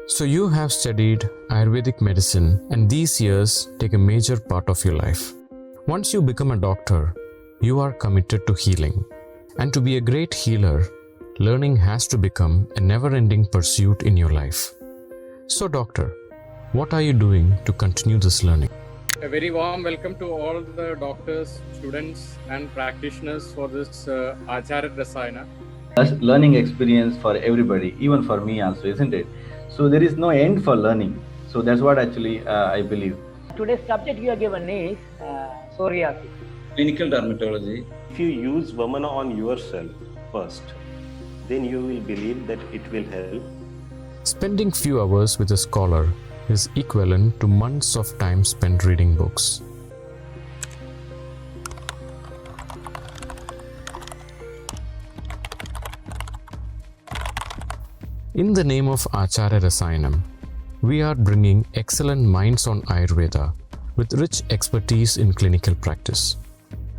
So you have studied Ayurvedic medicine and these years take a major part of your life. Once you become a doctor, you are committed to healing. And to be a great healer, learning has to become a never-ending pursuit in your life. So doctor, what are you doing to continue this learning? A very warm welcome to all the doctors, students and practitioners for this Ayurveda Rasayana. Learning experience for everybody, even for me also, isn't it? So there is no end for learning. So that's what actually I believe. Today's subject you are given is psoriasis. Clinical dermatology. If you use Vamana on yourself first, then you will believe that it will help. Spending few hours with a scholar is equivalent to months of time spent reading books. In the name of Acharya Rasayanam, we are bringing excellent minds on Ayurveda with rich expertise in clinical practice.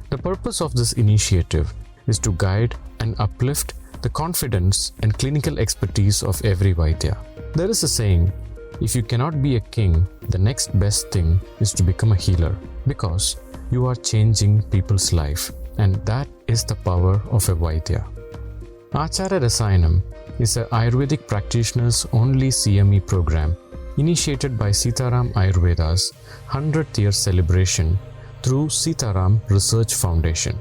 The purpose of this initiative is to guide and uplift the confidence and clinical expertise of every Vaidya. There is a saying, if you cannot be a king, the next best thing is to become a healer, because you are changing people's life, and that is the power of a Vaidya. Acharya Rasayanam is a Ayurvedic practitioners only CME program initiated by Sitaram Ayurveda's 100th year celebration through Sitaram Research Foundation.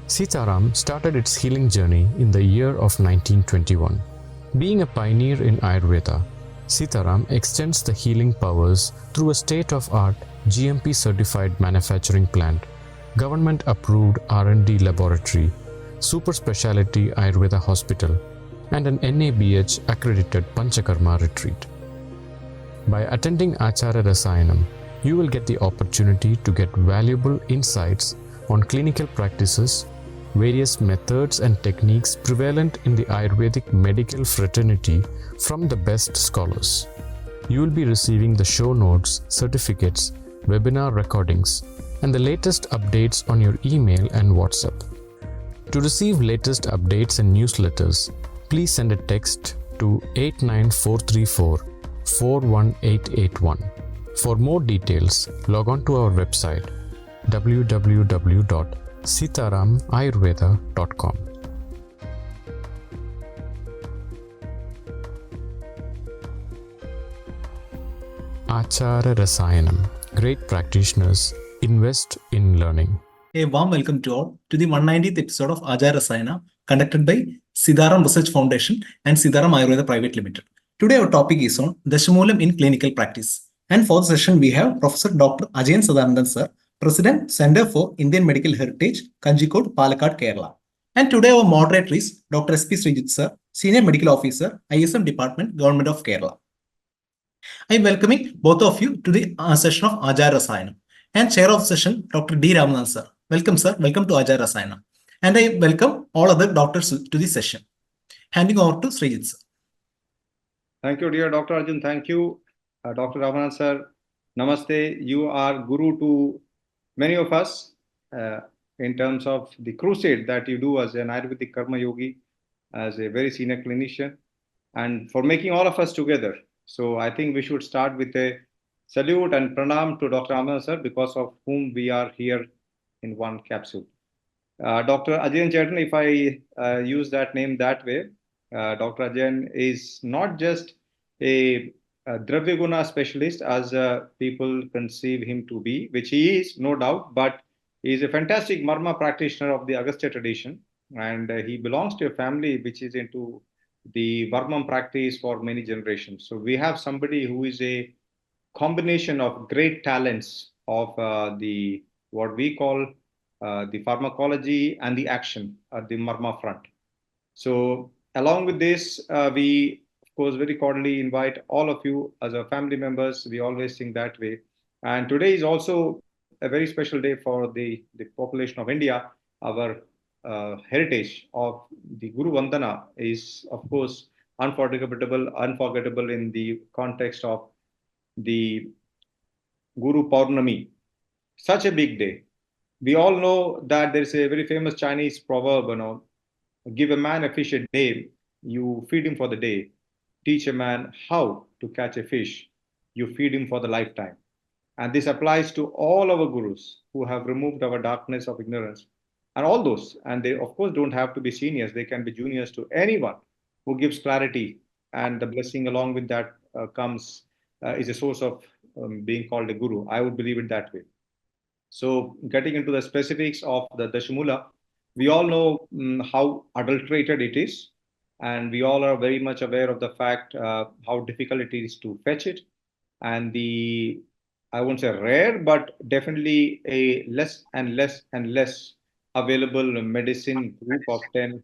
Sitaram started its healing journey in the year of 1921. Being a pioneer in Ayurveda, Sitaram extends the healing powers through a state-of-art GMP certified manufacturing plant, government approved R&D laboratory, super specialty Ayurveda hospital, and an NABH accredited Panchakarma retreat. By attending Acharya Rasayanam, you will get the opportunity to get valuable insights on clinical practices, various methods and techniques prevalent in the Ayurvedic medical fraternity from the best scholars. You will be receiving the show notes, certificates, webinar recordings, and the latest updates on your email and WhatsApp. To receive latest updates and newsletters, please send a text to 89434 41881. For more details, log on to our website www.sitaramayurveda.com. Acharya Rasayanam. Great practitioners invest in learning. A warm welcome to all to the 190th episode of Ajayan Sadanandan, conducted by Sitaram Research Foundation and Sitaram Ayurveda Private Limited. Today our topic is on Dasamoolam in clinical practice. And for the session we have Professor Dr. Ajayan Sadanandan sir, President, Center for Indian Medical Heritage, Kanjikode, Palakkad, Kerala. And today our moderator is Dr. S.P. Sreejit sir, Senior Medical Officer, ISM Department, Government of Kerala. I am welcoming both of you to the session of Ajayan Rasayanam. And chair of the session, Dr. D. Ramanathan sir. Welcome sir, welcome to Ajayan Rasayanam. And I welcome all other doctors to the session. Handing over to Sreejit sir. Thank you, dear Dr. Arjun. Thank you, Dr. Ramanathan sir. Namaste. You are guru to many of us in terms of the crusade that you do as an Ayurvedic Karma Yogi, as a very senior clinician, and for making all of us together. So I think we should start with a salute and pranam to Dr. Ramanathan sir, because of whom we are here in one capsule. Dr. Ajayan Chetan, if I use that name that way, Dr. Ajayan is not just a Dravya Guna specialist as people conceive him to be, which he is, no doubt, but he is a fantastic Marma practitioner of the Agastya tradition, and he belongs to a family which is into the Varmam practice for many generations. So we have somebody who is a combination of great talents of the what we call the pharmacology and the action at the Marma front. So along with this, we of course very cordially invite all of you as our family members. We always think that way. And today is also a very special day for the population of India. Our heritage of the Guru Vandana is of course unforgettable in the context of the Guru Paurnami. Such a big day. We all know that there is a very famous Chinese proverb, give a man a fish a day, you feed him for the day. Teach a man how to catch a fish, you feed him for the lifetime. And this applies to all our gurus who have removed our darkness of ignorance. And all those, and they of course don't have to be seniors, they can be juniors to anyone who gives clarity. And the blessing along with that comes is a source of being called a guru. I would believe it that way. So getting into the specifics of the Dasamoolam, we all know how adulterated it is. And we all are very much aware of the fact how difficult it is to fetch it. And the, I won't say rare, but definitely a less and less and less available medicine group of 10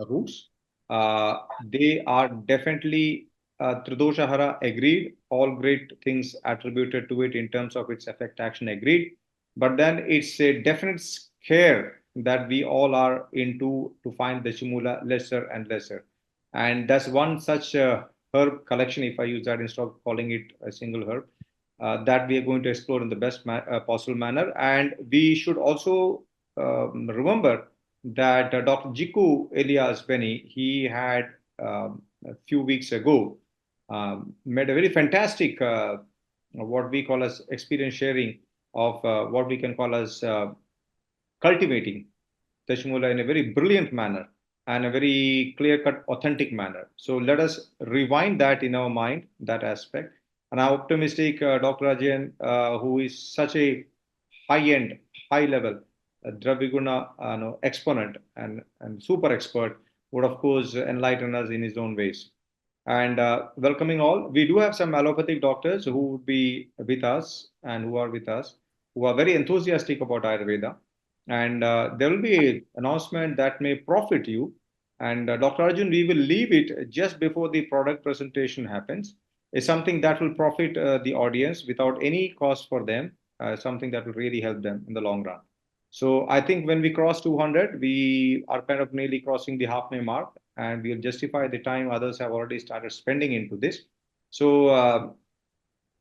roots. They are definitely Tridoshahara agreed, all great things attributed to it in terms of its effect action agreed. But then it's a definite scare that we all are into to find the Dasamoolam lesser and lesser. And that's one such herb collection, if I use that instead of calling it a single herb, that we are going to explore in the best possible manner. And we should also remember that Dr. Jiku Elias Benny, he had a few weeks ago made a very fantastic what we call as experience sharing of what we can call as cultivating Dasamoolam in a very brilliant manner and a very clear-cut, authentic manner. So let us rewind that in our mind, that aspect. And I'm optimistic Dr. Ajayan, who is such a high-end, high-level Draviguna exponent and super expert, would of course enlighten us in his own ways. And welcoming all, we do have some allopathic doctors who would be with us and who are with us, who are very enthusiastic about Ayurveda. And there will be an announcement that may profit you. And Dr. Arjun, we will leave it just before the product presentation happens. It's something that will profit the audience without any cost for them, something that will really help them in the long run. So I think when we cross 200, we are kind of nearly crossing the halfway mark, and we'll justify the time others have already started spending into this. So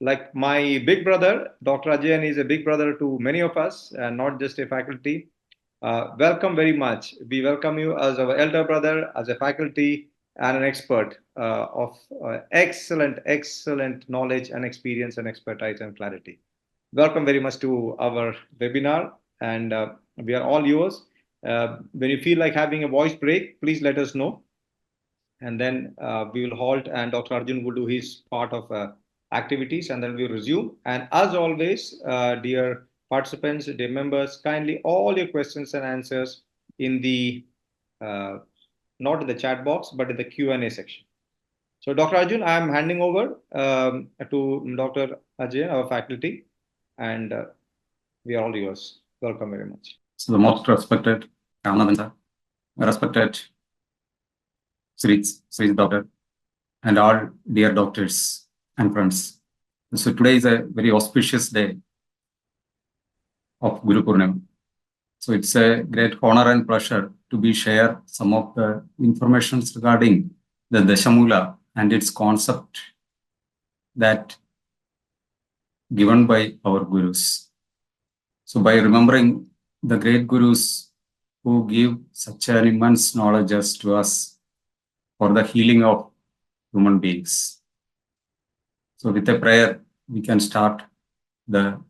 like my big brother, Dr. Ajayan is a big brother to many of us, and not just a faculty. Welcome very much. We welcome you as our elder brother, as a faculty, and an expert of excellent, excellent knowledge and experience and expertise and clarity. Welcome very much to our webinar, and we are all yours. When you feel like having a voice break, please let us know. And then we will halt, and Dr. Arjun will do his part of activities, and then we'll resume. And as always, dear participants, dear members, kindly all your questions and answers in the, not in the chat box, but in the Q&A section. So Dr. Arjun, I'm handing over to Dr. Ajayan, our faculty, and we are all yours. Welcome very much. So the most respected Ramananda, respected Sreejit Doctor, and all dear doctors and friends. So today is a very auspicious day of Guru Purnima. So it's a great honor and pleasure to share some of the information regarding the Dasamoolam and its concept that given by our gurus. So by remembering the great gurus who give such an immense knowledge to us for the healing of human beings. So with a prayer, we can start the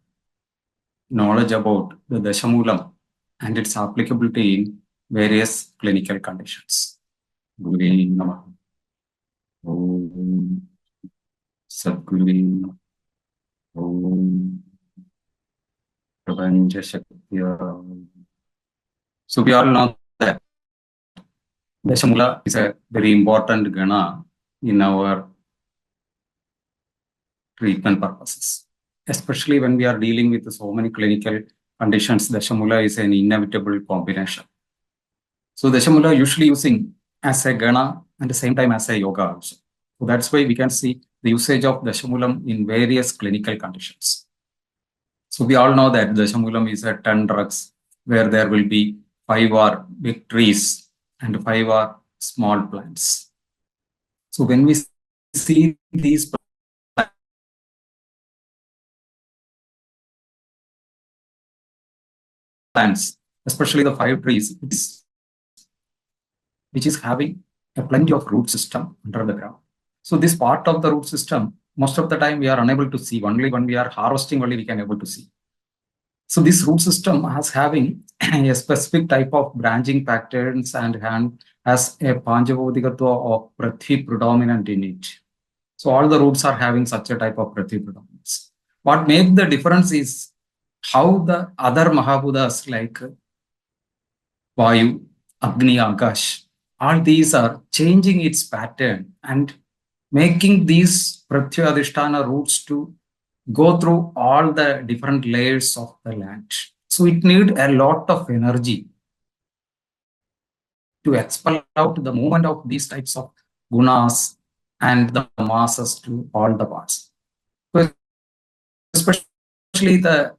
knowledge about the Dasamoolam and its applicability in various clinical conditions. Guru Namah. Om Sadguru Namah. Om Pravanja Shakya. So we all know that Dasamoolam is a very important Gana in our treatment purposes. Especially when we are dealing with so many clinical conditions, Dasamoolam is an inevitable combination. So Dasamoolam usually using as a Gana and at the same time as a yoga also. So that's why we can see the usage of Dasamoolam in various clinical conditions. So we all know that Dasamoolam is a 10 drugs where there will be 5 are big trees and 5 are small plants. So when we see these plants, especially the 5 trees, which is having a plenty of root system under the ground. So this part of the root system, most of the time we are unable to see. Only when we are harvesting, only we can able to see. So this root system has having a specific type of branching patterns and has a Panchavotikatva of Prithvi predominant in it. So all the roots are having such a type of Prithvi predominance. What makes the difference is how the other Mahabhutas like Vayu, Agni, Akash, all these are changing its pattern and making these Prithvi Adhisthana roots to go through all the different layers of the land. So it needs a lot of energy to expel out the movement of these types of gunas and the masses to all the parts. So especially the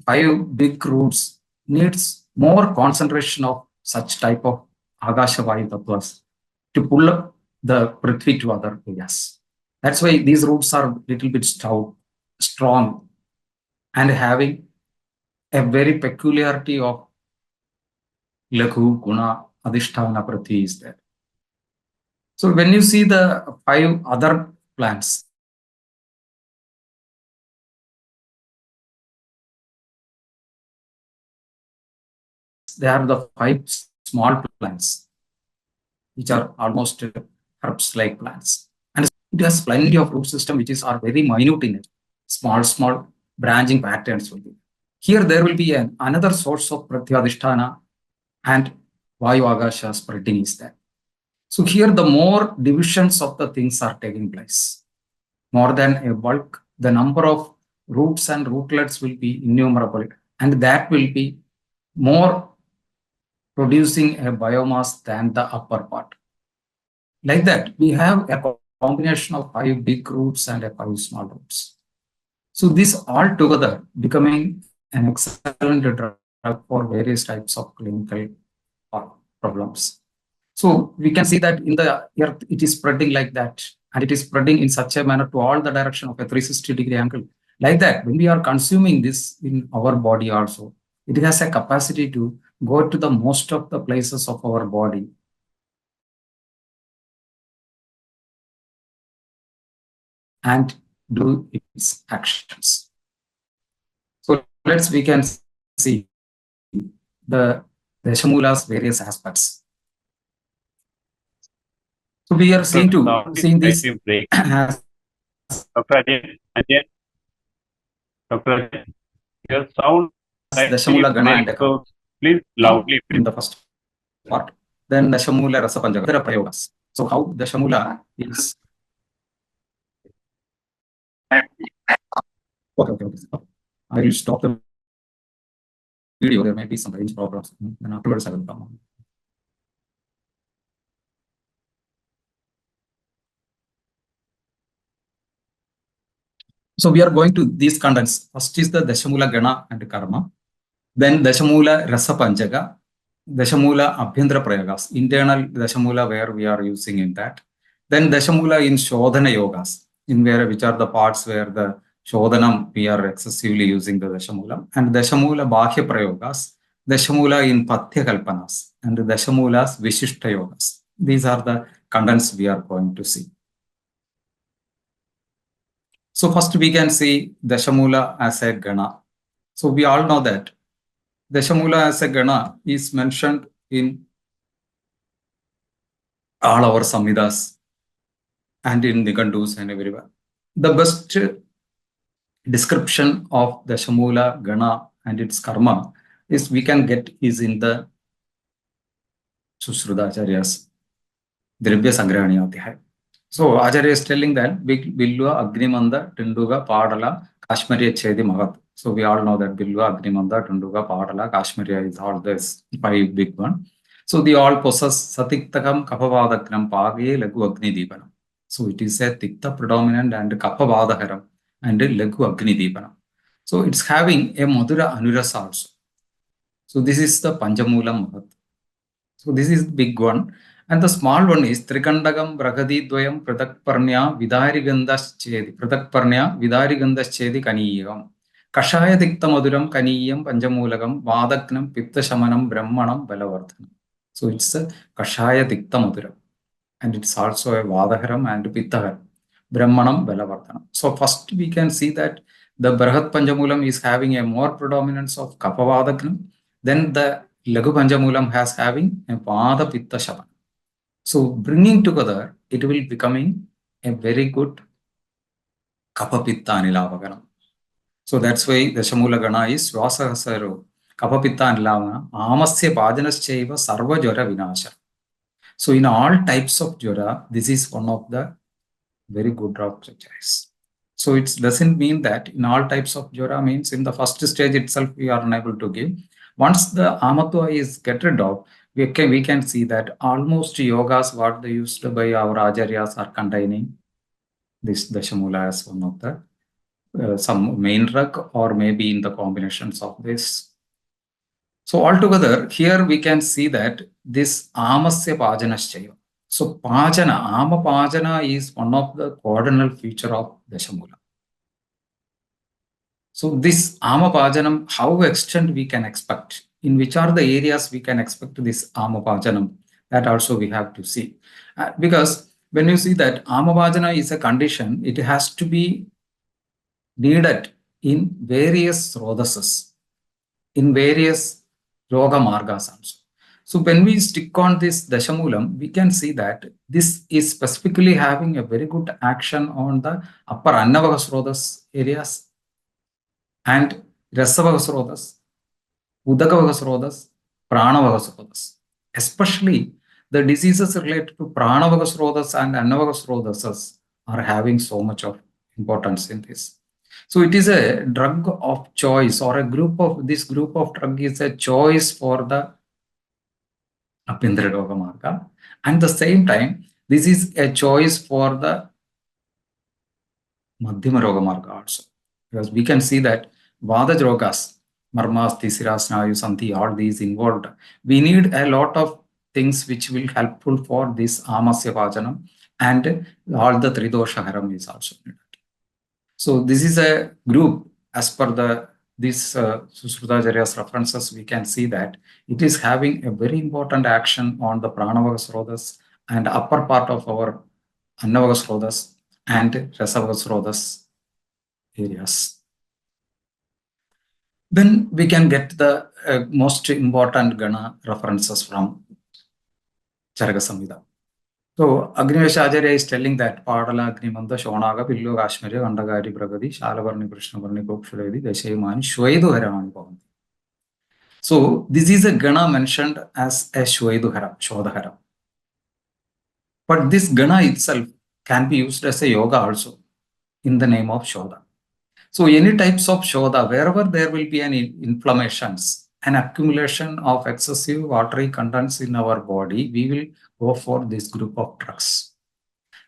5 big roots needs more concentration of such type of Akasha Vayu Tattvas to pull up the Prithvi to other areas. That's why these roots are little bit stout, strong, and having a very peculiarity of Laghu, Guna, Adhisthana, Prithvi is there. So when you see the 5 other plants, they are the 5 small plants, which are almost herbs-like plants. And it has plenty of root system, which are very minute in it. Small branching patterns will be. Here there will be another source of Pratyadhisthana and Vayu Akasha spreading is there. So here the more divisions of the things are taking place. More than a bulk, the number of roots and rootlets will be innumerable, and that will be more producing a biomass than the upper part. Like that, we have a combination of 5 big roots and a 5 small roots. So this all together becoming an excellent drug for various types of clinical problems. So we can see that in the earth, it is spreading like that, and it is spreading in such a manner to all the direction of a 360-degree angle. Like that, when we are consuming this in our body also, it has a capacity to go to the most of the places of our body. And do its actions. So we can see the Dasamoolam's various aspects. So we are seeing this as Dr. Ajayan, Dr. Ajayan, your sound Dasamoola Gana and so please loudly in the first part. Then Dasamoola Rasapanjaga. There are prayogas. So how Dasamoola is. Okay. I will stop the video. There may be some range problems. And afterwards I will come on. So we are going to these contents. First is the Dasamoola Gana and Karma. Then Dasamoola Rasapanjaga. Dasamoola Abhyantara Prayagas. Internal Dasamoola where we are using in that. Then Dasamoola in Shodhana Yogas. Which are the parts where the Shodhanam we are excessively using the Dasamoolam. And Dasamoola Bahya Prayogas. Dasamoola in Pathya Kalpanas. And Dasamoolas Vishishta Yogas. These are the contents we are going to see. So first we can see Dasamoola as a Gana. So we all know that Dasamoola as a Gana is mentioned in all our Samhidas and in Nigandus and everywhere. The best description of Dasamoola Gana and its karma is we can get is in the Susruta Acharya's Dribhya Sangrahani Adhyaya. So Acharya is telling that Bilva, Agnimanda, Tinduga, Padala, Kashmiriya Chedi Mahat. So we all know that Bilva, Agnimanda, Tinduga, Padala, Kashmiriya is all this 5 big one. So they all possess Satiktakam, Kapavadagram, Page, Lagu Agni Deepanam. So it is a Tikta predominant and Kapavadaharam and Lagu Agni Deepanam. So it's having a Madhura Anurasa also. So this is the Panjamoolam Mahat. So this is the big one. And the small one is Trikandagam Bragadi Dvayam Pratakparnya Vidarigandas Chedi. Pratakparnya Vidarigandas Chedi Kaniyam. Kashaya Dikta Maduram Kaniyam Panjamoolagam Vadagnam Pitta Shamanam Brahmanam Balavardhanam. So it's a Kashaya Dikta Maduram. And it's also a Vadaharam and Pittaharam. Brahmanam, Balavardhanam. So first we can see that the Brahat Panchamulam is having a more predominance of Kapavadagnam. Then the Lagu Panchamulam has having a Vada Pitta Shavan. So bringing together, it will becoming a very good Kapha Pitta Anilavaganam. So that's why the Shamula Gana is Vasahasaru, Kapha Pitta Anilavana, Amasya Bhajanaschaiva Sarva Jara Vinasha. So in all types of Jara, this is one of the very good drug choice. So it doesn't mean that in all types of Jara means in the first stage itself we are unable to give. Once the Amatwa is get rid of, we can see that almost yogas what they used by our Acharyas are containing this Dashamula as one of the some main drug or maybe in the combinations of this. So altogether here we can see that this Amasya Pajanaschaya. So Pajana, Ama Pajana is one of the cardinal feature of Dashamula. So this Ama Pajanam, how extent we can expect, in which are the areas we can expect this Ama Pajanam, that also we have to see. Because when you see that Ama Pajana is a condition, it has to be needed in various rodhases, in various Yoga Margas also. So when we stick on this Dashamulam, we can see that this is specifically having a very good action on the upper Annavagasrodhas areas and Rasavagasrodhas, Udakavagasrodhas, Pranavagasrodhas. Especially the diseases related to Pranavagasrodhas and Annavagasrodhas are having so much of importance in this. So it is a drug of choice, or this group of drug is a choice for the Apindra Roga Marga. And at the same time, this is a choice for the Madhyama Roga Marga also. Because we can see that Vada Rogas, Marmas, Tisiras, Snayu, Santi, all these involved. We need a lot of things which will helpful for this Amasya Pajanam, and all the Tridosha Haram is also needed. So this is a group as per this Susrutacharya's references. We can see that it is having a very important action on the Pranavagasrodhas and upper part of our Annavagasrodhas and Rasavagasrodhas areas. Then we can get the most important Gana references from Charaka Samhita. So Agnivesh Acharya is telling that Padala, Agrimanda, Shonaga, Pillo, Kashmiri, Andagari, Pragati, Shalavarni, Krishnavarni, Kokshuredi, Dashayamani, Shwedu Haramani Pavanti. So this is a Gana mentioned as a Shwedu Haram, Shodha Haram. But this Gana itself can be used as a yoga also in the name of Shodha. So any types of Shodha, wherever there will be any inflammations, an accumulation of excessive watery contents in our body, we will go for this group of drugs.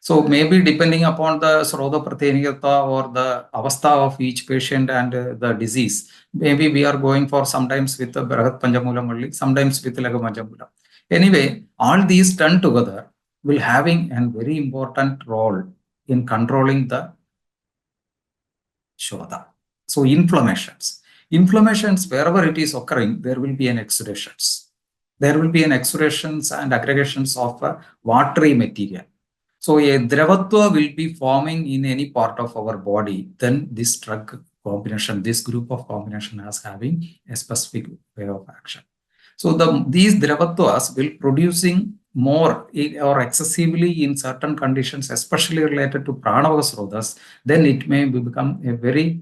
So maybe depending upon the Srodha Prateniyata or the avastha of each patient and the disease, maybe we are going for sometimes with the Brahat Panchamulam only, sometimes with Lagu Panchamulam. Anyway, all these done together will having a very important role in controlling the Shodha. So inflammations, wherever it is occurring, there will be an exudations. There will be an exudations and aggregations of watery material. So a dravatva will be forming in any part of our body. Then this drug combination, this group of combination has having a specific way of action. So these dravatvas will producing more or excessively in certain conditions, especially related to Pranavagasrodhas, then it may become a very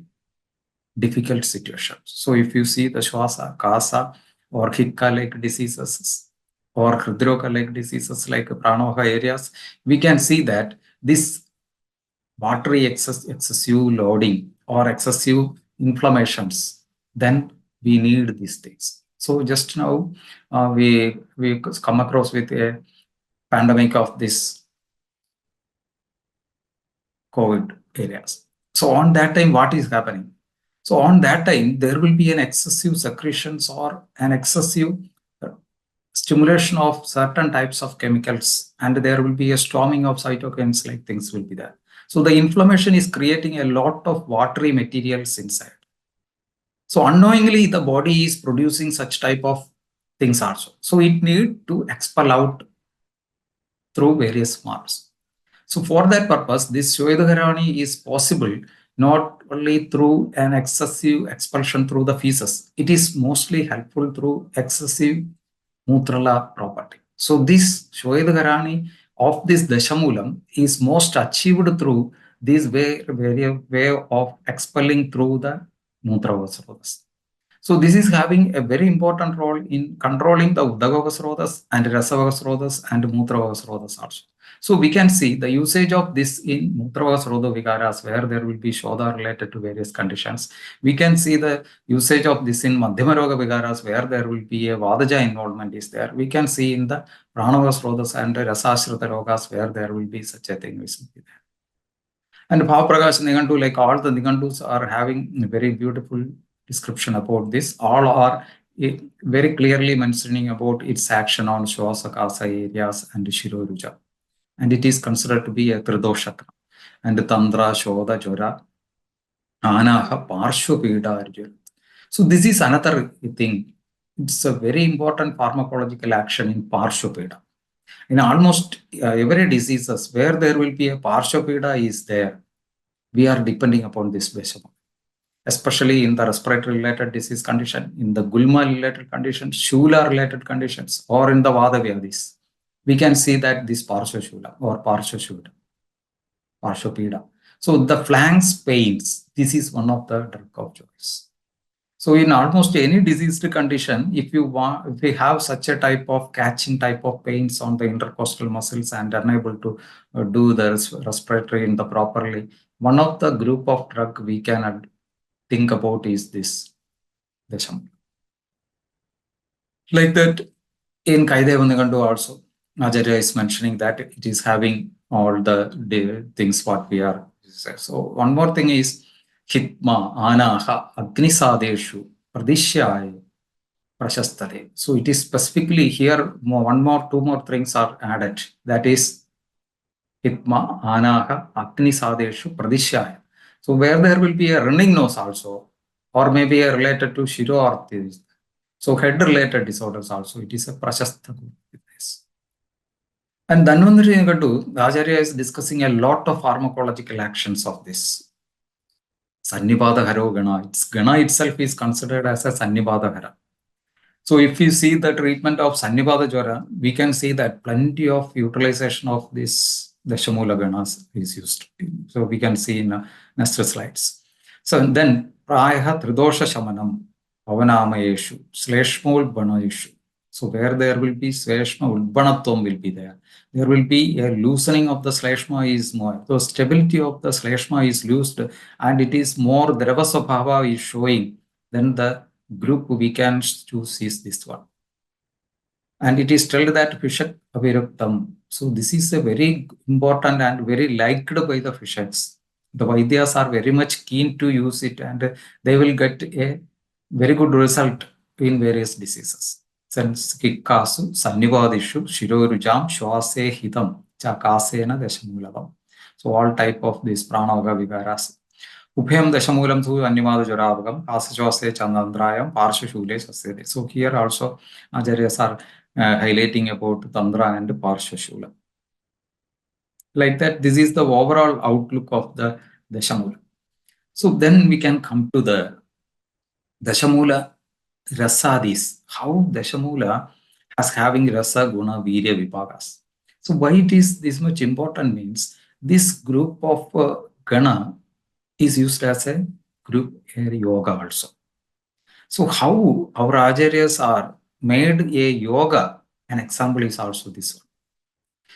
difficult situation. So if you see the Shwasa, Kasa, or Hikka-like diseases, or Hridroka-like diseases like Pranavaha areas, we can see that this watery excessive loading or excessive inflammations, then we need these things. So just now, we come across with a pandemic of this COVID areas. So on that time, what is happening? So on that time, there will be an excessive secretions or an excessive stimulation of certain types of chemicals, and there will be a storming of cytokines, like things will be there. So the inflammation is creating a lot of watery materials inside. So unknowingly, the body is producing such type of things also. So it need to expel out through various marks. So for that purpose, this Shvedagharani is possible not only through an excessive expulsion through the feces. It is mostly helpful through excessive Mutrala property. So this Shvedagharani of this Dasamoolam is most achieved through this way of expelling through the Mutravasrodhas. So this is having a very important role in controlling the Uddagavasrodhas and Rasavasrodhas and Mutravasrodhas also. So we can see the usage of this in Mutravasrodha Vikaras where there will be Shodha related to various conditions. We can see the usage of this in Madhyamaroga Vikaras where there will be a Vadaja involvement is there. We can see in the Pranavasrodhas and Rasashrita Rogas where there will be such a thing. And Bhavaprakash Nigantu, like all the Nigantus are having a very beautiful description about this. All are very clearly mentioning about its action on Shwasakasa areas and Shiroruja. And it is considered to be a Tridoshaka. And Tandra, Shodha, Jora, Anaha, Parshvapida, Arjuna. So this is another thing. It's a very important pharmacological action in Parshvapida. In almost every diseases where there will be a Parshvapida is there, we are depending upon this Dasamoolam. Especially in the respiratory related disease condition, in the Gulma related conditions, Shula related conditions, or in the Vada Vyadhis. We can see that this Parshvashula or Parshvapida. So the flanks pains, this is one of the drug of choice. So in almost any diseased condition, if we have such a type of catching type of pains on the intercostal muscles and unable to do the respiratory in the properly, one of the group of drug we can think about is this Dasamoolam. Like that, in Kaidevandagandu also, Acharya is mentioning that it is having all the things what we are. So one more thing is Hitma, Anaha, Agnisadeshu, Pradishyaya, Prashastade. So it is specifically here, two more things are added. That is Hitma, Anaha, Agnisadeshu, Pradishyaya. So where there will be a running nose also, or maybe a related to Shiro arthritis. So head related disorders also, it is a Prashasta witness. And Dhanvantari Acharya is discussing a lot of pharmacological actions of this. Sannibadha Haro Gana. Gana itself is considered as a Sannibadha Hara. So if you see the treatment of Sannibadha Jwara, we can see that plenty of utilization of this Dasamoola Ganas is used. So we can see in next slides. So then Prayaha Tridosha Shamanam Pavanamayeshu Sleshma Ulbanayeshu. So where there will be Sleshma Ulbanatvam will be there. There will be a loosening of the Sleshma is more. So stability of the Sleshma is loosed and it is more Dravasabhava is showing. Then the group we can choose is this one. And it is told that Fishat Aviruktam. So this is a very important and very liked by the Fishats. The Vaidyas are very much keen to use it and they will get a very good result in various diseases. Kikkasu, Sannivadishu, Shirorujam, Shwase Hitam, Chakasena Dasamoolam. So all type of these Pranaga Vigaras. Uphem Dasamoolam to Animal Joravagam, Asajose Chandandrayam, Parsha Shule Sasede. So here also Acharyas are highlighting about Tandra and Parsha Shula. Like that, this is the overall outlook of the Dasamoolam. So then we can come to the Dasamoola Rasadis. How Dasamoola as having Rasa Guna Virya Vipagas. So why it is this much important means this group of Gana is used as a group yoga also. So how our Acharyas are made a yoga, an example is also this one.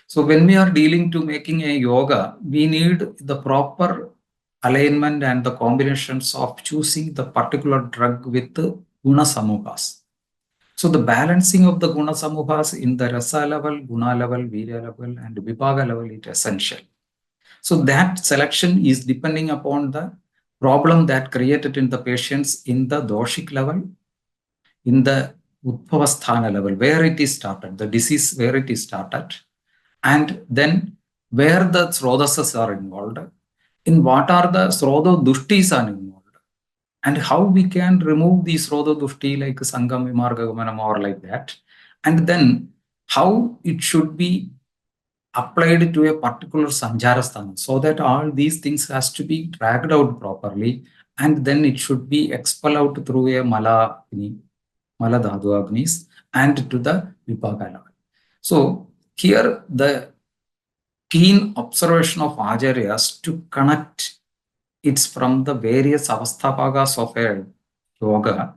So when we are dealing to making a yoga, we need the proper alignment and the combinations of choosing the particular drug with the guna samuhas. So the balancing of the guna samuhas in the rasa level, guna level, virya level and vibhaga level is essential. So that selection is depending upon the problem that created in the patients in the doshic level, in the Udbhavasthana level, where it is started, the disease where it is started, and then where the srodhasas are involved, in what are the srodho dushtis are involved, and how we can remove the srodho dushti like Sangam, Vimarga, Gamanam or like that, and then how it should be applied to a particular Sanjarasthana, so that all these things has to be dragged out properly, and then it should be expelled out through a Mala Dhatu Agnis and to the Vipaka level. So here the keen observation of Acharyas to connect it's from the various avasthapagas of a yoga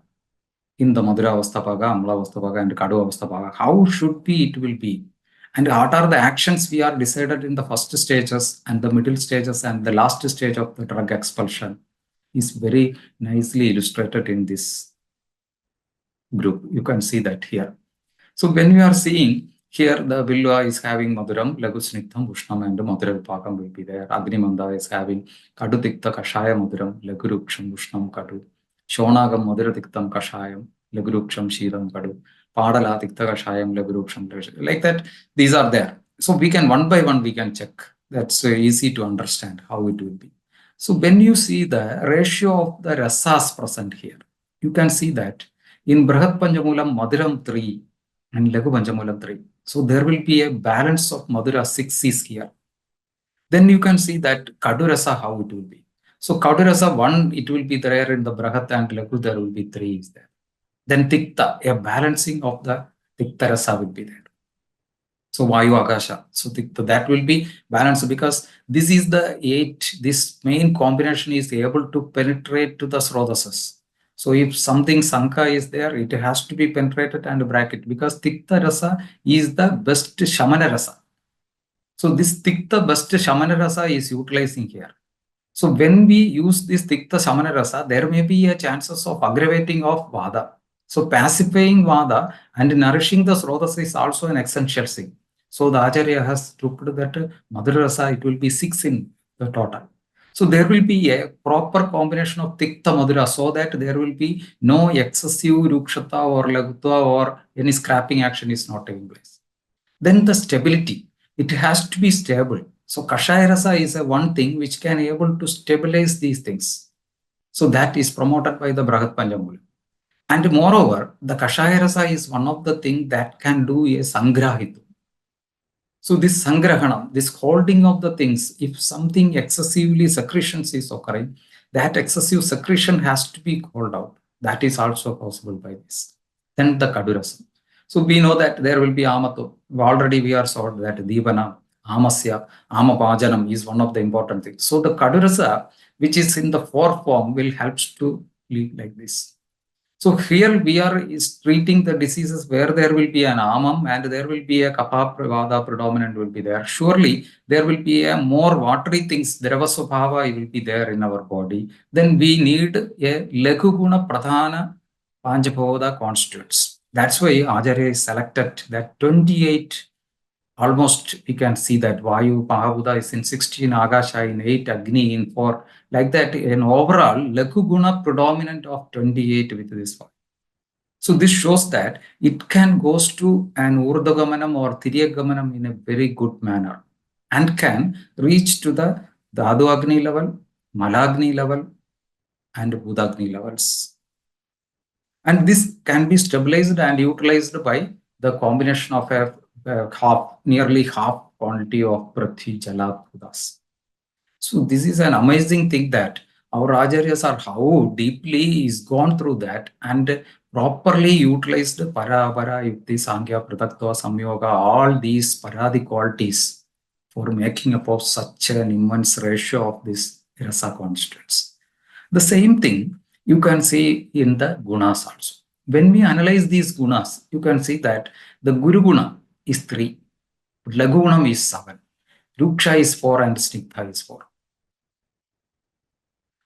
in the Madhura Avasthapaga, Amla Avasthapaga, and Kadu Avasthapaga. How should be it will be? And what are the actions we are decided in the first stages and the middle stages and the last stage of the drug expulsion is very nicely illustrated in this group. You can see that here. So when we are seeing here, the Vilva is having Madhuram, Lagu Snigdham, Ushnam, and Madhura Vipakam will be there. Agrimanda is having Kadu Tikta Kashaya Madhuram, Lagu Ruksham, Ushnam Kadu. Shonagam Madhura Tiktam Kashayam, Lagu Ruksham, Shiram Kadu. Padala Tikta Kashayam, Lagu Ruksham. Like that, these are there. So we can one by one, we can check. That's easy to understand how it will be. So when you see the ratio of the rasas present here, you can see that in Brahat Panchamulam, Madhuram 3 and Lagu Panchamulam 3. So there will be a balance of Madhura 6 is here. Then you can see that Kadu Rasa, how it will be. So Kadu Rasa 1, it will be there in the Brahat, and Lagu there will be 3 is there. Then Tikta, a balancing of the Tikta Rasa will be there. So Vayu Akasha. So Tikta, that will be balanced because this is the 8, this main combination is able to penetrate to the Srodasas. So if something Sankha is there, it has to be penetrated and bracket because Tikta Rasa is the best Shamana Rasa. So this Tikta best Shamana Rasa is utilizing here. So when we use this Tikta Shamana Rasa, there may be a chances of aggravating of Vada. So pacifying Vada and nourishing the Srodasa is also an essential thing. So the Acharya has looked that Madhura Rasa, it will be 6 in the total. So there will be a proper combination of Tikta Madhura so that there will be no excessive Rukshata or Lagutva or any scrapping action is not taking place. Then the stability, it has to be stable. So Kashaya Rasa is a one thing which can able to stabilize these things. So that is promoted by the Brahat Panchamulam. And moreover, the Kashaya Rasa is one of the things that can do a Sangrahitu. So this Sangrahanam, this holding of the things, if something excessively secretions is occurring, that excessive secretion has to be called out. That is also possible by this. Then the Kadurasa. So we know that there will be Amato. Already we are saw that Divana, Amasya, Amapajanam is one of the important things. So the Kadurasa, which is in the 4 form, will help to lead like this. So here we are treating the diseases where there will be an amam and there will be a kapha pravada predominant will be there. Surely there will be a more watery things, Dravasvabhava will be there in our body. Then we need a Lekuguna Pradhana Panchapavoda constituents. That's why Acharya is selected that 28, almost we can see that Vayu Mahabuddha is in 16, Agasha in 8, Agni in 4. Like that, in overall, Lekuguna predominant of 28 with this one. So this shows that it can goes to an Urdhagamanam or Tiryagamanam in a very good manner and can reach to the Dhadu Agni level, Malagni level, and Budagni levels. And this can be stabilized and utilized by the combination of a nearly half quantity of Prithvi, Jala, Buddhas. So this is an amazing thing that our Acharyas are how deeply is gone through that and properly utilized Para, Yukti, Sankhya, Prataktva, Samyoga, all these Paradi qualities for making up of such an immense ratio of these rasa constituents. The same thing you can see in the gunas also. When we analyze these gunas, you can see that the Guru Guna is 3, Lagu Gunam is 7, Ruksha is 4 and Snigdha is 4.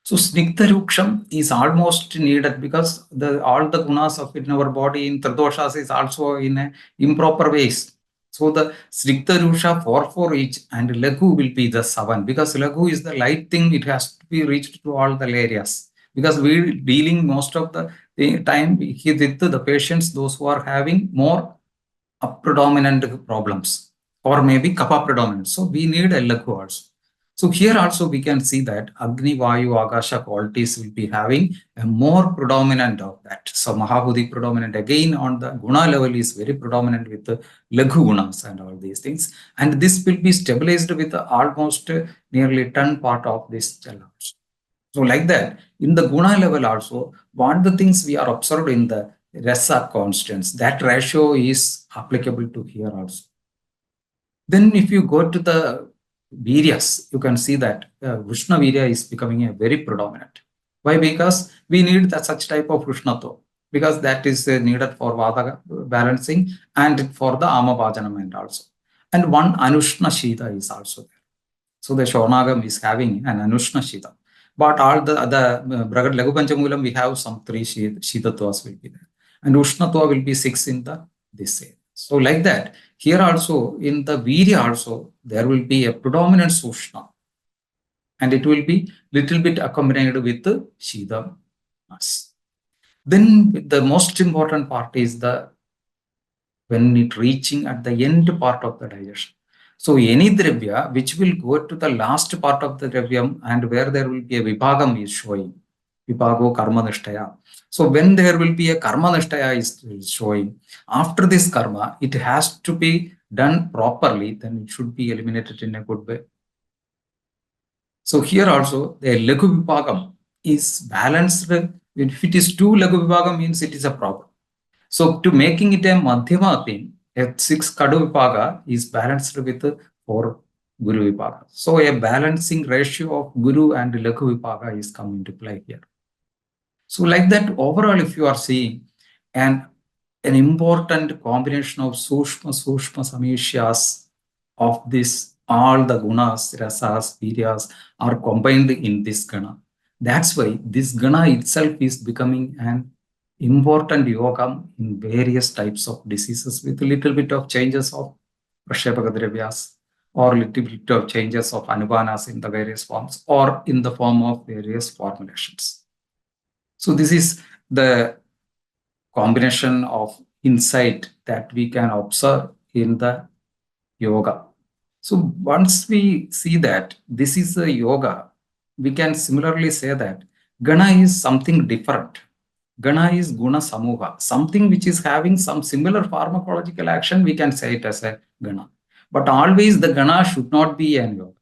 So Snigdha Ruksham is almost needed because all the gunas of in our body in Tridoshas is also in improper ways. So the Snigdha Ruksha 4 each and Lagu will be the 7 because Lagu is the light thing, it has to be reached to all the areas. Because we dealing most of the time with the patients, those who are having more predominant problems or maybe kapha predominant. So we need a Lagu also. So here also we can see that Agni, Vayu, Akasha qualities will be having a more predominant of that. So Mahabhuti predominant again on the Guna level is very predominant with the Laghu Gunas and all these things. And this will be stabilized with almost nearly 10 part of this challenge. So like that, in the Guna level also, what the things we are observed in the Rasa constants, that ratio is applicable to here also. Then if you go to the Viryas, you can see that Vrishna Virya is becoming a very predominant. Why? Because we need such type of Vrishnato, because that is needed for Vata balancing and for the Amapajanam also. And one Anushna Shita is also there. So the Shonagam is having an Anushna Shita. But all the other Bragad Lagu Panchamulam, we have some 3 Shitattvas will be there. And Ushnatva will be 6 in the this area. So like that, here also in the Virya also, there will be a predominant Sushna. And it will be little bit accompanied with the Shida. Then the most important part is the when it reaching at the end part of the digestion. So any dravya which will go to the last part of the dravyam and where there will be a vibhagam is showing. Vibhago karma nishtaya. So when there will be a karma nishtaya is showing, after this karma, it has to be done properly, then it should be eliminated in a good way. So here also, the Laghu Vibhagam is balanced. If it is 2 Laghu Vibhagam means it is a problem. So to making it a Madhyama thing, a 6 Kadu Vibhaga is balanced with 4 Guru Vibhaga. So a balancing ratio of Guru and Laghu Vibhaga is coming into play here. So like that, overall, if you are seeing an important combination of Sushma Samishyas of this, all the Gunas, Rasas, Viryas are combined in this Gana. That's why this Gana itself is becoming an important yoga in various types of diseases with a little bit of changes of Prashepaka Dravyas or little bit of changes of Anubanas in the various forms or in the form of various formulations. So this is the combination of insight that we can observe in the yoga. So once we see that this is a yoga, we can similarly say that Gana is something different. Gana is Guna Samuha, something which is having some similar pharmacological action, we can say it as a Gana. But always the Gana should not be an yoga.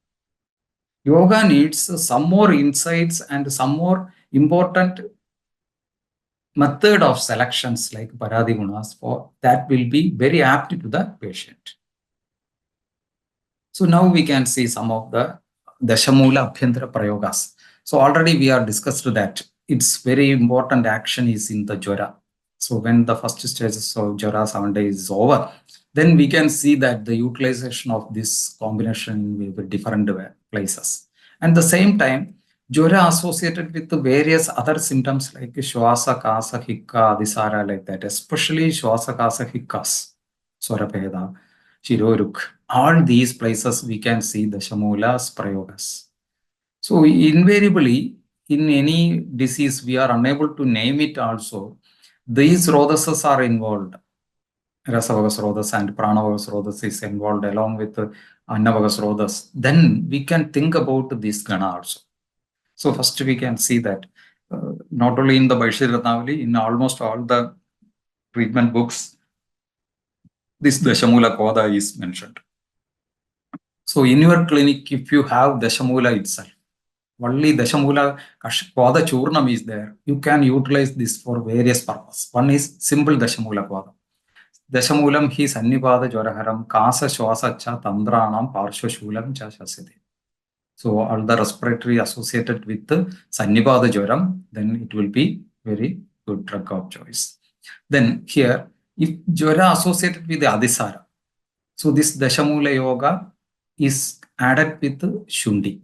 Yoga needs some more insights and some more important method of selections like Paradi Gunas for that will be very apt to the patient. So now we can see some of the Dasamoola Abhyantara Prayogas. So already we are discussed that its very important action is in the Jara. So when the first stages of Jara 7 days is over, then we can see that the utilization of this combination will be different places. And at the same time, Jara associated with the various other symptoms like Shwasa, Kasa, Hikka, Adisara like that, especially Shwasa, Kasa, Hikkas, Swarapeda, Shiroruk. All these places we can see the Dasamoolas Prayogas. So invariably, in any disease, we are unable to name it also. These rodasas are involved. Rasavagas rodas and Pranavagas rodas is involved along with Annavagas rodas. Then we can think about this Gana also. So first we can see that not only in the Vaishya Ratnavali, in almost all the treatment books, this Dasamoola Koda is mentioned. So in your clinic, if you have Dasamoola itself, only Dasamoola Koda Churnam is there, you can utilize this for various purposes. One is simple Dasamoola Koda. Dasamoolam hi Sannipada Jwaraharam Kasa Shwasa Cha Tandranam Parshva Shulam Cha Shaside. So all the respiratory associated with the Sannipada Jwaram, then it will be very good drug of choice. Then here, if Jwara associated with the Adisara, so this Dasamoola Yoga is added with Shundi.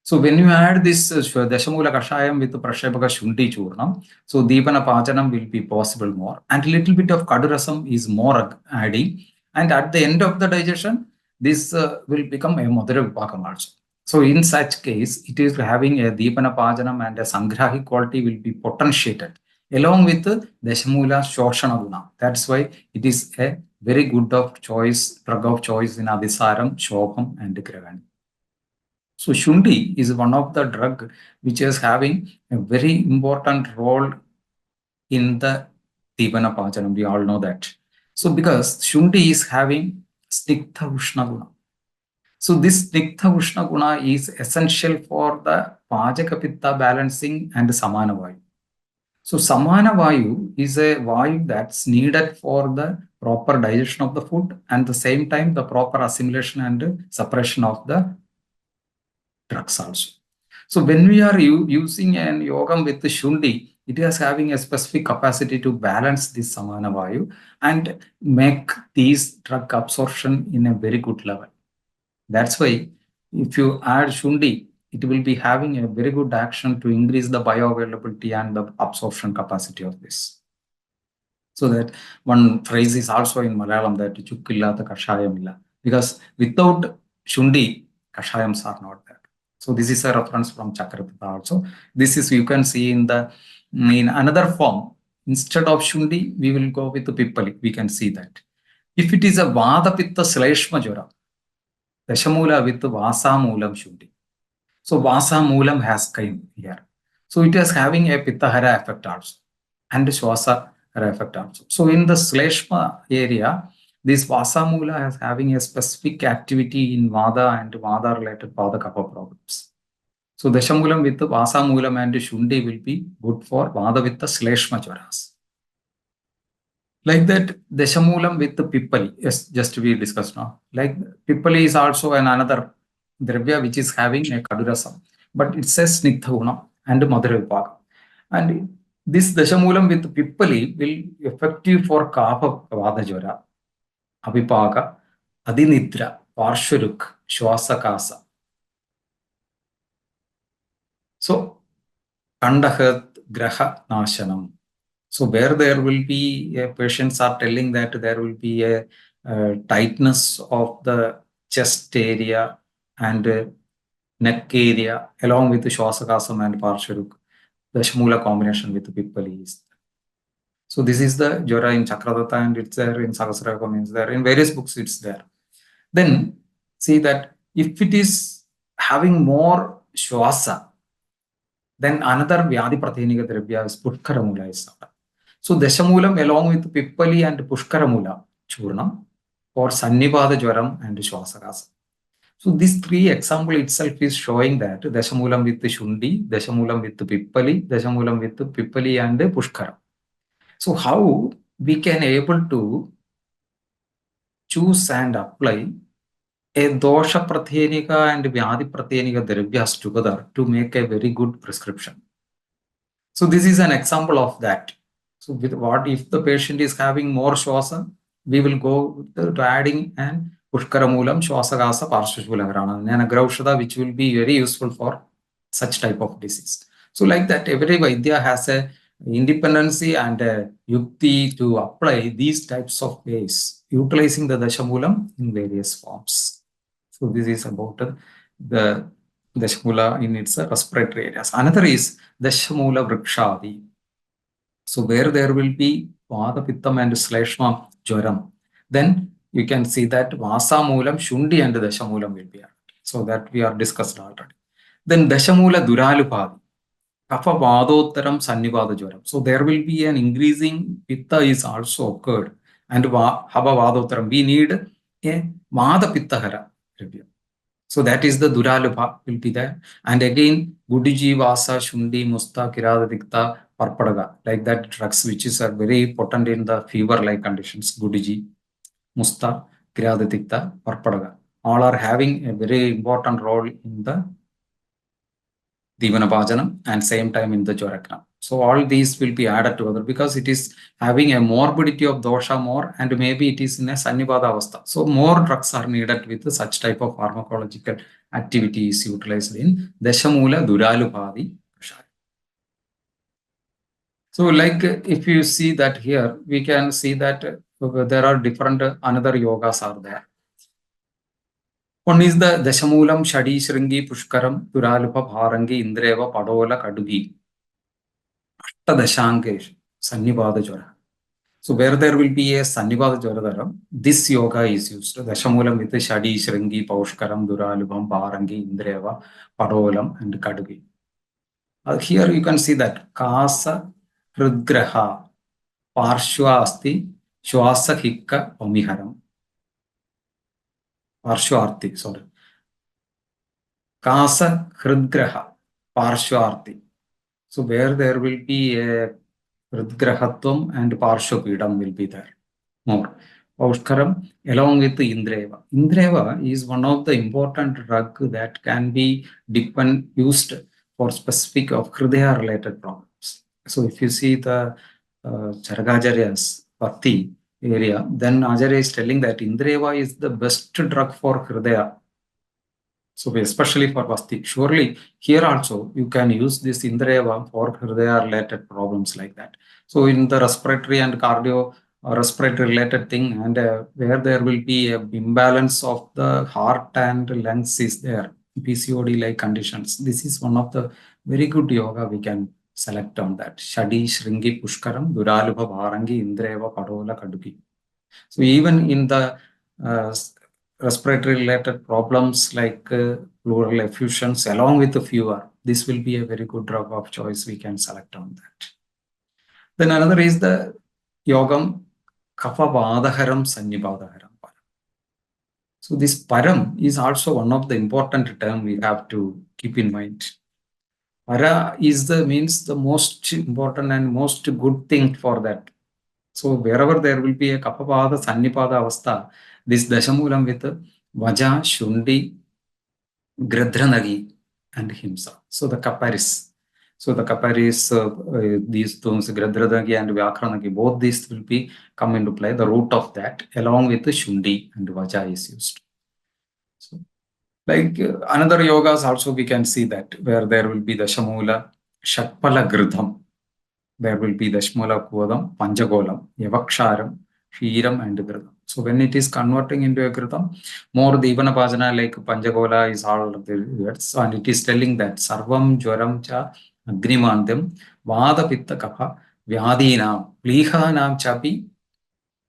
So when you add this Dasamoola Kashayam with the Prashepaka Shundi Churnam, so Deepana Pajanam will be possible more, and a little bit of Kadurasam is more adding, and at the end of the digestion, this will become a Moderator Vipakam also. So in such case, it is having a Deepana Pajanam and a Sangrahi quality will be potentiated along with the Dasamoola Shoshana Guna. That's why it is a very good of choice, drug of choice in Adisaram, Shobham and Gravani. So Shundi is one of the drug which is having a very important role in the Divana Pajanam. We all know that. So because Shundi is having Sniktha Ushna Guna. So this Sniktha Ushna Guna is essential for the Pajaka Pitta balancing and Samana Vayu. So Samana Vayu is a Vayu that's needed for the proper digestion of the food and at the same time the proper assimilation and suppression of the drugs also. So when we are using an yogam with the Shundi, it is having a specific capacity to balance this Samana Vayu and make these drug absorption in a very good level. That's why if you add Shundi, it will be having a very good action to increase the bioavailability and the absorption capacity of this. So that one phrase is also in Malayalam that Chukkillatha Kashayamilla, because without Shundi, Kashayams are not there. So this is a reference from Chakravarti also. This is, you can see in another form, instead of Shundi, we will go with the Pippali. We can see that. If it is a Vada Pitta Sleshma Jara, Dasamoola with Dasamoolam Shundi. So Dasamoolam has come here. So it is having a Pittahara effect also and Swasa effect also. So in the Sleshma area, this Dasamoola is having a specific activity in Vada and Vada-related Vada Kapha problems. So Dasamoolam with the Dasamoolam and Shundi will be good for Vada with the Sleshma Jvaras. Like that, Dasamoolam with the Pippali, yes, just we discussed now. Like Pippali is also another Dravya which is having a Kadurasam, but it says Snigdha and Madhura Vipaka. And this Dasamoolam with Pippali will effective for Kapha Vada Jvara, Avipaka, Adinidra, Parshuruk, Shwasakasa. So, Kandahat Graha Nashanam. So where there will be patients are telling that there will be a tightness of the chest area and neck area along with the Shwasakasam and Parshuruk, the Dasamoola combination with the Pippali is there. So this is the Jara in Chakradatta and it's there in Sahasrayagam, it's there in various books, it's there. Then see that if it is having more Shwasa, then another Vyadi Prathenika Dravya is Pushkaramula is there. So Dasamoolam along with Pippali and Pushkaramula Churnam for Sannivada Jwaram and Shwasakasa. So these three example itself is showing that Dasamoolam with the Shundi, Dasamoolam with the Pippali, Dasamoolam with the Pippali and the Pushkaram. So how we can able to choose and apply a Dosha Prathenika and Vyadi Prathenika Dravyas together to make a very good prescription. So this is an example of that. So with what if the patient is having more Shwasa, we will go with adding and Pushkaramoolam, Shwasakasa, Parshvashvulagrana, and a Graushada, which will be very useful for such type of disease. So like that, every Vaidya has a independency and a yukti to apply these types of ways, utilizing the Dasamoolam in various forms. So this is about the Dasamoola in its respiratory areas. Another is Dasamoola Vrikshadi. So where there will be Vada Pittam and Sleshma Jwaram, then you can see that Dasamoolam, Shundi and Dasamoolam will be added. So that we are discussed already. Then Dasamoola Duralupadi, Kapha Vadottaram Sannivada Jwaram. So there will be an increasing Pitta is also occurred and Hava Vadottaram. We need a Vada Pittahara review. So that is the Duralupha will be there. And again, Gudiji, Vasa, Shundi, Musta, Kiradadikta, Parpadaga, like that drugs which are very potent in the fever-like conditions, Gudiji, Musta, Kiradadikta, Parpadaga, all are having a very important role in the Divana Bhajanam and same time in the Jorakna. So all these will be added together because it is having a morbidity of dosha more and maybe it is in a Sannivada avastha. So more drugs are needed with such type of pharmacological activities utilized in Dasamoola Duralupadi. So like if you see that here, we can see that there are different another yogas are there. One is the Dasamoolam, Shadi, Shringi, Pushkaram, Duralupa, Bharangi, Indreva, Padola, Kadugi. Dashankesh, Sannivada Jwara. So where there will be a Sannipada Jvaradaram, this yoga is used. Dasamoolam with Shadi, Shringi, Paushkaram, Duralubham, Parangi, Indreva, Parolam, and Kadugi. Here you can see that Kasa, Hridgraha, Parshva Asti, Shwasa Hikka, Omiharam. Parshvarti, sorry. Kasa, Hridgraha, Parshvarti. So where there will be a Hridgrahatvam and Parshvapidam will be there. More. Paushkaram along with the Indreva. Indreva is one of the important drug that can be used for specific of Hridaya related problems. So if you see the Charagacharya's Bhakti area, then Acharya is telling that Indreva is the best drug for Hridaya. So especially for Bhakti. Surely here also you can use this Indreva for Hridaya related problems like that. So in the respiratory and cardio respiratory related thing, and where there will be a imbalance of the heart and lungs is there, PCOD like conditions. This is one of the very good yoga we can select on that. Shadi, Shringi, Pushkaram, Duralubha, Bharangi, Indreva, Parola, Kaduki. So even in the respiratory related problems like pleural effusions along with the fever, this will be a very good drug of choice we can select on that. Then another is the yogam Kapha Vadaharam Sannibadaharam. So this param is also one of the important term we have to keep in mind. Para is means the most important and most good thing for that. So wherever there will be a Kapha Sannipada Avastha, this Dasamoolam with Vaja, Shundi, Gradranagi and Himsa. So the Kaparis. So the Kaparis, these terms, Gradranagi and Vyakranagi, both these will be come into play. The root of that along with the Shundi and Vaja is used. So like another yogas also we can see that where there will be the Dasamoola, Shatpala Gridham. There will be the Dasamoola Kodam, Panchagolam, Yavaksharam, Kshiram and Gridham. So when it is converting into a Gridham, more the Ivanapajana like Panchagola is all of the words, and it is telling that Sarvam Jwaram Cha Agrimandam Vada Pitta Kapha Vyadinam Plihanam Chapi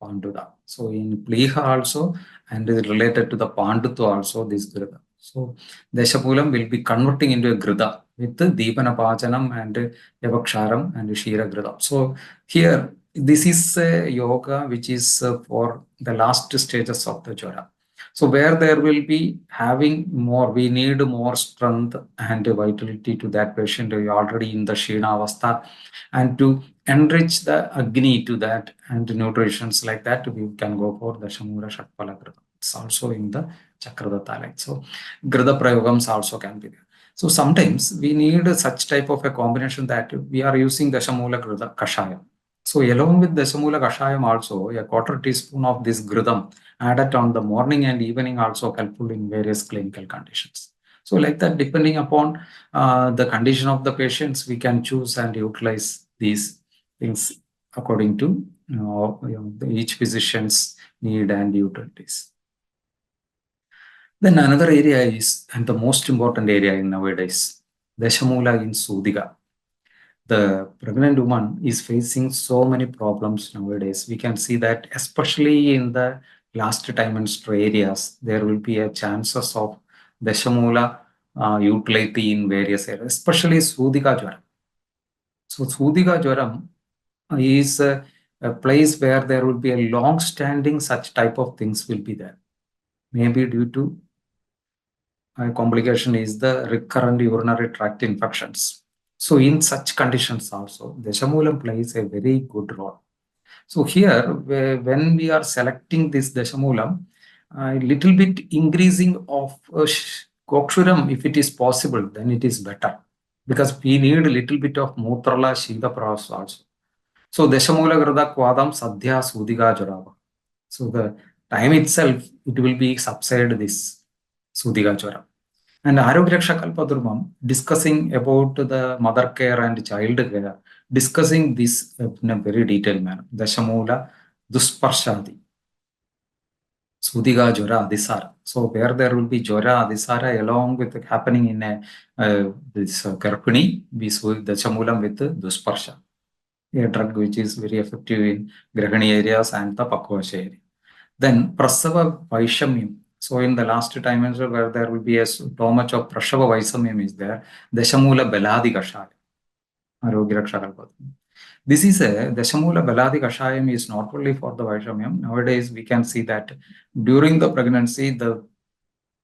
Panduda. So in Pliha also and related to the Pandutva also this Grida. So Dasamoolam will be converting into a Grida with the Dipanapajanam and Yavaksharam and Shira Grida. So here this is a yoga which is for the last stages of the Jwara. So where there will be having more, we need more strength and vitality to that patient already in the Shina Avastha, and to enrich the Agni to that and nutritions like that, we can go for the Dasamoola Shatpala Grida. It's also in the Chakradatta line. So Grida Prayogams also can be there. So sometimes we need such type of a combination that we are using Dasamoola Grida Kashayam. So along with Dasamoola Kashayam also, a quarter teaspoon of this Gridam added on the morning and evening also helpful in various clinical conditions. So like that, depending upon the condition of the patients, we can choose and utilize these things according to each physician's need and utilities. Then another area is, and the most important area in nowadays, Dasamoola in Sudiga. The pregnant woman is facing so many problems nowadays. We can see that especially in the last trimester areas, there will be a chances of Dasamoola utility in various areas, especially Sudika Jwaram. So Sudika Jwaram is a place where there will be a long-standing such type of things will be there. Maybe due to a complication is the recurrent urinary tract infections. So in such conditions also, Dasamoolam plays a very good role. So here, when we are selecting this Dasamoolam, a little bit increasing of Kokshuram, if it is possible, then it is better. Because we need a little bit of Mutrala Shida Pras also. So Dasamoola Grada Kwadam Sadhya Sudiga Jwarava. So the time itself, it will be subside this Sudiga Jwara. And Arogyaksha Kalpadurmam discussing about the mother care and child care, discussing this in a very detailed manner. Dasamoola Dusparshadi. Sudiga Jwara Adisara. So where there will be Jwara Adisara along with happening in a this Karpini, we see Dasamoolam with Dusparsha. a drug which is very effective in Grahani areas and the Pakvasha area. Then Prasava Vaishamyam. So in the last dimension where there will be so much of Prasava Vaishamyam is there, Dashamula Beladi Kashaya. This is a Dashamula Beladi Kashayam is not only for the Vaishamyam. Nowadays we can see that during the pregnancy the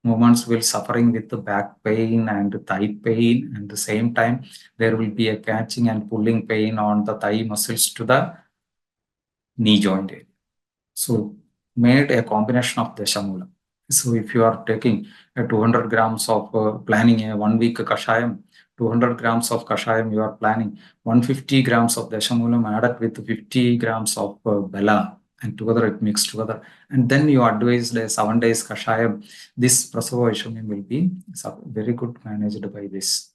women will suffering with the back pain and thigh pain, and at the same time there will be a catching and pulling pain on the thigh muscles to the knee joint area. So made a combination of Dashamula. So if you are taking 200 grams of planning a 1 week kashayam, 200 grams of kashayam you are planning, 150 grams of Dashamulam added with 50 grams of bela, and together it mixed together. And then you advise the 7 days kashayam. This Prasava Vaishamyam will be very good managed by this.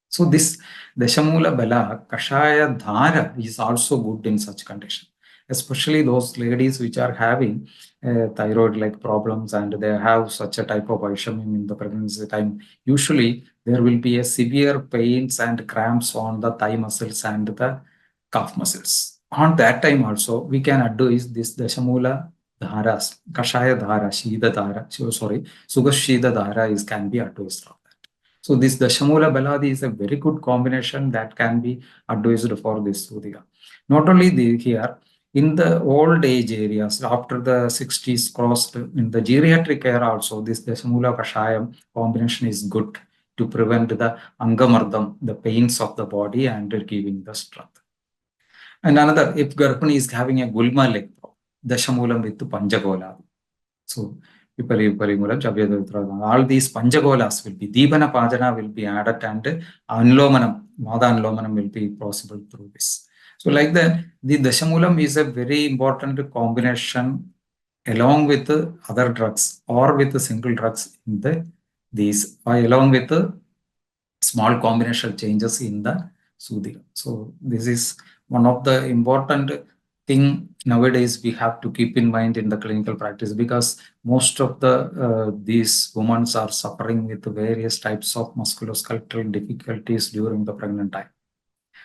So this Dashamula bela kashaya dhara is also good in such condition, especially those ladies which are having thyroid-like problems and they have such a type of Vaishamyam in the pregnancy time. Usually there will be a severe pains and cramps on the thigh muscles and the calf muscles. On that time also, we can advise this Dashamula dharas, Kashaya dhara, Shida dhara, Sugashida dhara can be advised from that. So this Dashamula Beladi is a very good combination that can be advised for this Sudhika. Not only here, in the old age areas, after the 60s crossed, in the geriatric care also, this Dashamula Kashayam combination is good to prevent the Angamardam, the pains of the body, and giving the strength. And another, if Garpani is having a Gulma leg, Dashamulam with Panjagola. So, all these Panjagolas will be, Dibana Pajana will be added, and Anlomanam, Mada Anlomanam will be possible through this. So like that, the Dashamulam is a very important combination along with the other drugs or with the single drugs in these, or along with the small combination changes in the Sudhika. So this is one of the important thing nowadays we have to keep in mind in the clinical practice, because most of the these women are suffering with various types of musculoskeletal difficulties during the pregnant time.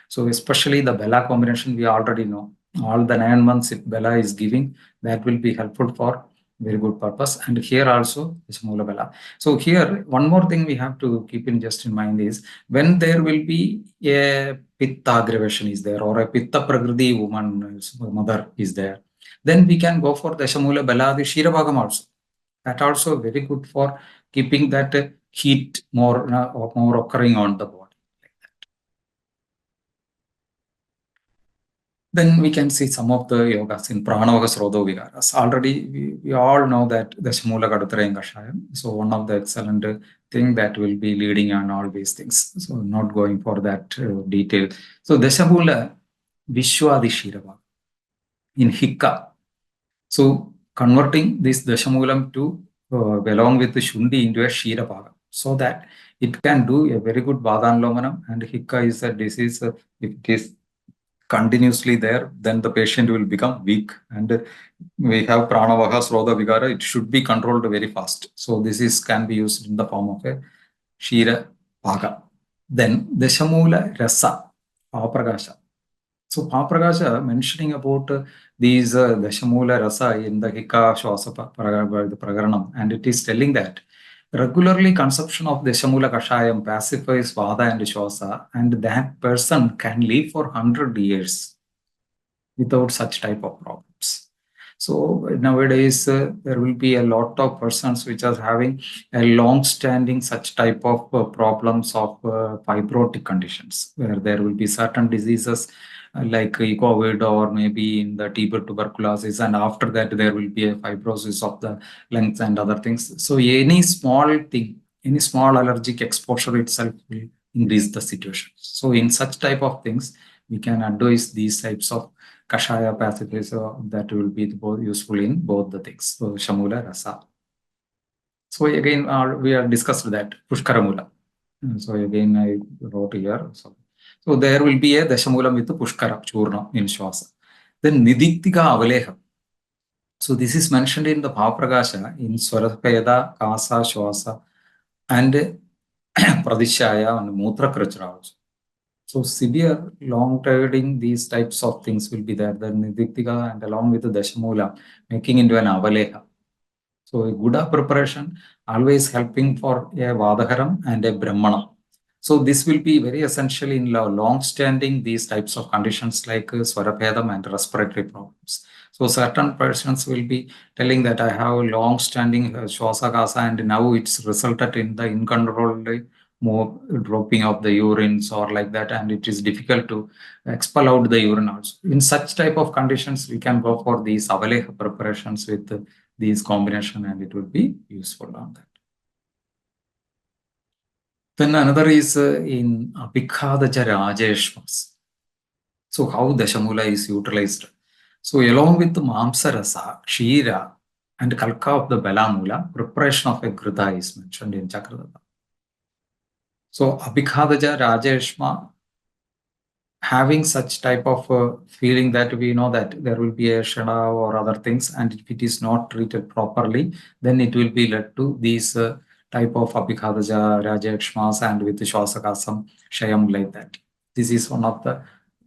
So especially the Bela combination, we already know all the 9 months if Bela is giving, that will be helpful for very good purpose. And here also is Mula Bela. So here one more thing we have to keep in mind is when there will be a Pitta aggravation is there, or a Pitta Prakriti woman, mother is there, then we can go for Dashamula Bela, the Shirabhagam also. That also very good for keeping that heat more occurring on the body. Then we can see some of the yogas in Pranavaga Srodho Vigaras. Already we all know that Dashamula Kadutara Kashayam. So one of the excellent thing that will be leading on all these things. So not going for that detail. So Dashamula Vishwadi Shirava in Hikka. So converting this Dashamulam to along with the Shundi into a Shirapaga, so that it can do a very good Badanlomanam, and Hikka is a disease, if it is continuously there, then the patient will become weak, and we have Pranavaha Srodha Vigara, it should be controlled very fast. So this can be used in the form of a Shira Paga. Then Dashamula Rasa, Paprakasha. So Paprakasha mentioning about these Dashamula Rasa in the Hika Shwasa Pragaranam, and it is telling that regularly consumption of Dashamula Kashayam pacifies Vada and Shwasa, and that person can live for 100 years without such type of problems. So nowadays there will be a lot of persons which are having a long-standing such type of problems of fibrotic conditions, where there will be certain diseases like COVID or maybe in the tuberculosis, and after that there will be a fibrosis of the lungs and other things. So any small thing, any small allergic exposure itself will increase the situation. So in such type of things, we can advise these types of Kashaya pacifiers that will be useful in both the things. So Shamula Rasa. So again, we have discussed that Pushkaramula. So again, I wrote here. So there will be a Dashamulam with the Pushkara Churna in Shwasa. Then Nidiktika Avaleha. So this is mentioned in the Bhavaprakasha in Swarapeda, Kasa, Shwasa, and Pradishaya and Mutra Krachra also. So severe long trading, these types of things will be there. The Nidiktika and along with the Dasamoolam, making into an Avaleha. So a Guda preparation always helping for a Vadaharam and a Brahmana. So this will be very essential in long-standing these types of conditions like Swarabhedam and respiratory problems. So certain persons will be telling that I have a long-standing Shwasakasa and now it's resulted in the uncontrolled more dropping of the urines or like that, and it is difficult to expel out the urine also. In such type of conditions, we can go for these Avaleha preparations with these combination and it will be useful on that. Then another is in Abhikhadaja Rajeshmas. So how Dasamoola is utilized. So along with the Mamsarasa, Kshira and Kalka of the Belamoola, preparation of a Grida is mentioned in Chakradata. So Abhikhadaja Rajeshma, having such type of feeling that we know that there will be a Shada or other things, and if it is not treated properly, then it will be led to these type of Abhikhadaja Rajeshmas and with the Shwasakasam, Shayam like that. This is one of the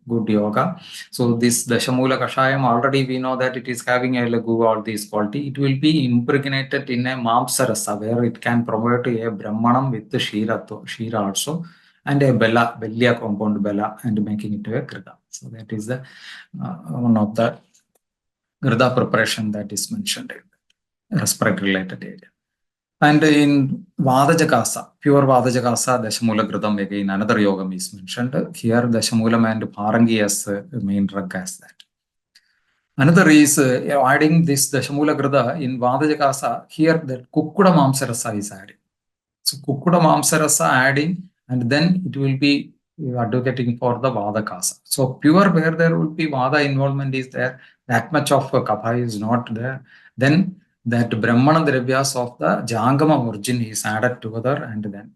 good yoga. So this Dasamoola Kashayam, already we know that it is having a lagu all these quality. It will be impregnated in a Mamsarasa where it can promote a Brahmanam with the Shira also, and a Bellia compound Bella and making it a Grida. So that is the one of the Grida preparation that is mentioned in respiratory related area. And in Vadajakasa, pure Vadajakasa, Dasamoola Gridam again, another yogam is mentioned. Here Dasamoolam and Parangi as main drug as that. Another is adding this Dasamoola Grida in Vadajakasa, here the Kukkuda Mamsarasa is adding. So Kukkuda Mamsarasa adding, and then it will be advocating for the Vadakasa. So pure where there will be Vada involvement is there, that much of Kapha is not there. Then that Brahmana Dravyas of the Jangama origin is added together and then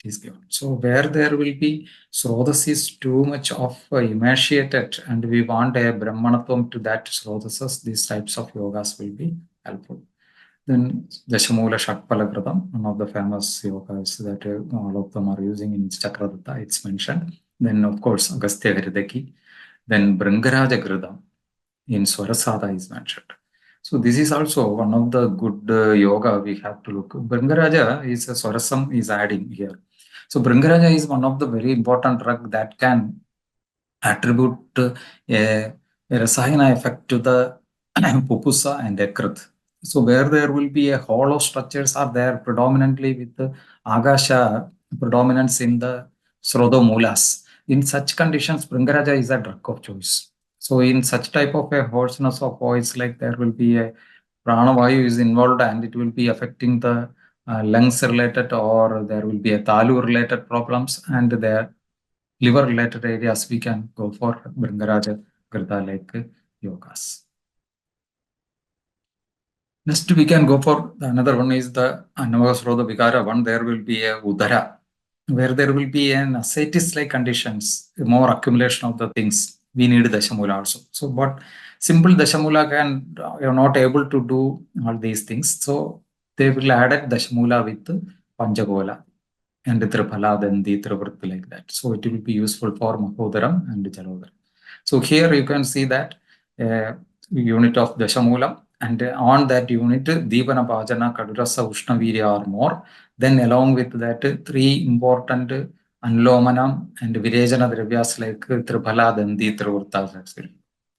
is given. So where there will be Srodas is too much of emaciated and we want a Brahmanatham to that Srodasas, these types of yogas will be helpful. Then Dasamoola Shakpala Gridam, one of the famous yogas that all of them are using in Chakradatta, it's mentioned. Then of course Agastya Hridaki. Then Brangaraja Gridam in Swarasada is mentioned. So this is also one of the good yoga we have to look. Brangaraja is a Swarasam is adding here. So Brangaraja is one of the very important drug that can attribute a Rasayana effect to the Pupusa and Ekrit. So where there will be a hollow structures are there predominantly with the Agasha predominance in the Srodomoolas. In such conditions, Brangaraja is a drug of choice. So in such type of a hoarseness of voice, like there will be a pranavayu is involved and it will be affecting the lungs related, or there will be a talu related problems, and the liver related areas we can go for Brangaraja Grida like yogas. Next we can go for another one is the Anavasroda Vikara one. There will be a Udara where there will be an ascites like conditions, more accumulation of the things. We need Dasamoola also. So, but simple Dasamoola can, you're not able to do all these things. So, they will add Dasamoola with Panchagola and Triphala, then the Trivritti like that. So, it will be useful for Mahodaram and Jalodaram. So, here you can see that unit of Dasamoolam, and on that unit, Deepana Bhajana, Kadurasa, Ushnavirya are more. Then along with that, three important Anlomanam and Virejana Dravyas like Triphala, then the Trivurtas.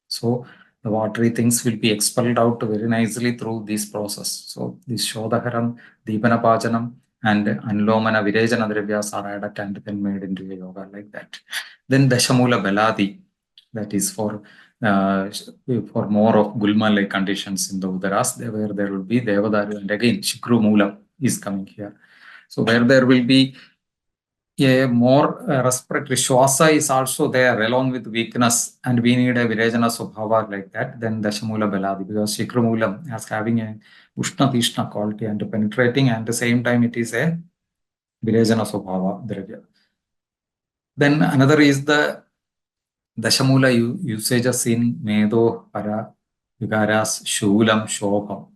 So the watery things will be expelled out very nicely through this process. So this Shodhaharam, Deepana Bhajanam and Anlomana Virejana Dravyas are added and then made into a yoga like that. Then Dasamoola Beladi, that is for more of Gulma-like conditions in the Udaras, where there will be Devadari, and again Shikru Moola is coming here. So where there will be a more respiratory Shwasa is also there along with weakness, and we need a Virejana Subhava like that, then Dasamoola Beladi, because Shikru Moolam has having a Ushna Tishna quality and penetrating, and at the same time it is a Virejana Subhava Dravya. Then another is the Dasamoola usages in Medo, Para, Vigaras, Shulam, Shobham,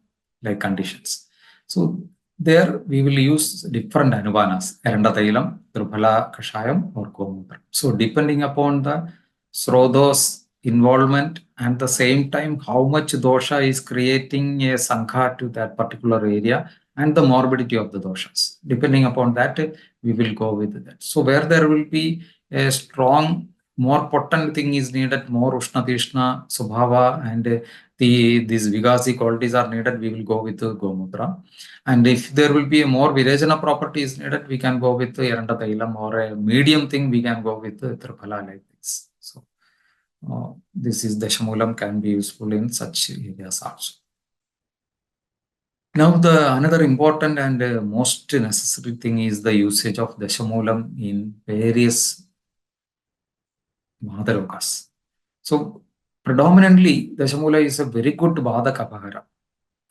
like conditions. So there we will use different Anubanas, Eranda Tailam, Truphala Kashayam, or Gomutra. Gomootra. So depending upon the Srodhos involvement and the same time how much dosha is creating a sankha to that particular area and the morbidity of the doshas. Depending upon that, we will go with that. So where there will be a strong, more potent thing is needed, more Ushna Tishna, Subhava, and these Vigasi qualities are needed, we will go with the Gomootra. And if there will be a more Virajana property is needed, we can go with the Eranda Tailam, or a medium thing, we can go with the Triphala like this. So this is Dasamoolam can be useful in such areas also. Now, another important and most necessary thing is the usage of Dasamoolam in various Vada rogas. So, predominantly, Dasamoola is a very good Vada Kapahara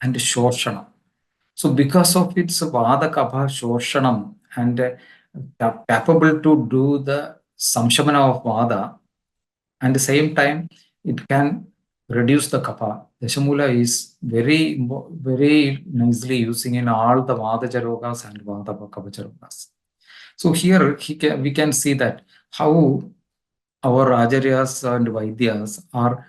and Shorshana. So, because of its Vada Kapha Shorshanam and capable to do the Samshamana of Vada, and at the same time, it can reduce the kapha. Dasamoola is very nicely using in all the Vadaja rogas and Vada Kavacha rogas. So here we can see that how our Acharyas and Vaidyas are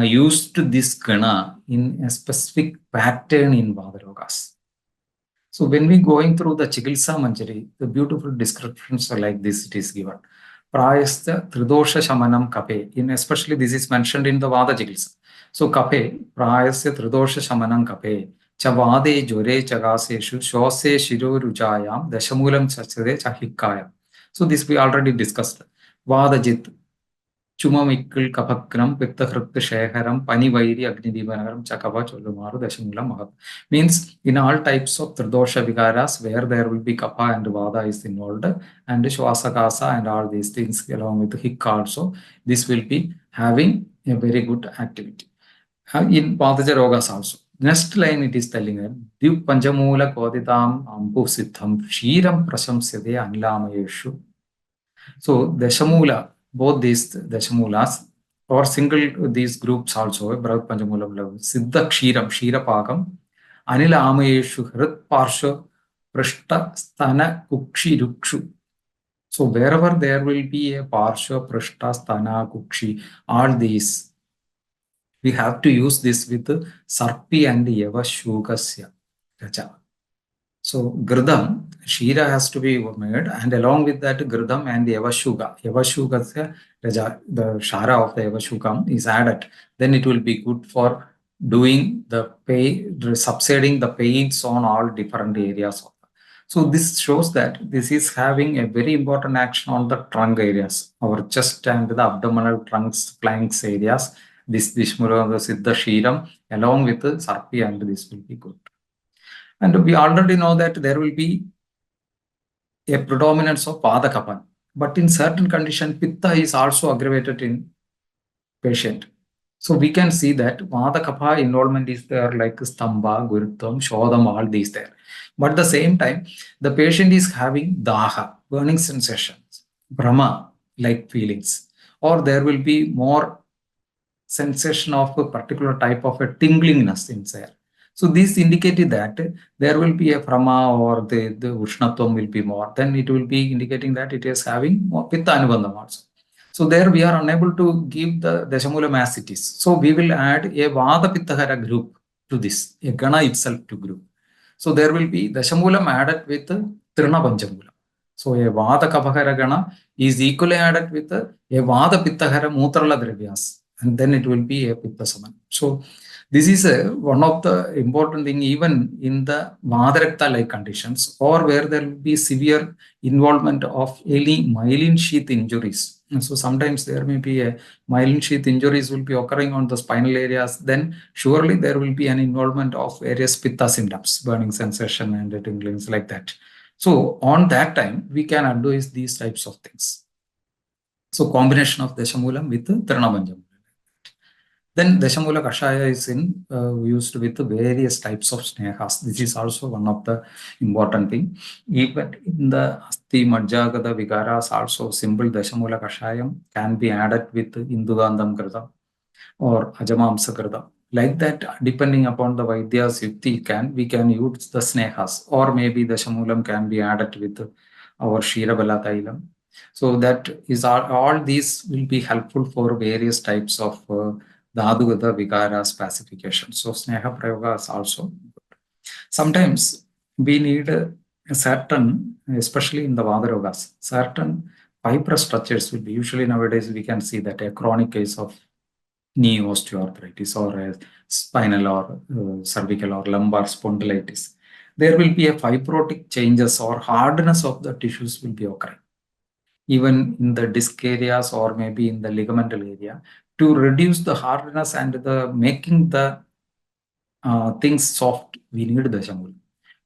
used to this Gana in a specific pattern in Vada rogas. So when we going through the Chikilsa Manjari, the beautiful descriptions are like this, it is given. Prayastha Tridosha Shamanam Kape. Especially this is mentioned in the Vada Chikilsa. So Kape, Prayastha Tridosha Shamanam Kape, Chavade Jore Chagaseshu, Shose Shiro Rujayam, Dasamoolam Chachade Chahikaya. So this we already discussed. Vada Jit, Chumamikil Kapakram, Pikta Hrukta Sheharam, Pani Vairi Agnidivanagaram, Chakava Cholumaru, Dasamoolam Mahat. Means in all types of Tridosha Vigaras where there will be Kapha and Vada is involved, and Shwasakasa and all these things along with Hikka also, this will be having a very good activity. In Vadaja Rogas also. Next line it is telling us, Div Panjamoola Koditam Ampu Siddham Kshiram Prasamsyade Anilamayeshu. So Dasamoola, both these Dasamoolas or single these groups also, Brahad Panjamoolam level, Siddha Kshiram, Shira Pagam, Anila Amayeshu, Hrit Parsha, Prishta, Sthana, Kukshi, Rukshu. So wherever there will be a Parsha, Prishta, Sthana, Kukshi, all these, we have to use this with Sarpi and Yavashugasya. So Gridam, Shira has to be made, and along with that Gridam and Yavashuga. Yavashugasya, the Shara of the Yavashugam is added. Then it will be good for doing the subsiding the pains on all different areas. So this shows that this is having a very important action on the trunk areas, our chest and the abdominal trunks, flanks areas. This Dishmura, the Siddha Shiram, along with the Sarpi, and this will be good. And we already know that there will be a predominance of Vada Kapha. But in certain condition, Pitta is also aggravated in patient. So we can see that Vada Kapha involvement is there, like Stamba, Gurutvam, Shodam, all these there. But at the same time, the patient is having Daha, burning sensations, Brahma, like feelings, or there will be more sensation of a particular type of a tinglingness inside. So this indicated that there will be a Brahma or the Ushnatvam will be more. Then it will be indicating that it is having more Pitta Anubandham also. So there we are unable to give the Dasamoolam as it is. So we will add a Vada Pittahara group to this, a Gana itself to group. So there will be Dasamoolam added with Trina Panjamoolam. So a Vada Kapahara Gana is equally added with a Vada Pittahara Mutrala Dravyas. And then it will be a Pitta Saman. So this is one of the important thing even in the Vadarakta-like conditions, or where there will be severe involvement of any myelin sheath injuries. And so sometimes there may be a myelin sheath injuries will be occurring on the spinal areas. Then surely there will be an involvement of various Pitta symptoms, burning sensation and tinglings like that. So on that time, we can advise these types of things. So combination of Dasamoolam with Trinabanjam. Then Dasamoola Kashaya is used with various types of snehas. This is also one of the important thing. Even in the Asti Majjagada Vigaras also simple Dasamoola Kashayam can be added with Indugandham Krita or Ajamamsa Krita. Like that, depending upon the Vaidya's Yukti, we can use the snehas, or maybe Dasamoolam can be added with our Shirabala Tailam. So that is all these will be helpful for various types of Dhadugata Vikaras classification. So Sneha Prayoga is also good. Sometimes we need a certain, especially in the Vadarogas, certain fibrous structures will be usually nowadays we can see that a chronic case of knee osteoarthritis or a spinal or cervical or lumbar spondylitis. There will be a fibrotic changes or hardness of the tissues will be occurring, even in the disc areas or maybe in the ligamental area, to reduce the hardness and the making the things soft. We need Dasamoolam.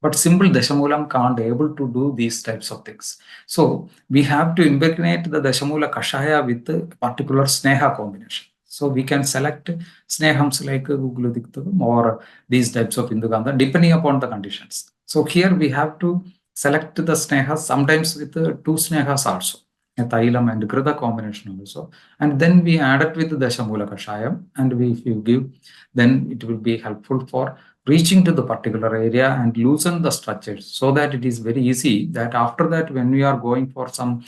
But simple Dasamoolam can't able to do these types of things. So we have to impregnate the Dasamoola Kashaya with a particular Sneha combination. So we can select Snehams like Guguludiktam or these types of Indugandha depending upon the conditions. So here we have to select the Snehas sometimes with two Snehas also, a Thailam and Grida combination also. And then we add it with the Dasamoola Kashayam, and if you give, then it will be helpful for reaching to the particular area and loosen the structures, so that it is very easy that after that when we are going for some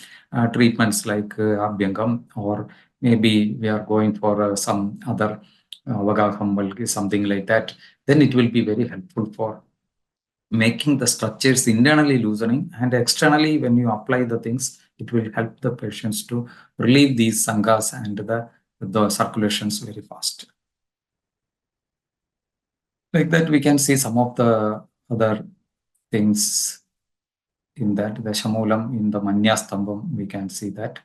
treatments like Abhyangam, or maybe we are going for some other Vagaham, something like that, then it will be very helpful for making the structures internally loosening, and externally when you apply the things, it will help the patients to relieve these sangas and the circulations very fast. Like that, we can see some of the other things in that. Dasamoolam in the Manyastambam, we can see that.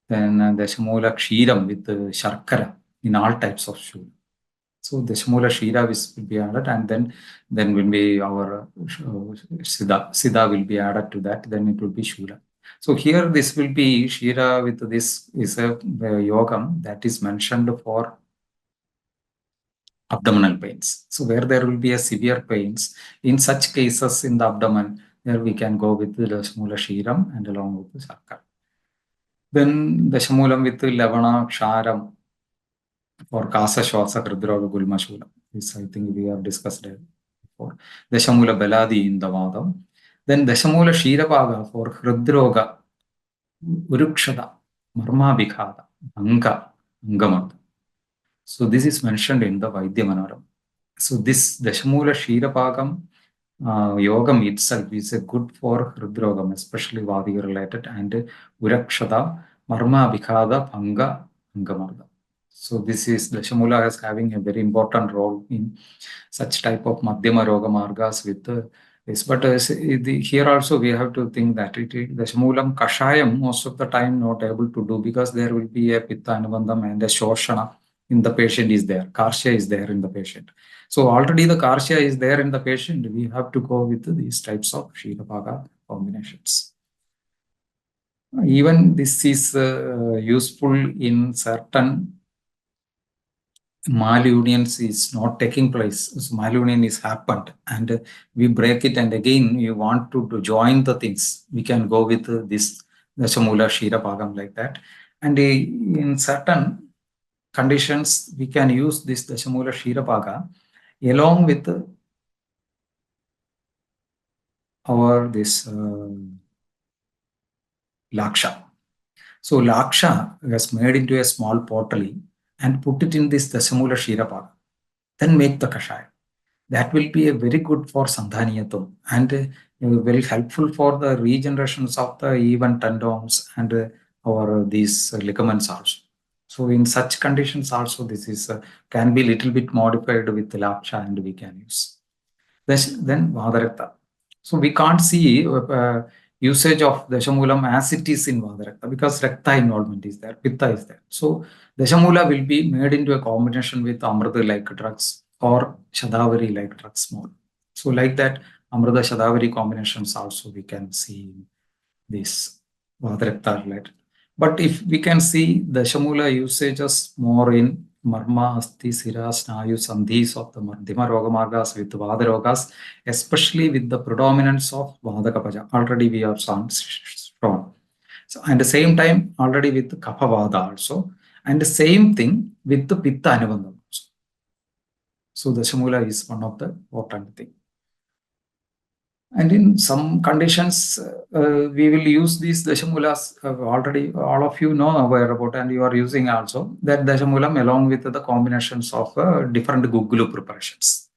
Then Dasamoola Kshiram with Sharkara in all types of Shula. So Dasamoola Shira will be added, and then will be our Siddha will be added to that, then it will be Shula. So here this will be Shira with this is a yogam that is mentioned for abdominal pains. So where there will be a severe pains, in such cases in the abdomen, there we can go with the Dasamoola Shiram and along with the Sarkar. Then Dasamoolam with the Lavana Ksharam for Kasa Shwasa Hridroga Gulma Shulam. This I think we have discussed it before. Dasamoola Beladi in the Vadam. Then Dasamoola Shirapaga for Hridroga, Urukshada, Marma Bhikhada, Angamad. So this is mentioned in the Vaidya Manoram. So this Dasamoola Shirapagam yogam itself is a good for Hridrogam, especially Vadi-related, and Urakshada, Marma Bhikhada, Angamarda. So this is Dasamoola as having a very important role in such type of Madhyama Roga Margas with this. But here also we have to think that Dasamoolam Kashayam most of the time not able to do, because there will be a Pitta Anubandham and a Shoshana in the patient is there. Karsha is there in the patient. So already the Karsha is there in the patient. We have to go with these types of Shirapaga combinations. Even this is useful in certain malunions is not taking place. So malunion is happened and we break it, and again you want to join the things. We can go with this Dasamoola Shirapagam like that. And in certain conditions, we can use this Dasamoola Shirapaga along with our this Laksha. So Laksha was made into a small pottery and put it in this Dasamoola Shirapaga. Then make the Kashaya. That will be a very good for Sandhaniyatam and very helpful for the regenerations of the even tendons and our these ligaments also. So in such conditions also, this is can be little bit modified with Laksha and we can use. Then Vadarakta. So we can't see usage of Dasamoolam as it is in Vadarakta, because Rakta involvement is there, Pitta is there. So Dasamoola will be made into a combination with Amrita like drugs or Shadavari like drugs more. So like that, Amrita Shadavari combinations also we can see this Vadarakta related. But if we can see Dasamoola usages more in Marma, Asti, Sira, Snayu, Sandhis of the Madhyama Rogamargas with Vada Rogas, especially with the predominance of Vada Kapaja. Already we have shown. So, and the same time, already with Kapha Vada also. And the same thing with the Pitta Anubandham also. So Dasamoola is one of the important things. And in some conditions, we will use these Dashamulas. Already, all of you know aware about, and you are using also that Dashamulam along with the combinations of different Gugulu preparations,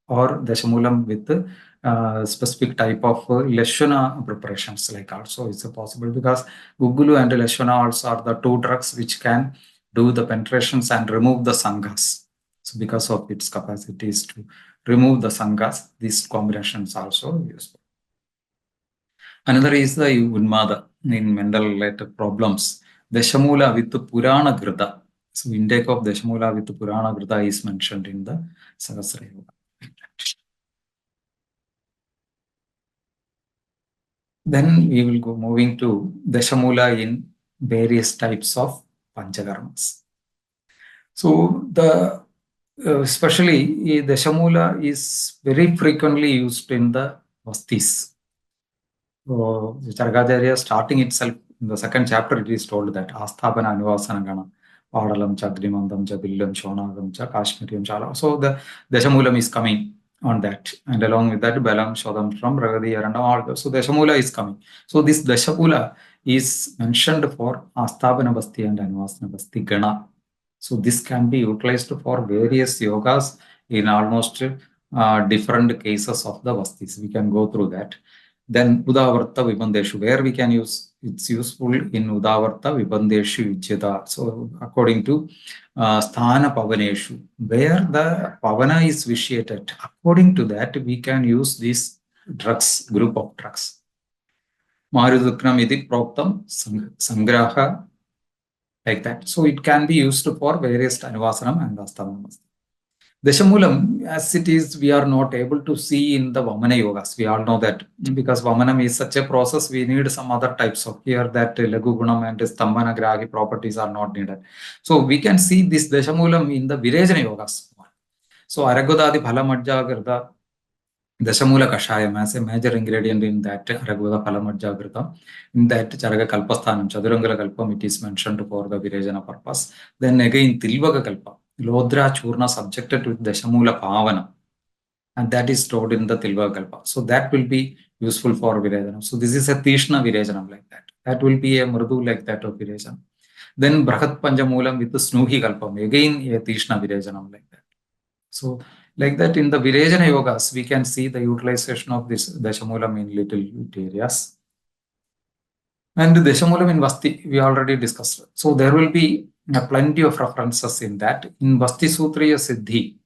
or Dashamulam with specific type of Lashana preparations. Like also it's possible, because Gugulu and Lashana also are the two drugs which can do the penetrations and remove the sanghas. So because of its capacities to remove the sanghas, these combinations also useful. Another is the Unmada in mental-related problems. Dashamula with Purana Grita. So intake of Dashamula with Purana Grita is mentioned in the Sahasra Yoga. Then we will go moving to Dashamula in various types of Panchakarmas. So the especially Dashamula is very frequently used in the Vastis. So Charagacharya starting itself in the second chapter, it is told that Asthapana Anuvasana Gana Padalam Chagrimandam Chabilam Shonagam Cha Kashmiriam Chala. So the Dashamulam is coming on that, and along with that Balam Shodam from Ragadi and all. So Dashamula is coming. So this Dashamula is mentioned for Asthapana Basti and Anuvasana Basti Gana. So this can be utilized for various yogas in almost different cases of the Vastis. We can go through that. Then Udavarta Vibandeshu, where we can use, it's useful in Udavarta Vibandeshu Vicheta. So according to Sthana Pavaneshu, where the Pavana is vitiated, according to that we can use these drugs, group of drugs. Marudukram Idi Proktam Sangraha, like that. So it can be used for various Anvasanam and Asthanam. Dashamulam, as it is, we are not able to see in the Vamana yogas. We all know that because Vamanam is such a process, we need some other types of here that Lagu Gunam and Stambhana Gragi properties are not needed. So we can see this Dashamulam in the Virejana yogas. So Aragodadi Phalamajja Grita, Dashamula Kashayam as a major ingredient in that Aragoda Phalamajja Grita, in that Charaga Kalpasthanam, Chadurangala Kalpam, it is mentioned for the Virejana purpose. Then again Tilvaga Kalpa. Lodra Churna subjected with Dashamula Pavana, and that is stored in the Tilva Kalpa. So that will be useful for Virejanam. So this is a Tishna Virejanam like that. That will be a Murdu like that of Virejanam. Then Brahat Panjamulam with the Snuhi Kalpam, again a Tishna Virejanam like that. So like that in the Virejana yogas, we can see the utilization of this Dashamulam in little areas. And Dashamulam in Vasti, we already discussed. So there will be plenty of references in that. In Vasti Sutriya Siddhi,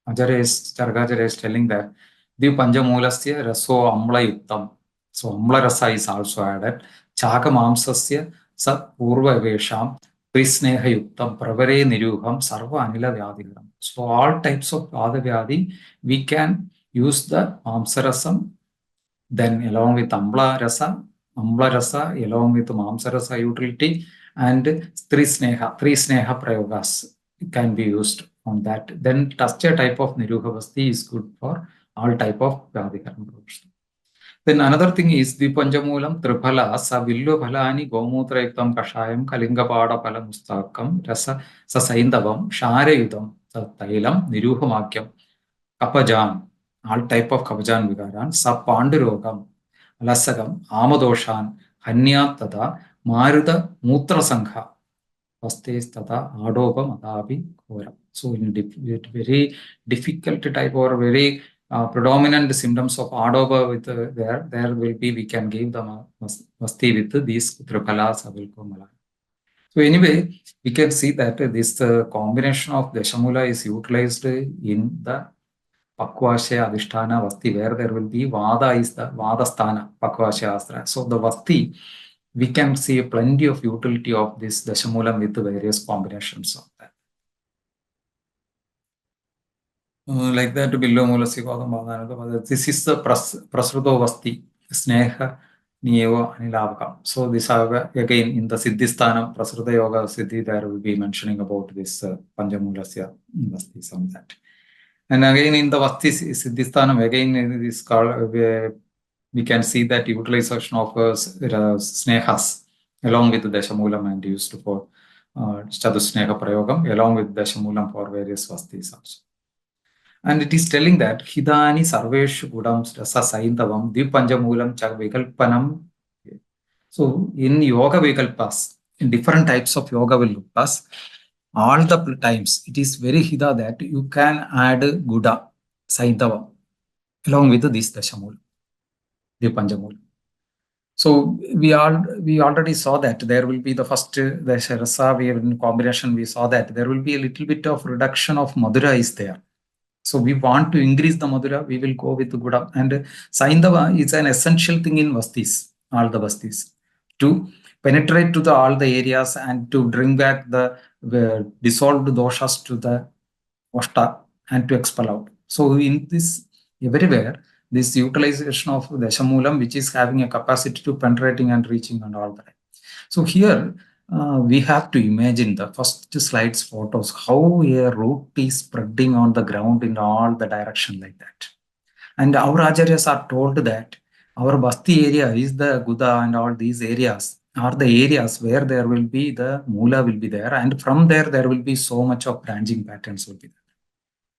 Charagacharya is telling that the Panjamulasya Raso Amla Yuktam. So Amla Rasa is also added. Chaka Mamsasya Sat Purva Vesham Prisneha Yuktam Pravare Niruham Sarva Anila Vyadigram. So all types of Pada Vyadi, we can use the Mamsarasam, then along with Amla Rasa along with Mamsarasa utility, and three sneha prayogas can be used on that. Then Tasya type of Niruhavasti is good for all type of Vyadikaram. Then another thing is the Panjamulam Triphala Savillo Phalani Gomutra Yuktam Kashayam Kalinga Pada Pala Mustakam Rasa Sasaindavam Share Yudam Tailam Niruhamakyam Kapajan, all type of Kapajan Vigaran, Sapandirogam Lasagam, Amadoshan, Hanya Tada, Maruda Mutra Sankha, Vastes Tada, Adoba Madabi, Kora. So in very difficult type or very predominant symptoms of Adoba with there will be, we can give them Vasti with these Tripalas Avilkomala. So anyway, we can see that this combination of Dashamula is utilized in the Pakvashya Adhisthana Vasti, where there will be Vada is the Vadasthana Pakvashya Astra. So the Vasti, we can see plenty of utility of this Dashamulam with various combinations of that. Like that, this is the Prasruto Vasti, Sneha Nieva Anilavaka. So this again in the Siddhisthanam, Prasruta Yoga Siddhi, there will be mentioning about this Panjamulasya Vastis on that. And again in the Vasti Siddhisthanam, again in this we can see that utilization of snehas along with the Dashamulam and used for Chadusneha Prayogam along with Dashamulam for various Vastis also. And it is telling that Hidani Sarveshu Gudam Rasa Saintavam Dipanjamulam Chak Vikalpanam. So in yoga Vikalpas, in different types of yoga Vikalpas, all the times it is very hida that you can add Guda, Saintavam along with this Dasamoolam, Dipanjamulam. So we already saw that there will be the first the Rasa, we in combination we saw that there will be a little bit of reduction of Madura is there. So we want to increase the Madura, we will go with the Guda. And Saindava is an essential thing in Vastis, all the Vastis, to penetrate to all the areas and to bring back the dissolved doshas to the Oshta and to expel out. So in this, everywhere, this utilization of Dasamoolam, which is having a capacity to penetrating and reaching and all that. So here, we have to imagine the first slides photos, how a root is spreading on the ground in all the direction like that. And our Acharyas are told that our Basti area is the Guda and all these areas are the areas where there will be the Moola will be there, and from there will be so much of branching patterns will be there.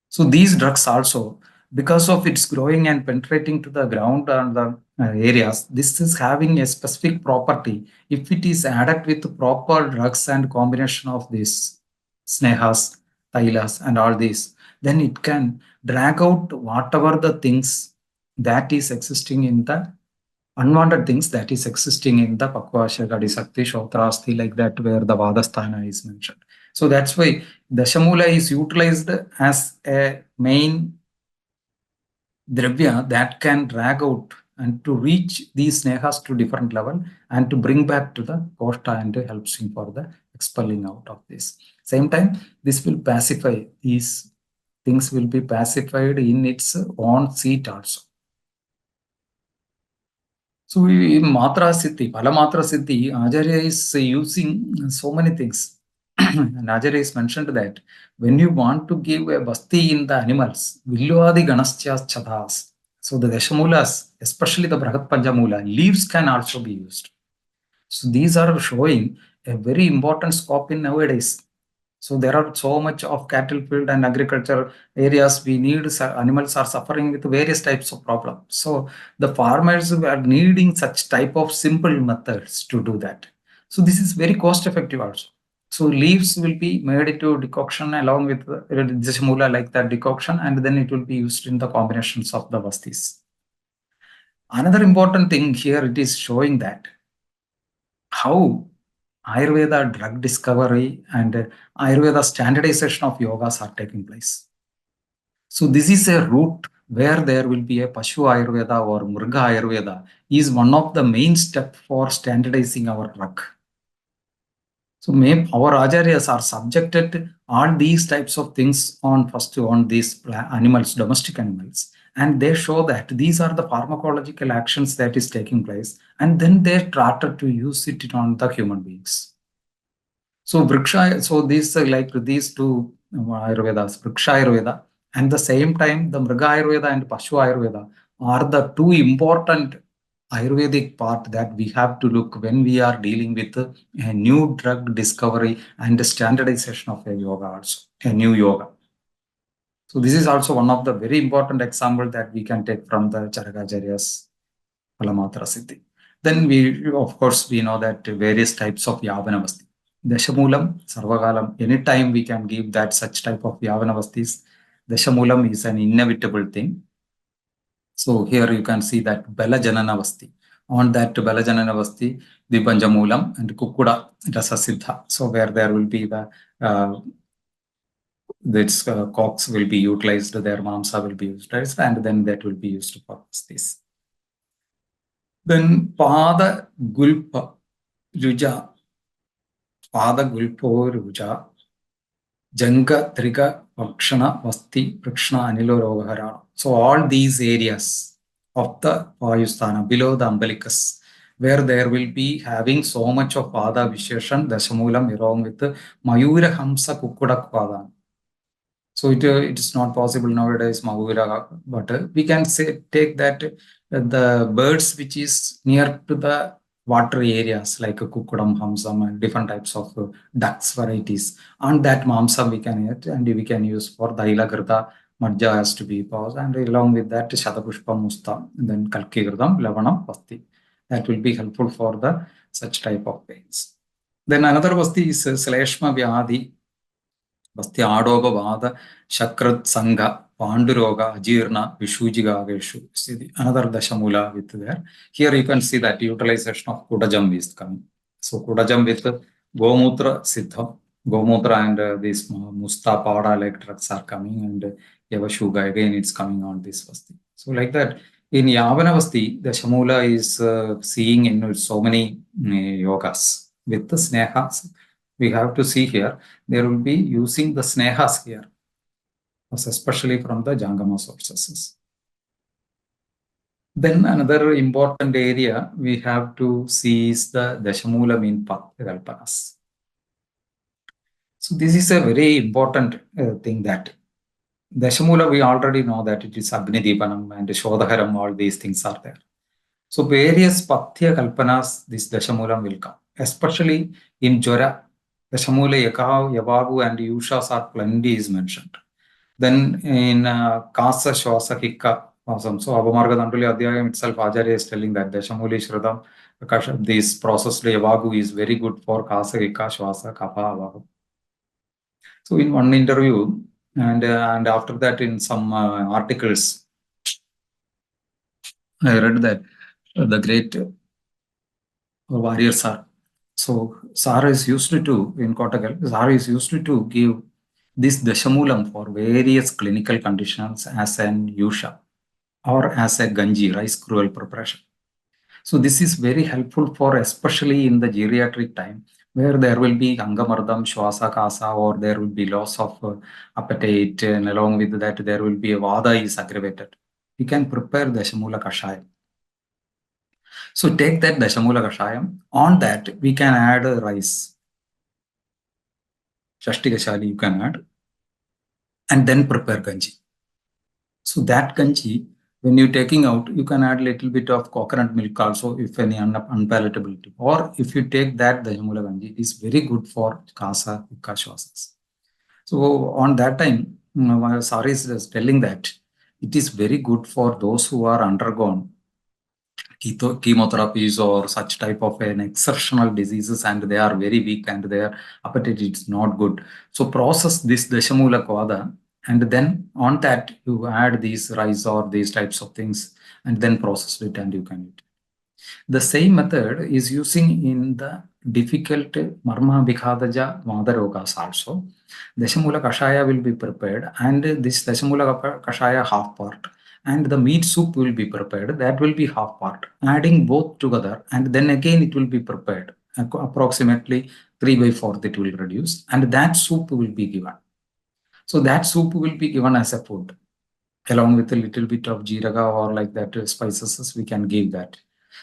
So these drugs also, because of its growing and penetrating to the ground and the areas, this is having a specific property. If it is added with proper drugs and combination of these snehas, tailas and all these, then it can drag out whatever the things that is existing in the unwanted things that is existing in the Pakvasha, Gadisakti, Shotrasti, like that, where the Vadasthana is mentioned. So that's why Dasamoola is utilized as a main dravya that can drag out and to reach these snehas to different level and to bring back to the koshta and helps him for the expelling out of this. Same time, this will pacify, these things will be pacified in its own seat also. So in Matra Siddhi, Palamatra Siddhi, Acharya is using so many things. And Acharya is mentioned that when you want to give a basti in the animals, Vilyuadi Ganaschas Chadas. So the Dashamulas, especially the Brahat Panjamula, leaves can also be used. So these are showing a very important scope in nowadays. So there are so much of cattle field and agriculture areas we need, animals are suffering with various types of problems. So the farmers are needing such type of simple methods to do that. So this is very cost effective also. So leaves will be made into decoction along with Dasamoola like that decoction, and then it will be used in the combinations of the vastis. Another important thing here, it is showing that how Ayurveda drug discovery and Ayurveda standardization of yogas are taking place. So this is a route where there will be a Pashu Ayurveda or Murga Ayurveda is one of the main steps for standardizing our drug. So our Acharyas are subjected all these types of things on these animals, domestic animals. And they show that these are the pharmacological actions that is taking place. And then they started to use it on the human beings. So Vriksha, so these like these two Ayurvedas, Vriksha Ayurveda, and the same time the Mriga Ayurveda and Pashu Ayurveda are the two important Ayurvedic part that we have to look when we are dealing with a new drug discovery and the standardization of a yoga also, a new yoga. So this is also one of the very important example that we can take from the Charakacharyas Palamatra Siddhi. Then we, of course, we know that various types of Yavanavasti. Dasamoolam, Sarvagalam, anytime we can give that such type of Yavanavastis. Dasamoolam is an inevitable thing. So here you can see that Bela Jananavasti. On that Bela Jananavasti, the Panjamoolam and Kukuda Rasa Siddha. So where there will be the cocks will be utilized, their mamsa will be utilized, and then that will be used for this. Then Pada Gulpa Ruja, Pada Gulpo Ruja, Janga Triga Vakshana Vasti Prakshana Anilo Rogaharana. So all these areas of the Vayusthana below the umbilicus, where there will be having so much of Pada Visheshan, Dasamoolam along with the Mayura Hamsa Kukudak Pada. So it is not possible nowadays, Mayura, but we can say take that the birds which is near to the water areas like Kukudam, Hamsam and different types of ducks varieties. On that Mamsam we can eat and we can use for Daila Grita Madja has to be paused, and along with that, Shatapushpa Musta, then Kalkigradam, Lavanam, Vasti. That will be helpful for the such type of pains. Then another Vasti is Sleshma Vyadi, Vasti Adoba Vada, Shakrat Sangha, Panduroga, Ajirna, Vishujiga Veshu. See another Dashamula with there. Here you can see that utilization of Kudajam is coming. So Kudajam with Gomutra Siddha, Gomutra and this Musta Pada like drugs are coming, and Yavashuga again it's coming on this Vasti. So like that. In Yavana Vasti, the Shamula is seeing in so many yogas with the snehas. We have to see here, there will be using the snehas here, especially from the Jangama sources. Then another important area we have to see is the Dashamulam in Kalpanas. So this is a very important thing that Dashamula, we already know that it is Agni Deepanam and Shodhaharam, all these things are there. So various Pathya Kalpanas, this Dashamulam will come, especially in Jora. Dashamula, Yakav, Yavagu, and Yushas are plenty is mentioned. Then in Kasa, Shwasa, Hikka, awesome. So Avamarga Danduli Adhyayam itself, Acharya is telling that Dashamuli Shradam, this processed Yavagu is very good for Kasa, Hikka, Shwasa, Kapha, Avagu. So in one interview, and after that in some articles, I read that the great warriors are. So Sara is used to, in Kottagal, Sara is used to give this Dashamulam for various clinical conditions as an Yusha or as a Ganji, rice gruel preparation. So this is very helpful for especially in the geriatric time, where there will be Angamardam, Shwasa, Kasa, or there will be loss of appetite, and along with that there will be a Vada is aggravated. We can prepare Dashamula Kashayam. So take that Dashamula Kashayam. On that we can add rice. Shashti Kashali you can add. And then prepare Ganji. So that Ganji, when you're taking out, you can add a little bit of coconut milk also if any unpalatability. Or if you take that Dashamula Ganji, it is very good for Kasa, Hikka, Shwasas. So on that time, Sari is telling that it is very good for those who are undergone chemotherapies or such type of an exertional diseases, and they are very weak and their appetite is not good. So process this Dashamula Kvada, and then on that you add these rice or these types of things, and then process it and you can eat. The same method is using in the difficult Marma Vikhadaja Vadarogas also. Dashamula Kashaya will be prepared, and this Dashamula Kashaya half part, and the meat soup will be prepared, that will be half part, adding both together, and then again it will be prepared, approximately 3/4 it will reduce, and that soup will be given. So that soup will be given as a food, along with a little bit of jeeraga or like that spices, we can give that.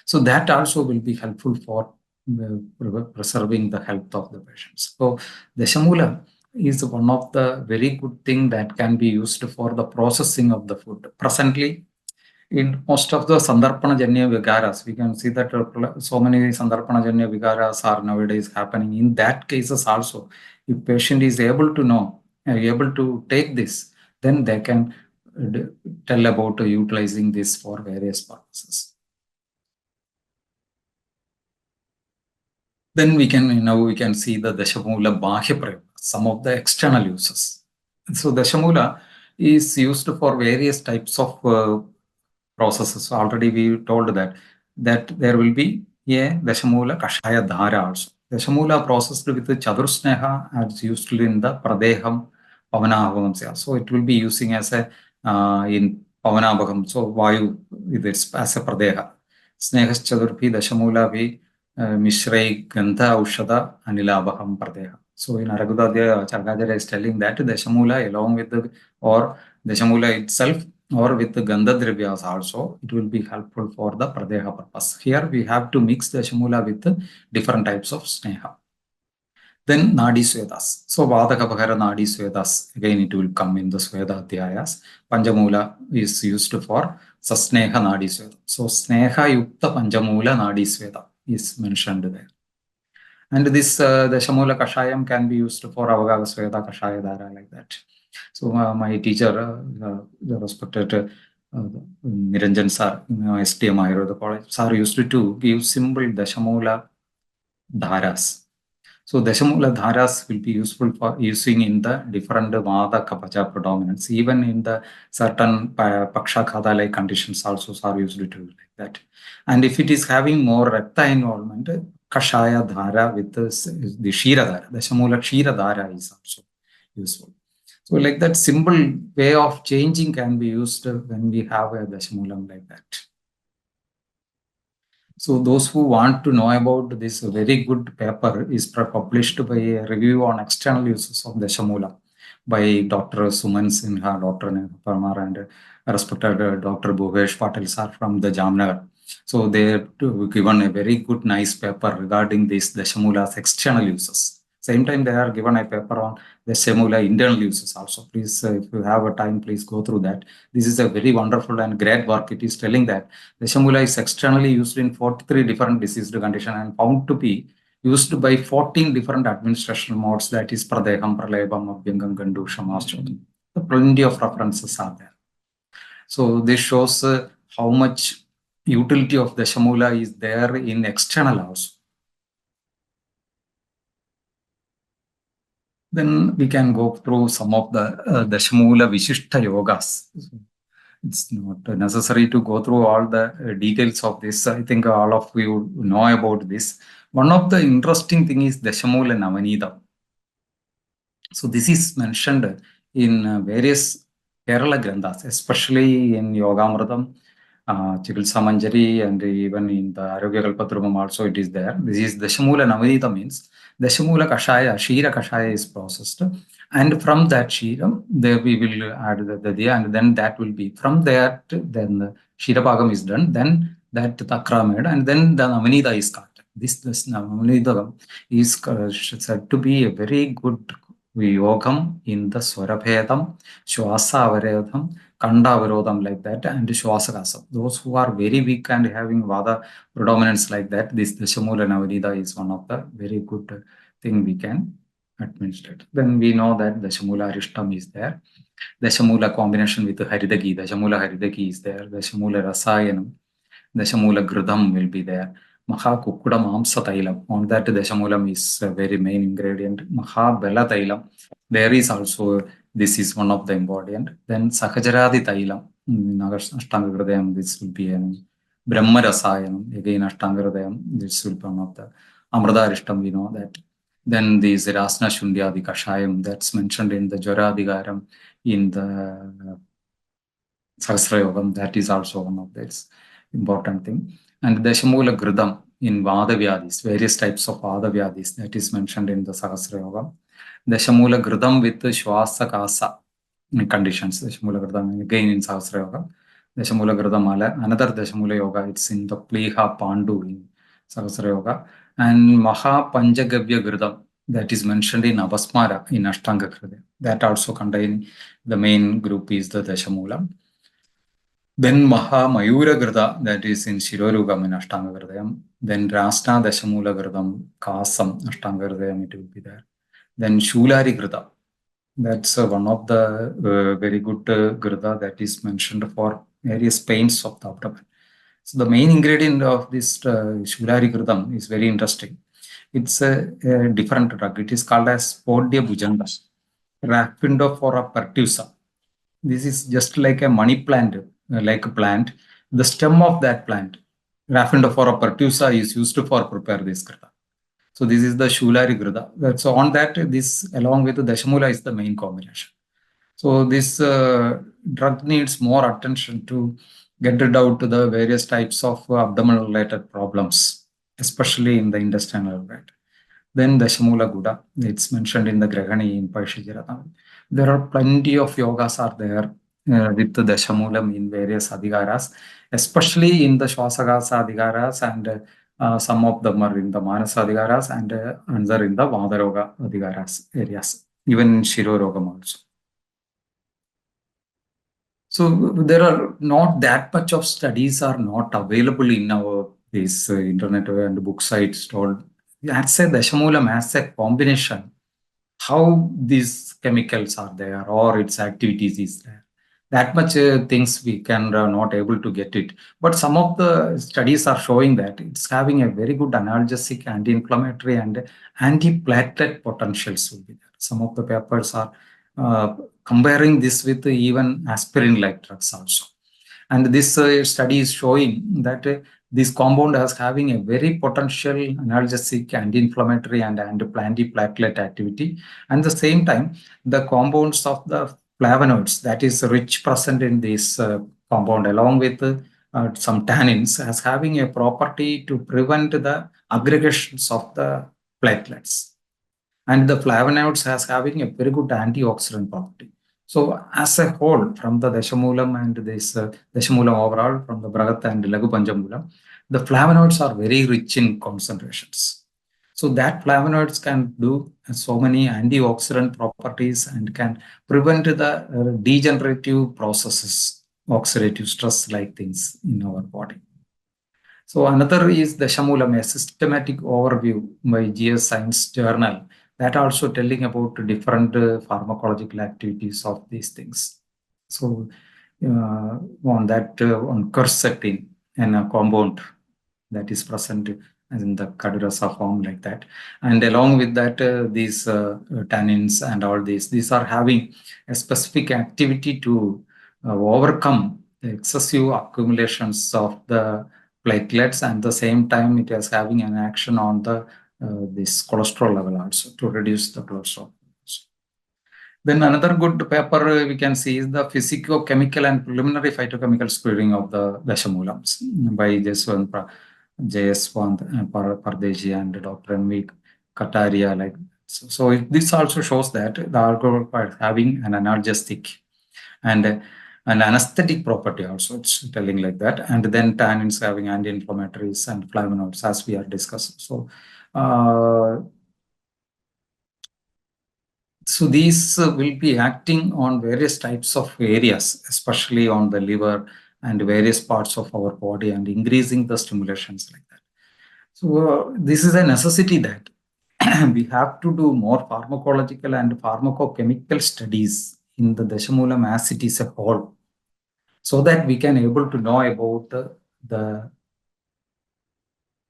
So that also will be helpful for preserving the health of the patients. So Dashamula is one of the very good thing that can be used for the processing of the food. Presently, in most of the Sandarpana Janya Vigaras, we can see that so many Sandarpana Janya Vigaras are nowadays happening. In that cases also, if patient is able to know, able to take this, then they can tell about utilizing this for various purposes. Then we can see the Dashamula Bahya Prayoga, some of the external uses. So Dashamula is used for various types of processes. So already we told that there will be a Dashamula Kashaya Dhara also. Dashamula processed with the Chadursneha as used in the Pradeham Pavanabhagam. So it will be using as a in Pavanabhagam. So Vayu with its as a Pradeha. Snehas Chadurpi Dashamula vi Mishray Gantha Ushada Anilabham Pradeha. So in Aragudadya, Acharya is telling that Dashamula along with the or Dashamula itself or with the Gandha Drivyas also, it will be helpful for the Pradeha purpose. Here we have to mix Dashamula with the different types of Sneha. Then Nadi Swedas. So Vadakabhara Nadi Swedas, again it will come in the Sweda Adhyayas. Panjamula is used for Sasneha Nadi Sweda. So Sneha Yukta Panjamula Nadi Sweda is mentioned there. And this Dashamula Kashayam can be used for Avagaga Sweda Kashaya Dara like that. So my teacher, the respected Niranjan sir, STM Ayurveda College, sir used to give simple Dasamoola dharas. So Dasamoola dharas will be useful for using in the different Vata Kapacha predominance. Even in the certain Paksha Khada like conditions also are used to do like that. And if it is having more Rakta involvement, Kashaya dhara with the Shira dhara, Dasamoola Shira dhara is also useful. So like that simple way of changing can be used when we have a Dasamoolam like that. So those who want to know about this very good paper is published by a review on external uses of Dasamoolam by Dr. Suman Sinha, Dr. Neha Parmar, and respected Dr. Bhuvesh Patel sir from the Jamnagar. So they have given a very good, nice paper regarding this Dasamoola's external uses. Same time, they are given a paper on Dasamoola internal uses also. Please, if you have a time, please go through that. This is a very wonderful and great work. It is telling that Dasamoola is externally used in 43 different diseased conditions and found to be used by 14 different administrational modes, that is Pradeham, Pralebam, Abhyangam, Gandusham, Ashwadam. Plenty of references are there. So this shows how much utility of Dasamoola is there in external also. Then we can go through some of the Dasamoola Vishishta Yogas. It's not necessary to go through all the details of this. I think all of you know about this. One of the interesting thing is Dasamoola Navanidam. So this is mentioned in various Kerala Granthas, especially in Yogamritam, Chikilsa Manjari, and even in the Arogya Kalpatrumam also it is there. This is Dasamoola Navanidam means Dasamoola Kashaya, Shira Kashaya is processed. And from that Shira, there we will add the Dadya, and then that will be from there, then the Shira Bhagam is done, then that Takra made, and then the Navanida is cut. This Navanida is said to be a very good Yogam in the Swarabhedam, Shwasa Avaredham, Kanda Avarodham like that, and Shwasakasam. Those who are very weak and having Vada predominance like that, this Dasamoola Navanida is one of the very good thing we can administer. Then we know that Dasamoola Arishtam is there. Dasamoola combination with Haridaki, Dasamoola Haridaki is there. Dasamoola Rasayanam, Dasamoola Grudam will be there. Maha Kukkuda Mamsa Tailam. On that, Dasamoolam is a very main ingredient. Maha Bela Tailam. There is also, this is one of the ingredient. Then Sakajaradi Tailam. Ashtanga Hridayam, this will be an Brahma Rasayanam. Again, Ashtanga Hridayam, this will be one of the Amrita Arishtam, we know that. Then the Rasna Shundyadi Kashayam, that's mentioned in the Jwaradigaram, in the Sahasra Yogam, that is also one of this important thing. And Dasamoola Gridam in Vada Vyadis, various types of Vada Vyadis, that is mentioned in the Sahasra Yoga. Dasamoola Gridam with Shwasa Kasa conditions, Dasamoola Gridam again in Sahasra Yoga. Dasamoola Gridam, another Dasamoola Yoga, it's in the Pliha Pandu in Sahasra Yoga. And Maha Panjagavya Gridam, that is mentioned in Abasmara in Ashtanga Hridaya. That also contain the main group is the Dasamoola. Then Maha Mayura Grada, that is in Shirorugam in Ashtanga Hridayam. Then Rasna Dasamoola Gradam, Kasam, Ashtanga Hridayam, it will be there. Then Shulari Grada, that's one of the very good Grada that is mentioned for various pains of the abdomen. So the main ingredient of this Shulari Gradam is very interesting. It's a different drug. It is called as Podia Bujanda, Rapindophora pertusa. This is just like a money plant, like a plant. The stem of that plant, Rapindophora pertusa, is used for prepare this grada. So this is the Shulari grada. So on that, this along with the Dasamoola is the main combination. So this drug needs more attention to get rid out to the various types of abdominal related problems, especially in the intestinal related. Then Dasamoola Guda, it's mentioned in the Grahani in Paishijirata. There are plenty of yogas are there with the Dasamoolam in various Adhigaras, especially in the Shwasagasa Adhigaras, and some of them are in the Manasa Adhigaras, and another in the Vadaroga Adhigaras areas, even in Shirorogam also. So there are not that much of studies are not available in our this internet and book sites told. As a Dasamoolam as a combination, how this chemicals are there or its activities is there. That much things we can not able to get it. But some of the studies are showing that it's having a very good analgesic, anti-inflammatory and anti-platelet potentials will be there. Some of the papers are comparing this with even aspirin-like drugs also. And this study is showing that this compound is having a very potential analgesic, anti-inflammatory and anti-platelet activity. And at the same time, the compounds of the flavonoids that is rich present in this compound along with some tannins as having a property to prevent the aggregations of the platelets. And the flavonoids as having a very good antioxidant property. So as a whole, from the Dasamoolam and this Dasamoolam overall, from the Brahat and Lagu Panjamoolam, the flavonoids are very rich in concentrations. So that flavonoids can do so many antioxidant properties and can prevent the degenerative processes, oxidative stress like things in our body. So another is Dasamoolam, a systematic overview by GS Science Journal, that also telling about different pharmacological activities of these things. So on that, on quercetin and a compound that is present as in the Kadirasa form like that. And along with that, these tannins and all these are having a specific activity to overcome the excessive accumulations of the platelets, and at the same time it is having an action on the this cholesterol level also to reduce the cholesterol. Then another good paper we can see is the physicochemical and preliminary phytochemical screening of the Dasamoolams by Jayaswant Pardeshi and Dr. M.V. Kataria. Like so this also shows that the alcohol is having an analgesic and an anesthetic property also, it's telling like that. And then tannins having anti-inflammatories and flavonoids as we are discussing. So these will be acting on various types of areas, especially on the liver and various parts of our body and increasing the stimulations like that. So this is a necessity that we have to do more pharmacological and pharmacochemical studies in the Dasamoolam as it is a whole, so that we can able to know about the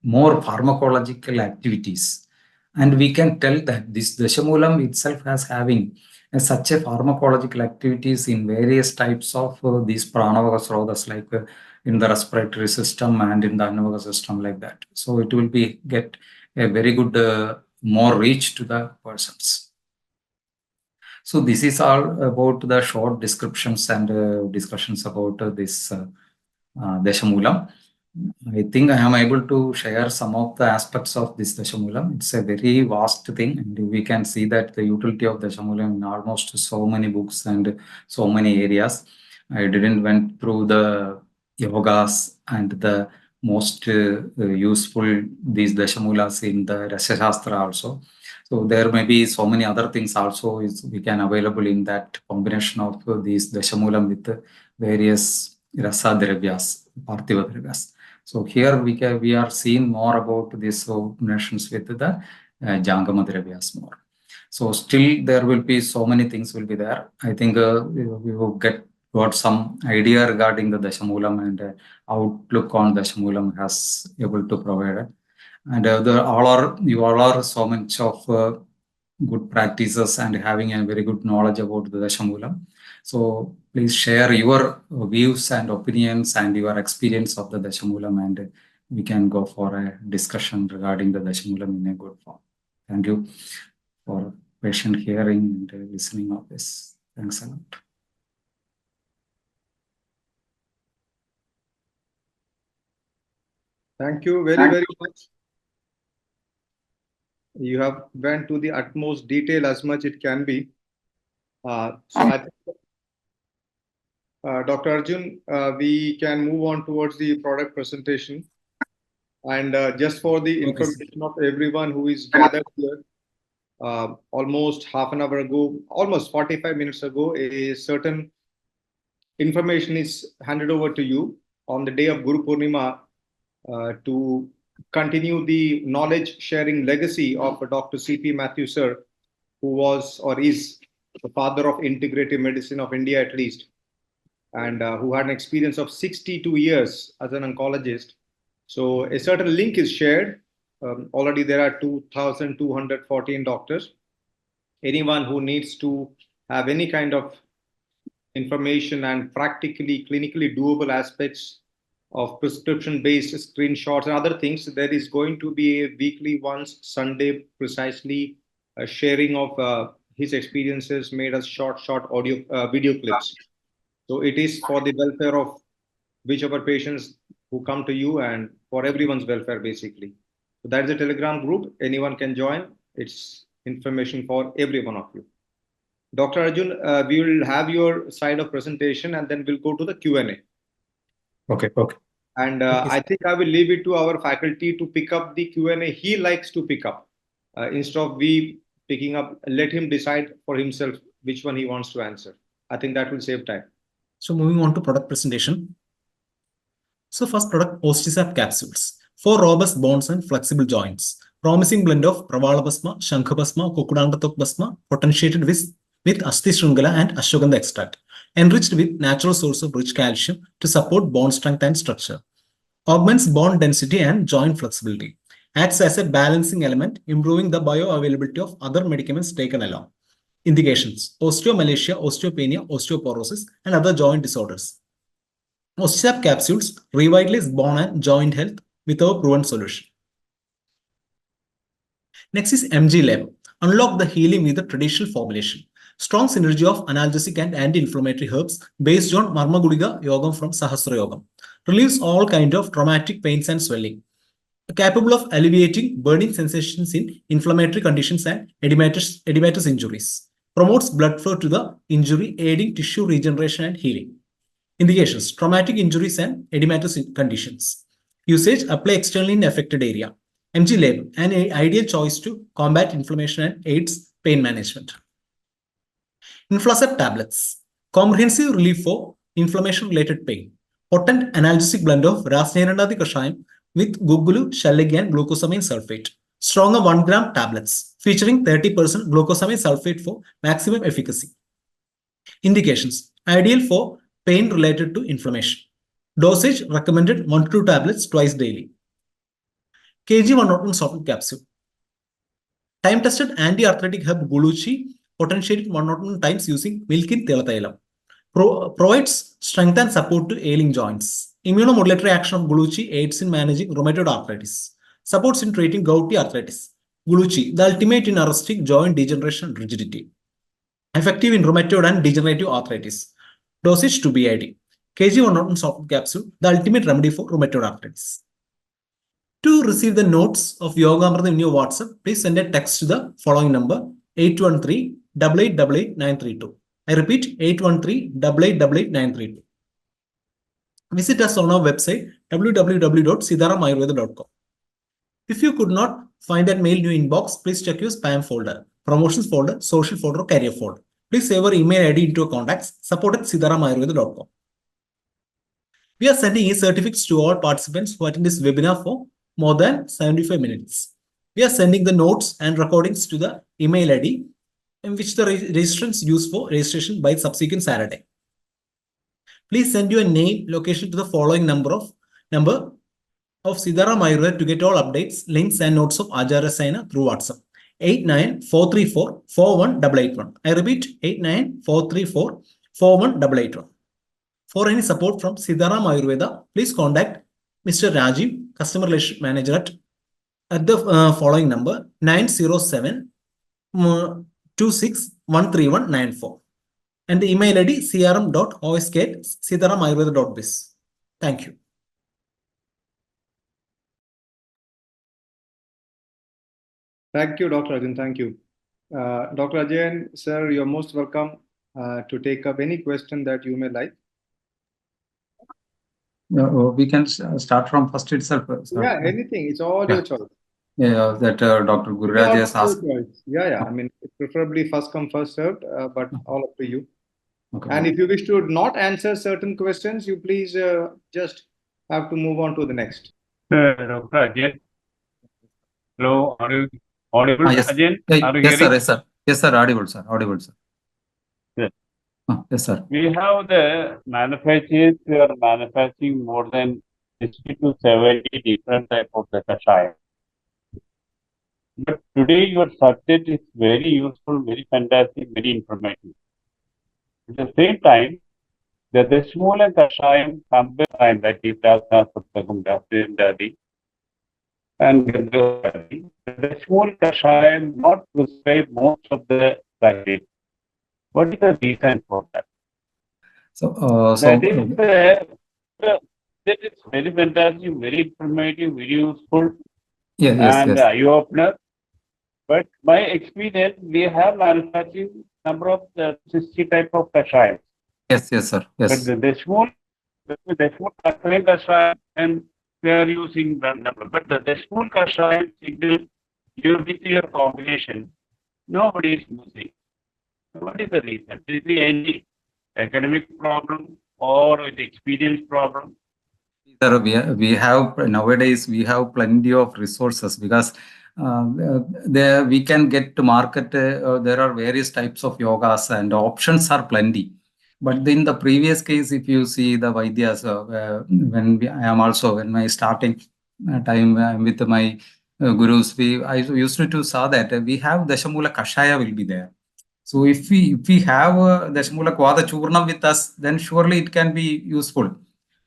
more pharmacological activities. And we can tell that this Dasamoolam itself has having such a pharmacological activities in various types of these pranavaga srodhas, like in the respiratory system and in the annavaga system like that. So it will be get a very good more reach to the persons. So this is all about the short descriptions and discussions about this Dasamoolam. I think I am able to share some of the aspects of this Dasamoolam. It's a very vast thing, and we can see that the utility of Dasamoolam in almost so many books and so many areas. I didn't went through the yogas and the most useful these Dasamoolas in the Rasya Shastra also. So there may be so many other things also is we can available in that combination of these Dasamoolam with various Rasa Dravyas, Parthiva Dravyas. So here we are seeing more about these combinations with the Jangama Dravyas more. So still there will be so many things will be there. I think we will got some idea regarding the Dasamoolam and outlook on Dasamoolam has able to provide it. And you all are so much of good practices and having a very good knowledge about the Dasamoolam. So please share your views and opinions and your experience of the Dasamoolam, and we can go for a discussion regarding the Dasamoolam in a good form. Thank you for patient hearing and listening of this. Thanks a lot. Thank you very, very much. You have went to the utmost detail as much it can be. So I think, Dr. Arjun, we can move on towards the product presentation. And just for the information of everyone who is gathered here, almost half an hour ago, almost 45 minutes ago, a certain information is handed over to you on the day of Guru Purnima to continue the knowledge sharing legacy of Dr. C.P. Matthew sir, who was or is the father of integrative medicine of India at least, and who had an experience of 62 years as an oncologist. So a certain link is shared. Already there are 2,214 doctors. Anyone who needs to have any kind of information and practically, clinically doable aspects of prescription-based screenshots and other things, there is going to be a weekly once Sunday precisely sharing of his experiences made as short audio video clips. So it is for the welfare of whichever patients who come to you and for everyone's welfare basically. So that is a Telegram group. Anyone can join. It's information for every one of you. Dr. Arjun, we will have your side of presentation and then we'll go to the Q&A. Okay. And I think I will leave it to our faculty to pick up the Q&A he likes to pick up. Instead of we picking up, let him decide for himself which one he wants to answer. I think that will save time. So moving on to product presentation. So first product, Ostisap capsules for robust bones and flexible joints. Promising blend of Pravala Basma, Shankha Basma, Kokudangatok Basma, potentiated with Asti Shrungala and Ashwagandha extract, enriched with natural source of rich calcium to support bone strength and structure. Augments bone density and joint flexibility. Acts as a balancing element, improving the bioavailability of other medicaments taken along. Indications: osteomalacia, osteopenia, osteoporosis, and other joint disorders. Ostisap capsules revitalize bone and joint health with our proven solution. Next is MG Lab. Unlock the healing with the traditional formulation. Strong synergy of analgesic and anti-inflammatory herbs based on Marmagudiga Yogam from Sahasra Yogam. Relieves all kinds of traumatic pains and swelling. Capable of alleviating burning sensations in inflammatory conditions and edematous injuries. Promotes blood flow to the injury, aiding tissue regeneration and healing. Indications: traumatic injuries and edematous conditions. Usage: apply externally in affected area. MG Lab, an ideal choice to combat inflammation and aids pain management. Inflacep tablets, comprehensive relief for inflammation-related pain. Potent analgesic blend of Rasayananadi Kashayam with Gugulu, Shellegi and glucosamine sulfate. Stronger 1 gram tablets featuring 30% glucosamine sulfate for maximum efficacy. Indications: ideal for pain related to inflammation. Dosage recommended 1 to 2 tablets twice daily. KG101 softened capsule. Time-tested anti-arthritic herb Guluchi, potentiated 101 times using milk in Telatailam. Provides strength and support to ailing joints. Immunomodulatory action of Guluchi aids in managing rheumatoid arthritis. Supports in treating gouty arthritis. Guluchi, the ultimate in arresting joint degeneration and rigidity. Effective in rheumatoid and degenerative arthritis. Dosage 2 BID. KG101 softened capsule, the ultimate remedy for rheumatoid arthritis. To receive the notes of Yoga Amrita in your WhatsApp, please send a text to the following number: 813-8888-932. I repeat, 813-8888-932. Visit us on our website www.sitaramayurveda.com. If you could not find that mail in your inbox, please check your spam folder, promotions folder, social folder, or career folder. Please save our email ID into your contacts, support@sitaramayurveda.com. We are sending e-certificates to all participants who attend this webinar for more than 75 minutes. We are sending the notes and recordings to the email ID in which the registrants use for registration by subsequent Saturday. Please send your name, location to the following number of Sitaram Ayurveda to get all updates, links, and notes of Ajayan Sadanandan through WhatsApp. 89434-41881. I repeat, 89434-41881. For any support from Sitaram Ayurveda, please contact Mr. Rajiv, Customer Relationship Manager at the following number: 907-26-13194. And the email ID crm.osk@sitaramayurveda.biz. Thank you. Thank you, Dr. Arjun. Thank you. Dr. Ajayan, sir, you're most welcome to take up any question that you may like. We can start from first itself. Yeah, anything. It's all your choice. Yeah, that Dr. Gururaj has asked. Yeah. I mean, preferably first come, first served, but all up to you. Okay. And if you wish to not answer certain questions, you please just have to move on to the next. Dr. Ajayan. Hello, are you audible? Yes. Ajayan, are you Yes, hearing? sir. Yes, sir. Audible, sir. Yes, sir. We have the manufacturers who are manufacturing more than 60 to 70 different type of the kashayam. But today your subject is very useful, very fantastic, very informative. At the same time, the Dasamoolam kashayam combined that is Dasa Saptagam Dasi and Gandhari. The Dasamoolam kashayam not prescribe most of the practice. What is the reason for that? That is very fantastic, very informative, very useful, and eye-opener. But my experience, we have manufacturing number of 60 type of kashayam. Yes, sir. Yes. But the Dashmool kashayam, and they are using the number. But the Dashmool kashayam signal, with your combination, nobody is using. What is the reason? Is there any academic problem or the experience problem? Sir, we have nowadays we have plenty of resources because there we can get to market. There are various types of yogas and options are plenty. But in the previous case, if you see the Vaidyas, I am also in my starting time with my gurus, I used to saw that we have Dasamoola Kashaya will be there. So if we have Dasamoola Kvada Churnam with us, then surely it can be useful.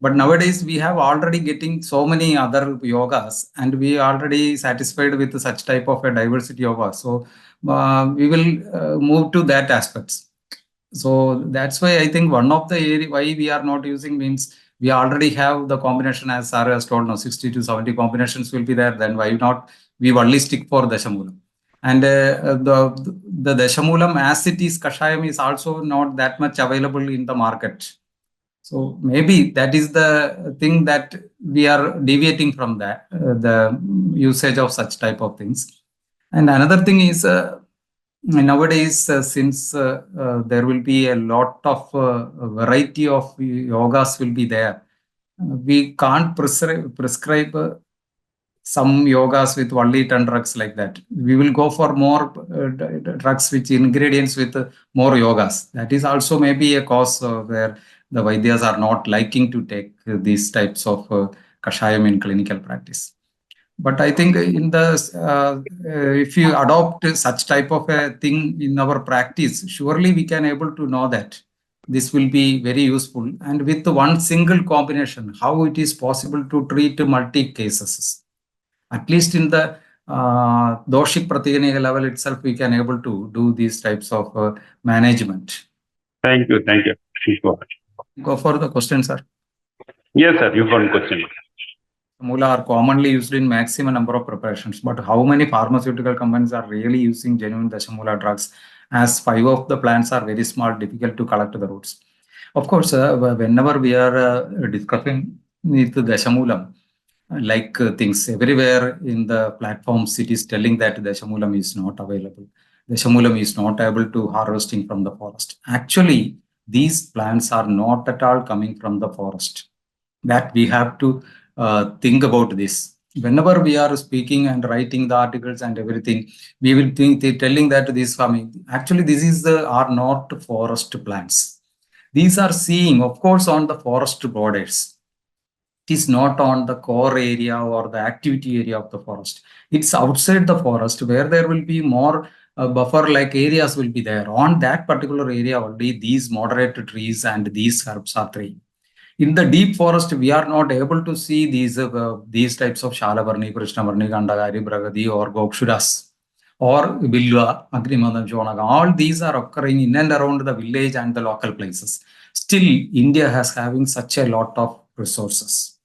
But nowadays we have already getting so many other yogas, and we already satisfied with such type of a diversity yoga. So we will move to that aspects. So that's why I think one of the area why we are not using means we already have the combination, as Sarah has told now, 60 to 70 combinations will be there. Then why not we only stick for Dasamoolam? And the Dasamoolam as it is Kashayam is also not that much available in the market. So maybe that is the thing that we are deviating from that, the usage of such type of things. And another thing is nowadays, since there will be a lot of variety of yogas will be there, we can't prescribe some yogas with only 10 drugs like that. We will go for more drugs which ingredients with more yogas. That is also maybe a cause where the Vaidyas are not liking to take these types of kashayam in clinical practice. But I think in the if you adopt such type of a thing in our practice, surely we can able to know that this will be very useful. And with one single combination, how it is possible to treat multi cases. At least in the doshik pratiganya level itself, we can able to do these types of management. Thank you. Thank you. Please go ahead. Go for the question, sir. Yes, sir. You got a question. Dasamoola are commonly used in maximum number of preparations, but how many pharmaceutical companies are really using genuine Dasamoola drugs? As 5 of the plants are very small, difficult to collect the roots. Of course, whenever we are discussing with Dasamoolam, like things everywhere in the platforms, it is telling that Dasamoolam is not available. Dasamoolam is not able to harvesting from the forest. Actually, these plants are not at all coming from the forest. That we have to think about this. Whenever we are speaking and writing the articles and everything, we will think they're telling that this farming. Actually, this is are not forest plants. These are seeing, of course, on the forest borders. It is not on the core area or the activity area of the forest. It's outside the forest where there will be more buffer-like areas will be there. On that particular area, only these moderate trees and these herbs are three. In the deep forest, we are not able to see these types of Shalavarni, Krishnavarni, Gandhagari, Bragadi, or Gokshuras, or Bilva, Agrimadam, Jonaga. All these are occurring in and around the village and the local places. Still, India has having such a lot of resources.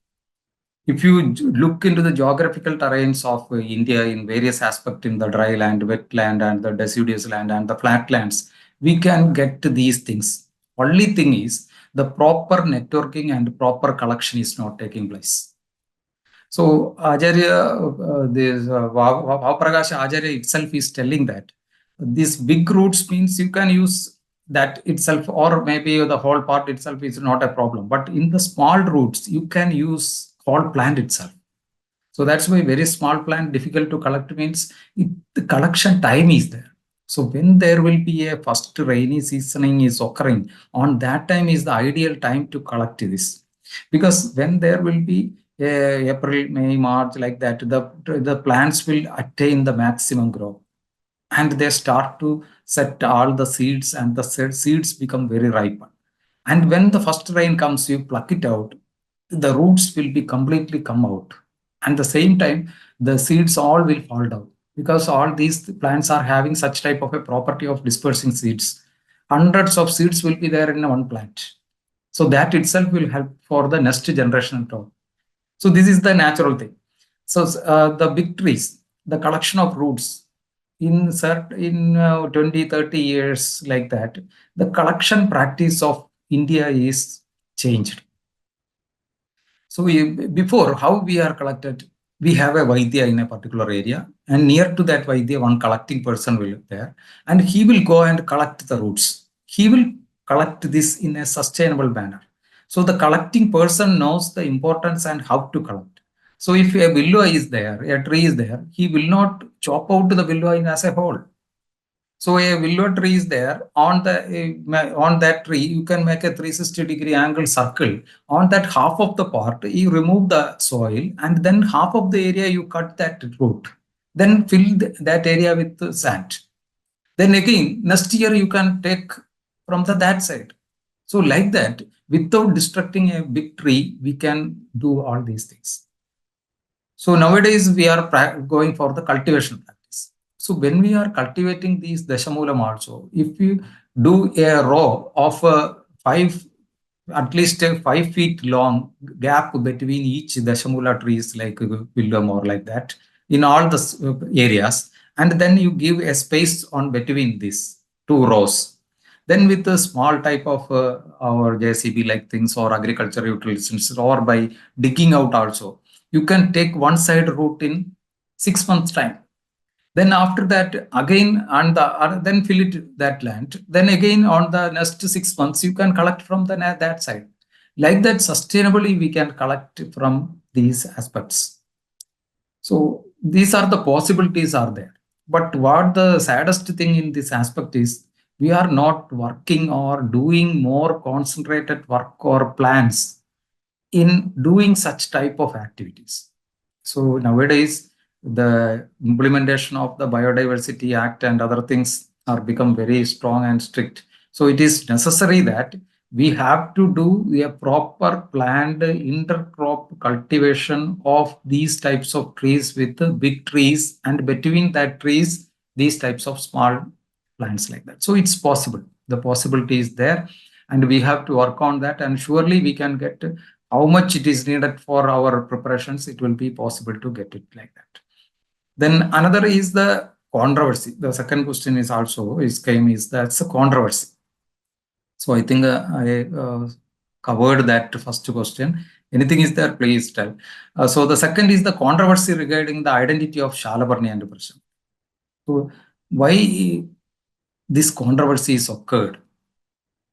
If you look into the geographical terrains of India in various aspects, in the dry land, wetland, and the deciduous land, and the flatlands, we can get to these things. Only thing is, the proper networking and proper collection is not taking place. So Acharya, this Vaprakash Acharya itself is telling that these big roots means you can use that itself, or maybe the whole part itself is not a problem. But in the small roots, you can use whole plant itself. So that's why very small plant difficult to collect means the collection time is there. So when there will be a first rainy seasoning is occurring, on that time is the ideal time to collect this. Because when there will be April, May, March, like that, the plants will attain the maximum growth. And they start to set all the seeds, and the seeds become very ripe. And when the first rain comes, you pluck it out, the roots will be completely come out. And the same time, the seeds all will fall down, because all these plants are having such type of a property of dispersing seeds. Hundreds of seeds will be there in one plant. So that itself will help for the next generation growth. So this is the natural thing. So the big trees, the collection of roots in 20, 30 years like that, the collection practice of India is changed. So before, how we are collected, we have a Vaidya in a particular area, and near to that Vaidya, one collecting person will be there, and he will go and collect the roots. He will collect this in a sustainable manner. So the collecting person knows the importance and how to collect. So if a willow is there, a tree is there, he will not chop out the willow as a whole. So a willow tree is there, on that tree, you can make a 360-degree angle circle. On that half of the part, you remove the soil, and then half of the area you cut that root. Then fill that area with sand. Then again, next year you can take from that side. So like that, without destructing a big tree, we can do all these things. So nowadays we are going for the cultivation practice. So when we are cultivating these Dasamoolam also, if you do a row of at least a 5 feet long gap between each Dasamoola trees, like willow or like that, in all the areas, and then you give a space on between these two rows. Then with a small type of our JCB like things or agriculture utilities, or by digging out also, you can take one side root in 6 months time. Then after that, again, and then fill it that land. Then again, on the next 6 months, you can collect from that side. Like that, sustainably, we can collect from these aspects. So these are the possibilities are there. But what the saddest thing in this aspect is, we are not working or doing more concentrated work or plans in doing such type of activities. So nowadays, the implementation of the Biodiversity Act and other things are become very strong and strict. So it is necessary that we have to do a proper planned intercrop cultivation of these types of trees with the big trees, and between that trees, these types of small plants like that. So it's possible. The possibility is there, and we have to work on that, and surely we can get how much it is needed for our preparations. It will be possible to get it like that. Then another is the controversy. The second question is also that's a controversy. So I think I covered that first question. Anything is there, please tell. So the second is the controversy regarding the identity of Shalabarni and Prashant. So why this controversy is occurred?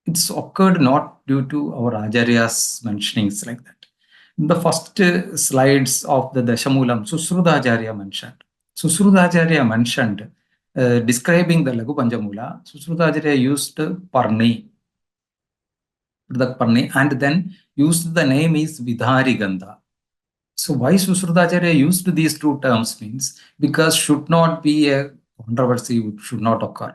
It's occurred not due to our Acharya's mentionings like that. In the first slides of the Dasamoolam, Sushrutacharya mentioned. Sushrutacharya mentioned, describing the Lagu Panjamula, Sushrutacharya used Parni, and then used the name is Vidhari Gandha. So why Sushrutacharya used these two terms means, because should not be a controversy, should not occur.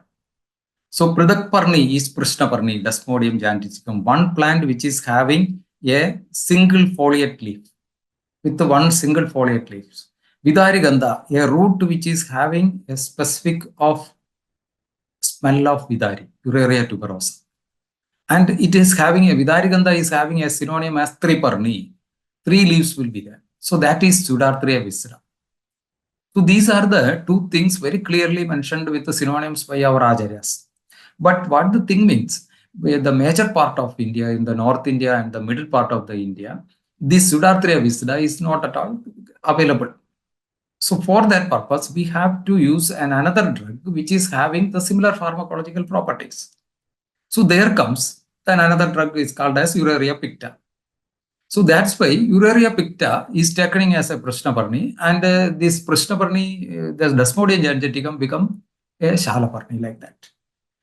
So Pradak Parni is Prishna Parni, Desmodium giganticum, one plant which is having a single foliate leaf, with one single foliate leaves. Vidhari Gandha, a root which is having a specific of smell of Vidhari, Uraria tuberosa. And it is having a Vidhari Gandha is having a synonym as Triparni. 3 leaves will be there. So that is Sudarthriya Visra. So these are the two things very clearly mentioned with the synonyms by our Acharyas. But what the thing means, the major part of India, in the North India and the middle part of the India, this Sudarthriya Visra is not at all available. So for that purpose, we have to use another drug which is having the similar pharmacological properties. So there comes, then another drug is called as Uraria picta. So that's why Uraria picta is taken as a Prishnaparni, and this Prishnaparni, the Desmodium giganticum become a Shalaparni like that.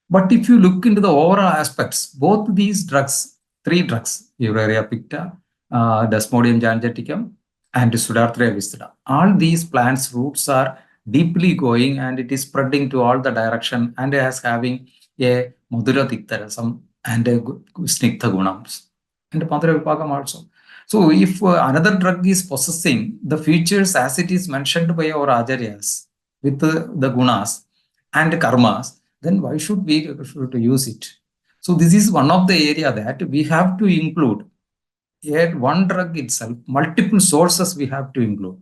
But if you look into the overall aspects, both these drugs, 3 drugs, Uraria picta, Desmodium jangeticum, and Sudarthria viscida, all these plants' roots are deeply going and it is spreading to all the direction and as having a Madhura Tiktarasam and a Snigdha Gunams and Madhura Vipagam also. So if another drug is possessing the features as it is mentioned by our Acharyas with the gunas and karmas, then why should we use it? So this is one of the area that we have to include. Yet one drug itself, multiple sources we have to include.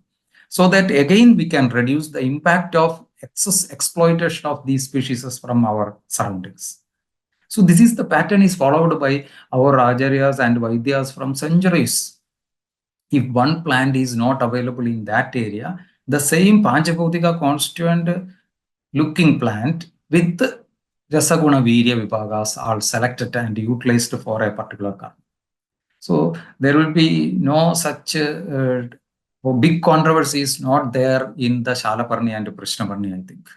So that again we can reduce the impact of excess exploitation of these species from our surroundings. So this is the pattern is followed by our Acharyas and Vaidyas from centuries. If one plant is not available in that area, the same Panchakotika constituent looking plant with Rasaguna Virya Vipagas are selected and utilized for a particular karma. So there will be no such big controversy is not there in the Shalaparni and Prishnaparni, I think.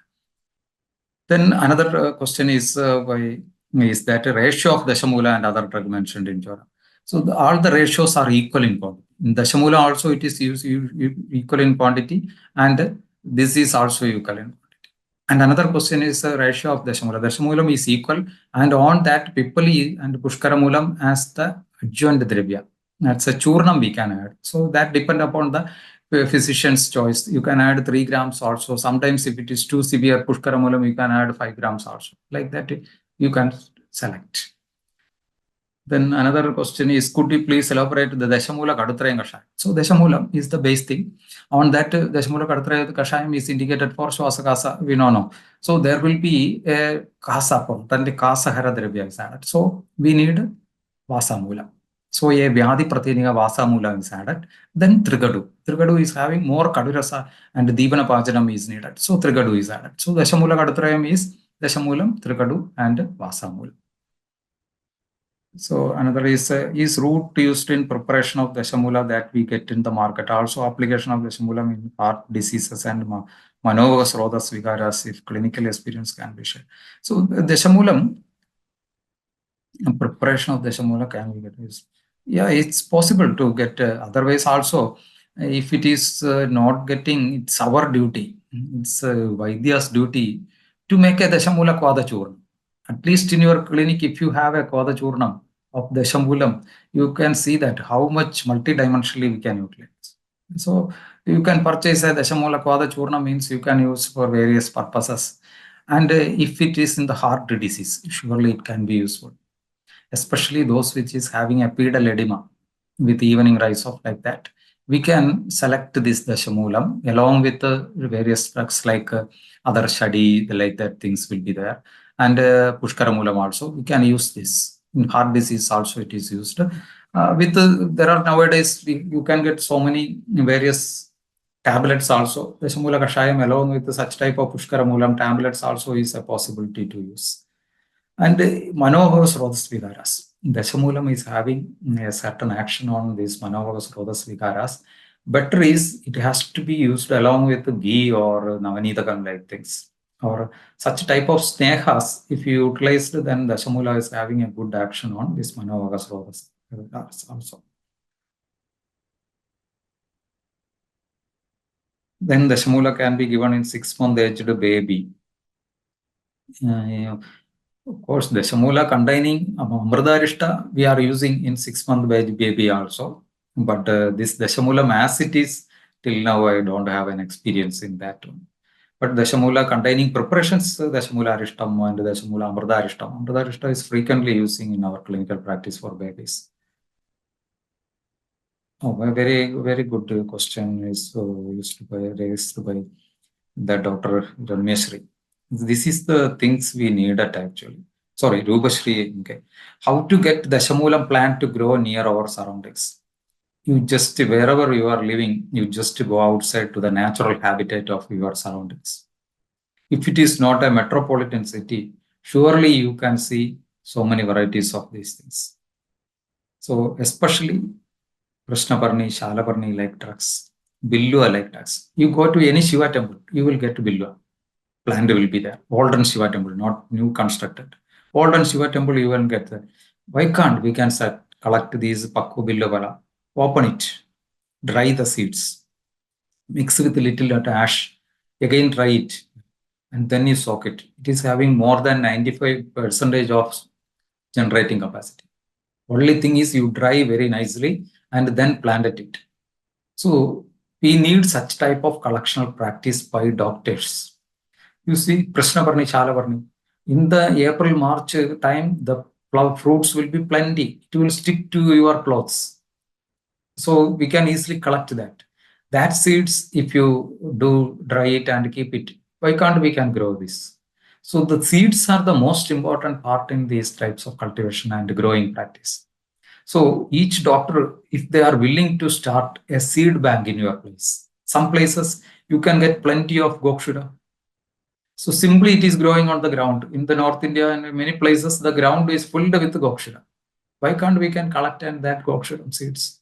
Then another question is that a ratio of Dasamoola and other drug mentioned in Jora. So all the ratios are equal in quantity. In Dasamoola also it is used equal in quantity and this is also equal in quantity. And another question is the ratio of Dasamoola. Dasamoolam is equal and on that Pipali and Pushkaramulam as the adjuvant dravya. That's a churnam we can add. So that depend upon the physician's choice. You can add 3 grams also. Sometimes if it is too severe Pushkaramulam, you can add 5 grams also. Like that you can select. Then another question is, could you please elaborate the Dasamoola Kadutrayam Kashayam? So Dasamoolam is the base thing. On that Dasamoola Kadutrayam Kashayam is indicated for Swasakasa, we know. So there will be a Kasa form, then the Kasa Hara Dravya is added. So we need Vasamoola. So a Vyadi Pratinika Vasamoola is added. Then Trigadu. Trigadu is having more Kadurasa and Dibana Pajanam is needed. So Trigadu is added. So Dasamoola Kadutrayam is Dasamoolam, Trigadu and Vasamoola. So another is root used in preparation of Dasamoola that we get in the market. Also application of Dasamoolam in heart diseases and Manovas Rodas Vigaras if clinical experience can be shared. So Dasamoolam, preparation of Dasamoola can be get used. Yeah, it's possible to get otherwise also if it is not getting, it's our duty, it's Vaidya's duty to make a Dasamoola Kvada Churna. At least in your clinic, if you have a Kvada Churnam of Dasamoolam, you can see that how much multidimensionally we can utilize. So you can purchase a Dasamoola Kvada Churna means you can use for various purposes. And if it is in the heart disease, surely it can be useful. Especially those which is having a pedal edema with evening rise of like that. We can select this Dasamoolam along with the various drugs like other Shadi, like that things will be there. And Pushkaramulam also, we can use this. In heart disease also it is used. There are nowadays, you can get so many various tablets also. Dasamoola Kashayam along with such type of Pushkaramulam tablets also is a possibility to use. And Manovas Rodas Vigaras. Dasamoolam is having a certain action on these Manovas Rodas Vigaras. Better is it has to be used along with ghee or Navanidakam like things. Or such type of snehas, if you utilize, then Dasamoola is having a good action on this Manovas Rodas Vigaras also. Then Dasamoola can be given in 6-month aged baby. Of course, Dasamoola containing Amrita we are using in 6-month baby also. But this Dasamoolam as it is, till now I don't have an experience in that one. But Dasamoola containing preparations, Dasamoola Arishtam and Dasamoola Amrita Arishtam. Amrita Arishtam is frequently using in our clinical practice for babies. Oh, a very, very good question is raised by the Dr. Rameshri. This is the things we need at actually. Sorry, Rubashri. Okay. How to get Dasamoolam plant to grow near our surroundings? You just, wherever you are living, you just go outside to the natural habitat of your surroundings. If it is not a metropolitan city, surely you can see so many varieties of these things. So especially Krishnaparni, Shalaparni like drugs, Billua like drugs. You go to any Shiva temple, you will get Billua. plant will be there. Old and Shiva temple, not new constructed. Old and Shiva temple, you will get that. Why can't we can collect these Pakku Billovala, open it, dry the seeds, mix with a little ash, again dry it, and then you soak it. It is having more than 95% of generating capacity. Only thing is you dry very nicely and then plant it. So we need such type of collectional practice by doctors. You see, Prashnavarni, Chalavarni. In the April, March time, the fruits will be plenty. It will stick to your clothes. So we can easily collect that. That seeds, if you do dry it and keep it, why can't we can grow this? So the seeds are the most important part in these types of cultivation and growing practice. So each doctor, if they are willing to start a seed bank in your place, some places you can get plenty of Gokshura. So simply it is growing on the ground. In the North India and in many places, the ground is filled with Gokshura. Why can't we can collect and that Gokshura seeds?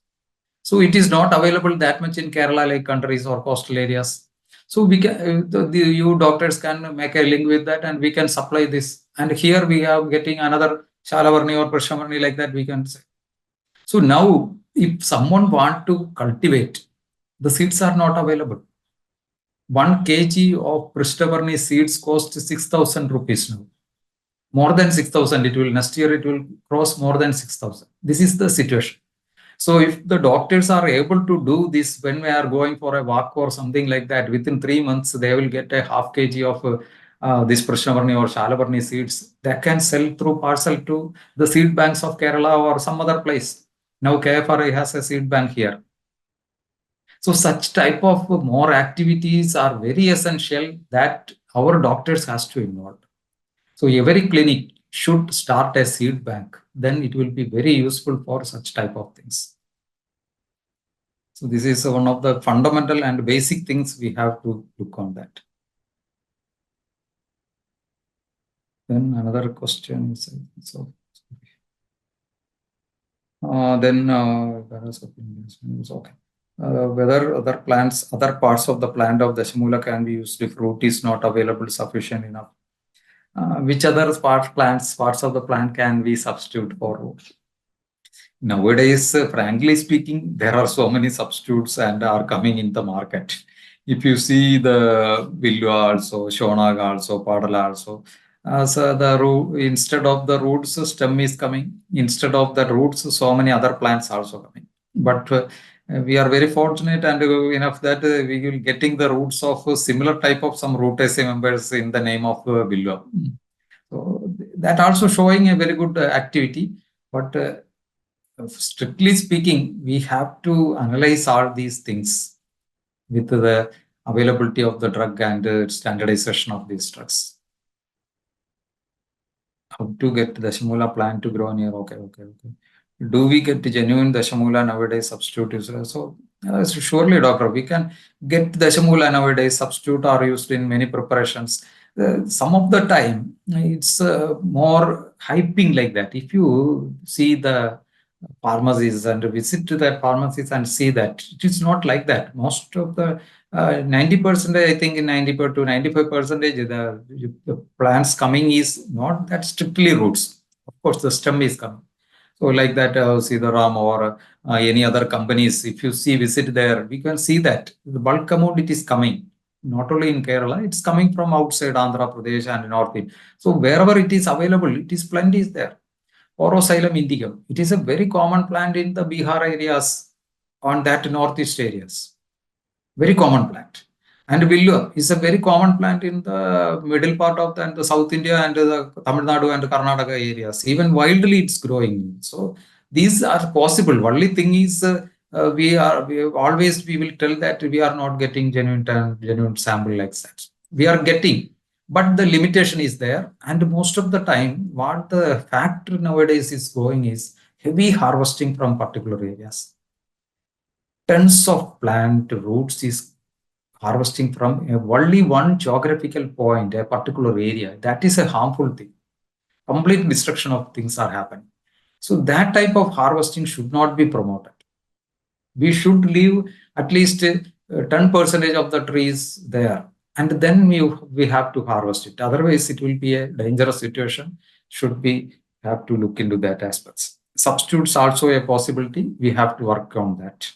So it is not available that much in Kerala like countries or coastal areas. So we can, you doctors can make a link with that and we can supply this. And here we are getting another Shalavarni or Prashnavarni like that we can say. So now if someone want to cultivate, the seeds are not available. 1 kg of Prashnavarni seeds cost 6,000 rupees now. More than 6,000 it will, next year it will cross more than 6,000. This is the situation. So if the doctors are able to do this when we are going for a walk or something like that, within 3 months, they will get a half kg of this Prashnavarni or Shalavarni seeds that can sell through parcel to the seed banks of Kerala or some other place. Now KFRI has a seed bank here. So such type of more activities are very essential that our doctors has to involve. So every clinic should start a seed bank. Then it will be very useful for such type of things. So this is one of the fundamental and basic things we have to look on that. Then another question is so. Okay. Whether other plants, other parts of the plant of Dasamoola can be used if root is not available sufficient enough. Which other parts of the plant can we substitute for root? Nowadays, frankly speaking, there are so many substitutes and are coming in the market. If you see the Villua also, Shonag also, Padala also, so the root, instead of the roots, stem is coming. Instead of the roots, so many other plants also coming. But we are very fortunate and enough that we will getting the roots of similar type of some Rootaceae members in the name of Villua. So that also showing a very good activity. But strictly speaking, we have to analyze all these things with the availability of the drug and standardization of these drugs. How to get the Dasamoola plant to grow near? Okay. Do we get genuine Dasamoola nowadays substitute? So surely, doctor, we can get Dasamoola nowadays. Substitute are used in many preparations. Some of the time, it's more hyping like that. If you see the pharmacies and visit to the pharmacies and see that, it is not like that. Most of the 90%, I think in 90% to 95%, the plants coming is not that strictly roots. Of course, the stem is coming. So like that, Sitaram or any other companies, if you see, visit there, we can see that the bulk amount it is coming. Not only in Kerala, it's coming from outside Andhra Pradesh and North India. So wherever it is available, it is plenty is there. Orosilum indicum, it is a very common plant in the Bihar areas, on that northeast areas. Very common plant. And Villua is a very common plant in the middle part of the South India and the Tamil Nadu and Karnataka areas. Even wildly it's growing. So these are possible. Only thing is we will tell that we are not getting genuine sample like that. We are getting, but the limitation is there. And most of the time, what the factor nowadays is going is heavy harvesting from particular areas. Tons of plant roots is harvesting from only one geographical point, a particular area. That is a harmful thing. Complete destruction of things are happening. So that type of harvesting should not be promoted. We should leave at least 10% of the trees there. and then we have to harvest it. Otherwise, it will be a dangerous situation. Should we have to look into that aspects. Substitutes also a possibility. We have to work on that.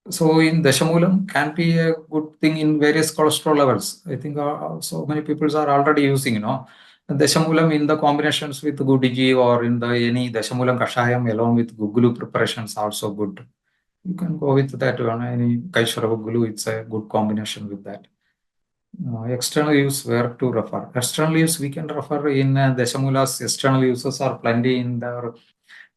So in Dasamoolam can be a good thing in various cholesterol levels. I think so many people are already using, Dasamoolam in the combinations with Gudiji or in the any Dasamoolam Kashayam along with Gugulu preparations also good. You can go with that one. Any Kaishwara Gugulu, it's a good combination with that. External use, where to refer? External use, we can refer in Dasamoolam's external uses are plenty in the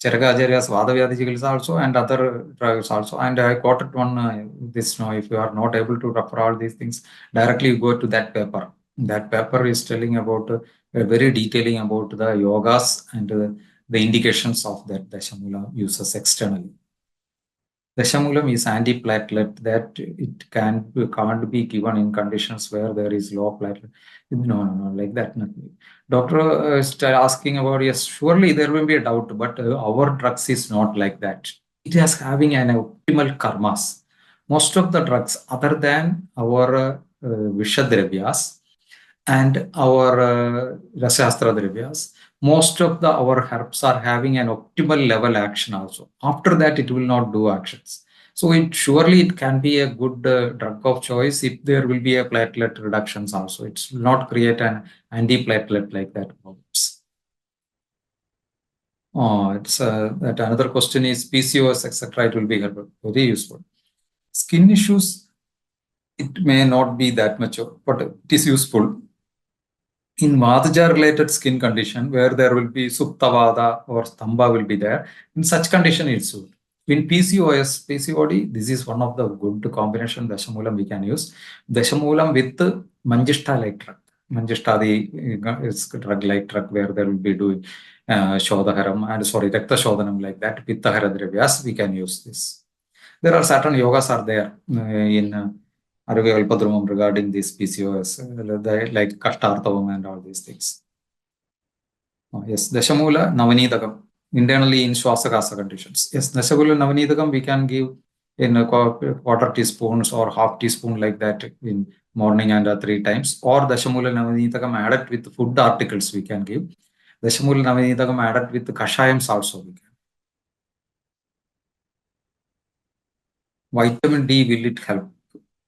Charaka-Acharya's Vadavyadhi also and other drugs also. And I quoted one this if you are not able to refer all these things, directly you go to that paper. That paper is telling about very detailing about the yogas and the indications of that Dasamoolam uses externally. Dasamoolam is antiplatelet, that it can't be given in conditions where there is low platelet. No, like that. Nothing. Doctor is asking about, yes, surely there will be a doubt, but our drugs is not like that. It is having an optimal karmas. Most of the drugs, other than our Vishadravyas and our Rasashastra Dravyas, most of our herbs are having an optimal level action also. After that, it will not do actions. So it can be a good drug of choice if there will be a platelet reductions also. It will not create an antiplatelet like that. It's that another question is PCOS, etc. It will be very useful. Skin issues, it may not be that much, but it is useful. In Vadaja-related skin condition, where there will be Suptavada or Stamba will be there, in such condition it's good. In PCOS, PCOD, this is one of the good combination Dasamoolam we can use. Dasamoolam with Manjishta-like drug. Manjishta is drug-like drug where there will be doing Shodhaharam and Rakta Shodhanam like that. Pittahara Dravyas, we can use this. There are certain yogas are there in Arvya regarding this PCOS, like Kashtartavam and all these things. Yes, Dasamoola Navanidakam, internally in Swasakasa conditions. Yes, Dasamoola Navanidakam we can give in a quarter teaspoons or half teaspoon like that in morning and 3 times. Or Dasamoola Navanidakam added with food articles we can give. Dasamoola Navanidakam added with Kashayams also we can. Vitamin D, will it help?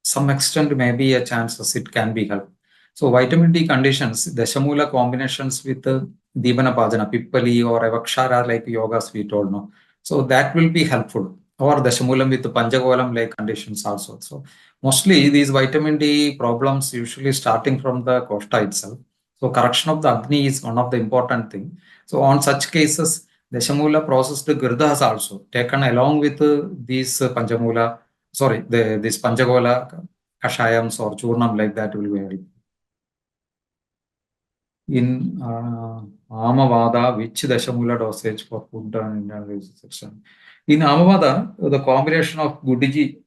Some extent maybe a chances it can be helped. So vitamin D conditions, Dasamoola combinations with Dibana Pajana, Pippali or Avakshara like yogas we told no. So that will be helpful. Or Dasamoolam with Panchagolam like conditions also. So mostly these vitamin D problems usually starting from the Koshta itself. So correction of the Agni is one of the important thing. So on such cases, Dasamoola processed Girdas also taken along with these Panchamoola. Sorry, this Panchagola Kashayams or Churnam like that will be very. In Amavada, which Dasamoola dosage for food and internal section? In Amavada, the combination of Gudiji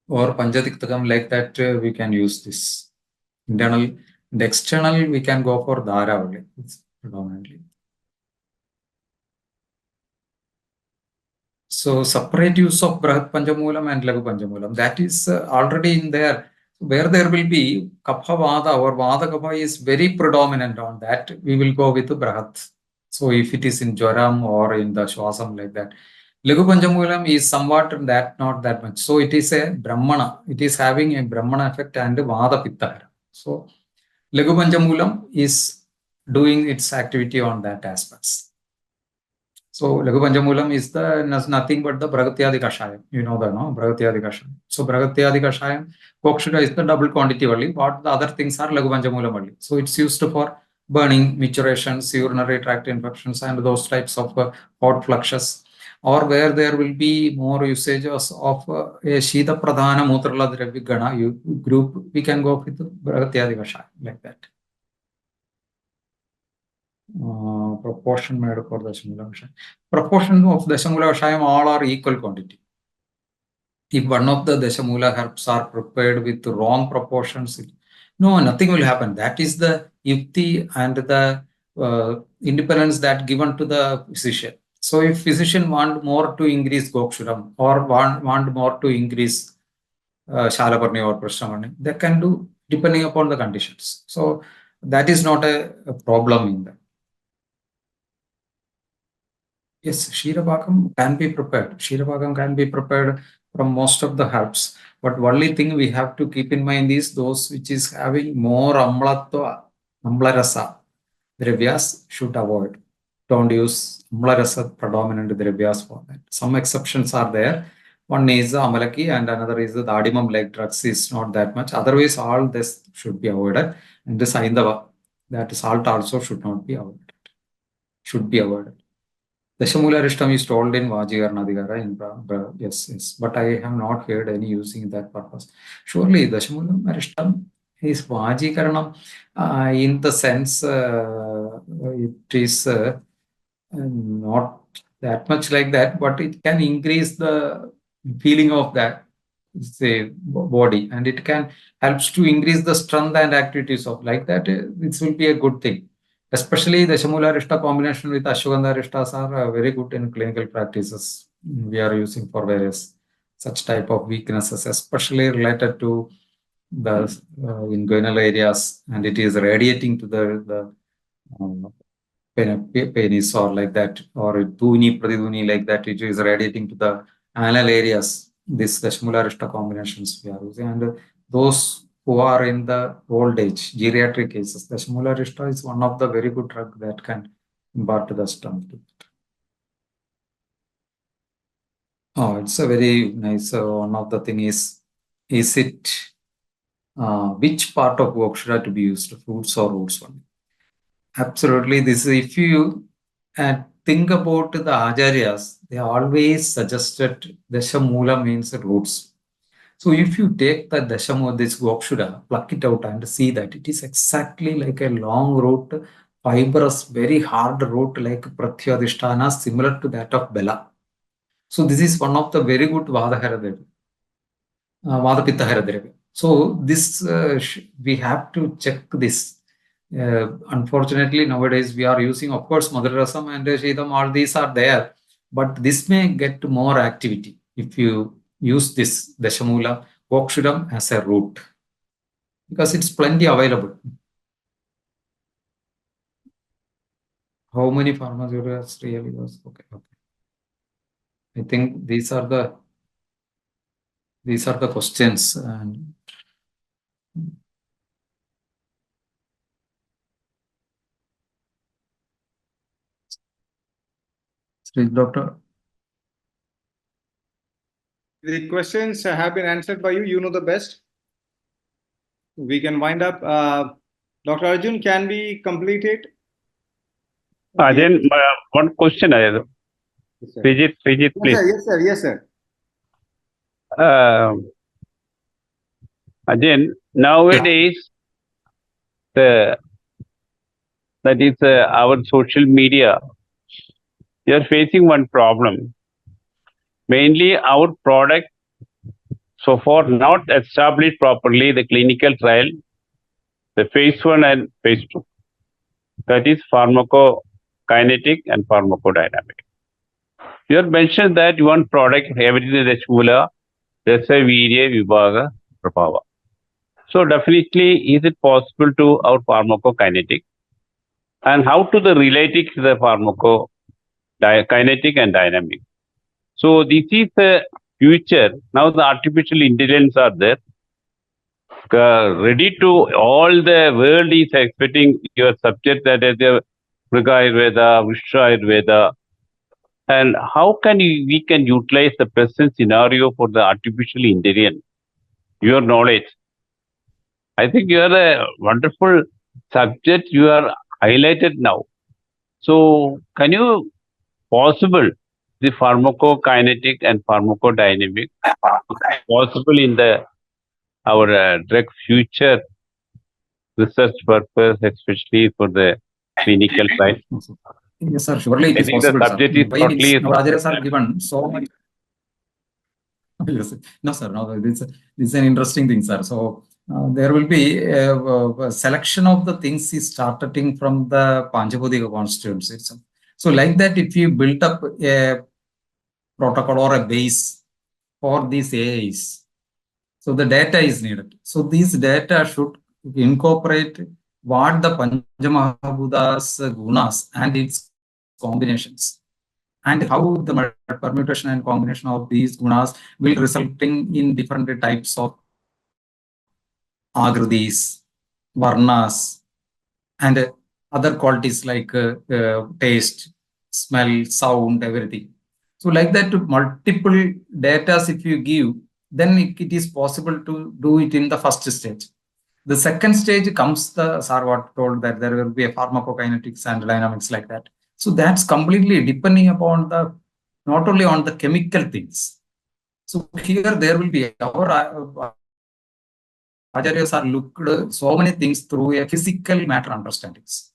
or Panchatiktakam like that, we can use this. Internal and external, we can go for Dhara only. It's predominantly. So separate use of Brahat Panchamulam and Lagu Panchamulam, that is already in there. Where there will be Kapha Vada or Vada Kapha is very predominant on that, we will go with the Brahat. So if it is in Jwaram or in the Shwasam like that. Lagu Panchamulam is somewhat that, not that much. So it is a Brahmana. It is having a Brahmana effect and Vada Pitta. So Lagu Panchamulam is doing its activity on that aspects. So Lagu Panchamulam is nothing but the Bragatyadi Kashayam. You know that, no? Bragatyadi Kashayam. So Bragatyadi Kashayam, Kokshuda is the double quantity only. What the other things are Lagu Panchamulam only. So it's used for burning, micturations, urinary tract infections, and those types of hot fluxes. Or where there will be more usages of a Shita Pradhana Mutrala Dravya Gana group, we can go with Bragatyadi Kashayam like that. Proportion made for Dasamoola Kashayam. Proportion of Dasamoola Kashayam all are equal quantity. If one of the Dasamoola herbs are prepared with wrong proportions, no, nothing will happen. That is the yukti and the independence that given to the physician. So if physician want more to increase Gokshuram or want more to increase Shalaparni or Prashramani, they can do depending upon the conditions. So that is not a problem in that. Yes, Shirabhagam can be prepared. Shirabhagam can be prepared from most of the herbs. But only thing we have to keep in mind is those which is having more amlatva, amlarasa dravyas should avoid. Don't use amlarasa predominant dravyas for that. Some exceptions are there. One is the amalaki and another is the adimum like drugs is not that much. Otherwise, all this should be avoided. And the saindava, that salt also should not be avoided. Should be avoided. Dasamoolarishtam is told in Vajikarnadhikara in yes. But I have not heard any using that purpose. Surely Dasamoolarishtam is Vajikaranam in the sense it is not that much like that, but it can increase the feeling of that say body, and it can helps to increase the strength and activities of like that. This will be a good thing. Especially the Dasamoolarishta combination with Ashwagandha Rishtas are very good in clinical practices. We are using for various such type of weaknesses, especially related to the inguinal areas, and it is radiating to the penis or like that, or Duni, Pradiduni like that, it is radiating to the anal areas. This Dasamoolarishta combinations we are using, and those who are in the old age, geriatric cases, Dasamoolarishta is one of the very good drug that can impart the strength. Oh, it's a very nice. One of the thing is it which part of Gokshura to be used, fruits or roots one? Absolutely. This is if you think about the Acharyas, they always suggested Dasamoola means roots. So if you take the Dasamoola, this Gokshura, pluck it out and see that it is exactly like a long root, fibrous, very hard root like Pratyadhisthana, similar to that of Bela. So this is one of the very good Vadaharadeva, Vadapittaharadeva. So this we have to check this. Unfortunately, nowadays we are using, of course, Madarasam and Shidam, all these are there, but this may get more activity if you use this Dasamoola Gokshuram as a root, because it's plenty available. How many pharmaceuticals really was? Okay. I think these are the questions. And Doctor, the questions have been answered by you. You know the best. We can wind up. Dr. Arjun, can we complete it? Then one question. Sreejit, please. Yes, sir. Again, nowadays, that is our social media. We are facing one problem. Mainly, our product so far not established properly the clinical trial, the phase 1 and phase 2. That is pharmacokinetic and pharmacodynamic. You have mentioned that one product, Dasamoola, Rasavirya Vibhaga Prabhava. So definitely, is it possible to our pharmacokinetic? And how to the relating to the pharmacokinetic and dynamic? So this is the future. Now the artificial intelligence are there. Ready to all the world is expecting your subject, that is the Mriga Ayurveda, Vishnu Ayurveda. And how can we can utilize the present scenario for the artificial intelligence? Your knowledge. I think you are a wonderful subject you are highlighted now. So can you possible the pharmacokinetic and pharmacodynamic possible in our drug future research purpose, especially for the clinical trial? Yes, sir. Surely it is possible. The subject is totally. Acharyas are given so much. Yes. No, sir. No, this is an interesting thing, sir. So there will be a selection of the things is starting from the Panchabhautika constituents itself. So like that, if you build up a protocol or a base for these AIs, so the data is needed. So these data should incorporate what the Panchamahabhutas gunas and its combinations, and how the permutation and combination of these gunas will resulting in different types of agrutis, varnas, and other qualities like taste, smell, sound, everything. So like that, multiple data if you give, then it is possible to do it in the first stage. The second stage comes the sir what told that there will be a pharmacokinetics and dynamics like that. So that's completely depending upon the not only on the chemical things. So here there will be our Acharyas are looked so many things through a physical matter understandings.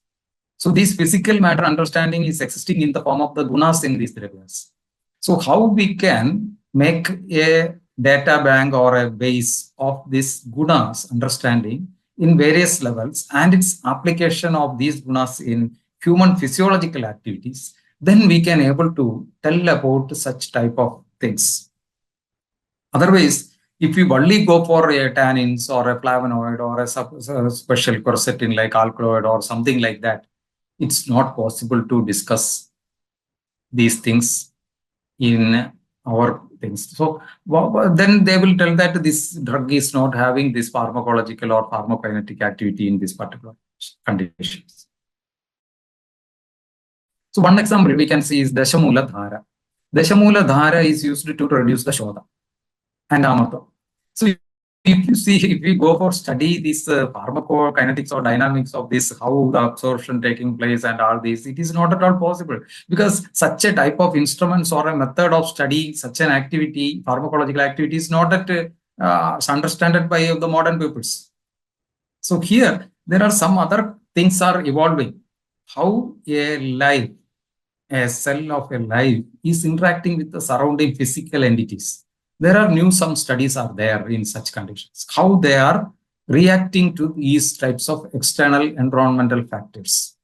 So this physical matter understanding is existing in the form of the gunas in these dravyas. So how we can make a data bank or a base of this gunas understanding in various levels and its application of these gunas in human physiological activities, then we can able to tell about such type of things. Otherwise, if you only go for a tannins or a flavonoid or a special quercetin like alkaloid or something like that, it's not possible to discuss these things in our things. So then they will tell that this drug is not having this pharmacological or pharmacokinetic activity in this particular conditions. So one example we can see is Dasamoola Dhara. Dasamoola Dhara is used to reduce the Shodha and Amarta. So if you see, if we go for study this pharmacokinetics or dynamics of this, how the absorption taking place and all this, it is not at all possible, because such a type of instruments or a method of study, such an activity, pharmacological activity is not at understood by the modern peoples. So here, there are some other things are evolving. How a life, a cell of a life is interacting with the surrounding physical entities. There are some studies are there in such conditions, how they are reacting to these types of external environmental factors.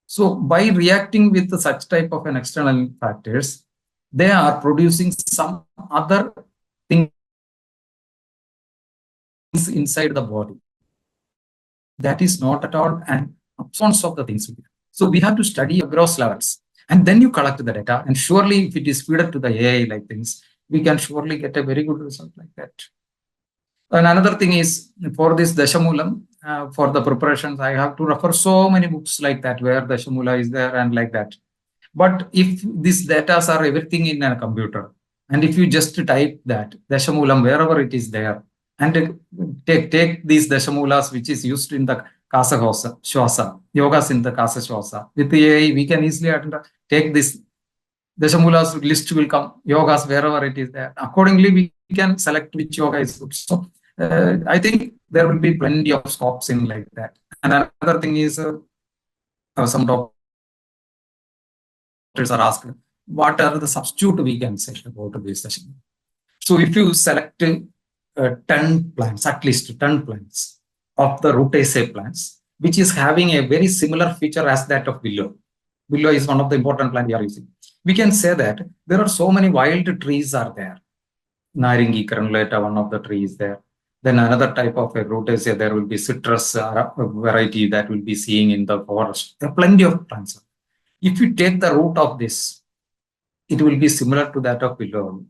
So by reacting with such type of an external factors, they are producing some other things inside the body. That is not at all an absence of the things. So we have to study gross levels, and then you collect the data, and surely if it is fed up to the AI like things, we can surely get a very good result like that. And another thing is, for this Dasamoolam, for the preparations, I have to refer so many books like that, where Dasamoola is there and like that. But if these data are everything in a computer, and if you just type that Dasamoolam wherever it is there, and take these Dasamoolas which is used in the Kasa Shwasa, yogas in the Kasa Shwasa, with the AI, we can easily take this Dasamoolas list will come, yogas wherever it is there. Accordingly, we can select which yoga is good. So I think there will be plenty of scopes in like that. And another thing is some doctors are asking, what are the substitute we can say about this session? So if you select 10 plants, at least 10 plants of the Rutaceae plants, which is having a very similar feature as that of willow. Willow is one of the important plants we are using. We can say that there are so many wild trees are there. Naringi granulata, one of the trees there. Then another type of a Rutaceae, there will be citrus variety that will be seeing in the forest. There are plenty of plants. If you take the root of this, it will be similar to that of willow.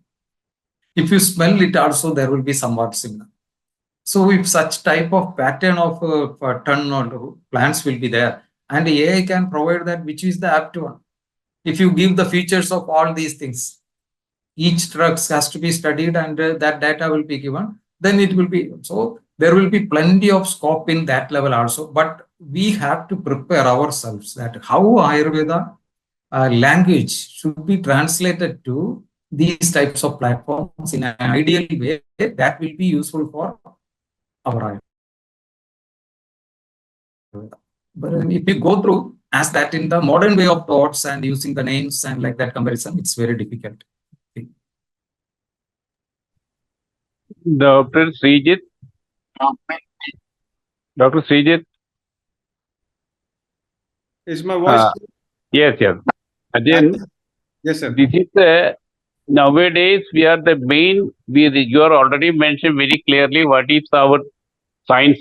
If you smell it also, there will be somewhat similar. So if such type of pattern of ton or plants will be there, and AI can provide that which is the apt one. If you give the features of all these things, each drug has to be studied, and that data will be given, then it will be, so there will be plenty of scope in that level also, but we have to prepare ourselves that how Ayurveda language should be translated to these types of platforms in an ideal way that will be useful for our Ayurveda. But if you go through as that in the modern way of thoughts and using the names and like that comparison, it's very difficult. Dr. Sreejit. Dr. Sreejit. Is my voice? Yes. Again, Yes, sir. this is the nowadays we are the main. You are already mentioned very clearly what is our science,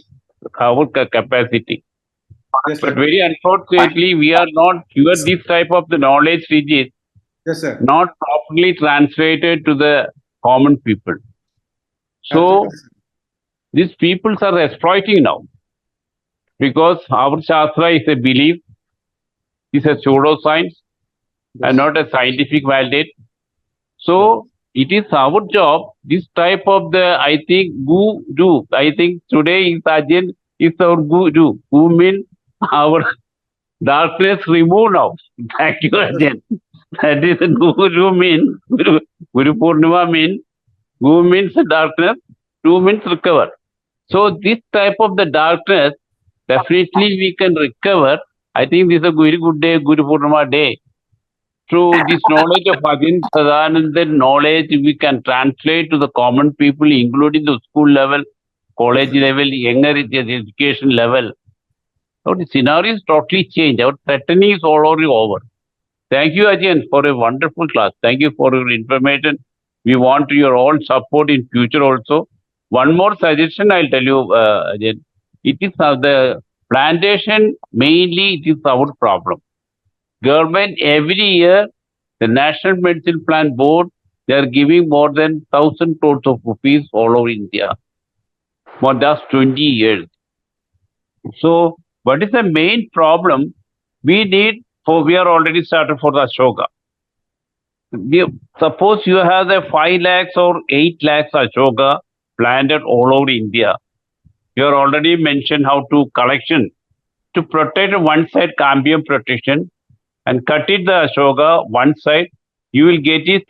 our capacity. Yes, But sir. very unfortunately, we are not. This type of the knowledge, Sreejit, Yes, sir. not properly translated to the common people. So Absolutely. these peoples are exploiting now because our Shastra is a belief, is a pseudoscience and not a scientific validate. So it is our job, this type of the, I think, guru. I think today is Ajayan is our guru. Who means our darkness removed now. Thank you, Ajayan. That is guru means, Guru Purnima means, guru means darkness, two means recover. So this type of the darkness, definitely we can recover. I think this is a very good day, Guru Purnima day. Through this knowledge of Ajayan Sadanandan knowledge, we can translate to the common people, including the school level, college level, younger education level. So the scenario is totally changed. Our threatening is already over. Thank you, Ajayan, for a wonderful class. Thank you for your information. We want your all support in future also. One more suggestion I'll tell you, Ajayan. It is the plantation, mainly it is our problem. Government every year, the National Medicine Plan Board, they are giving more than 1,000 crores of rupees all over India for just 20 years. So, what is the main problem? We need we are already started for the Ashoka. Suppose you have the 5 lakhs or 8 lakhs Ashoka planted all over India. You are already mentioned how to collection to protect one side cambium protection and cut it the Ashoka one side. You will get it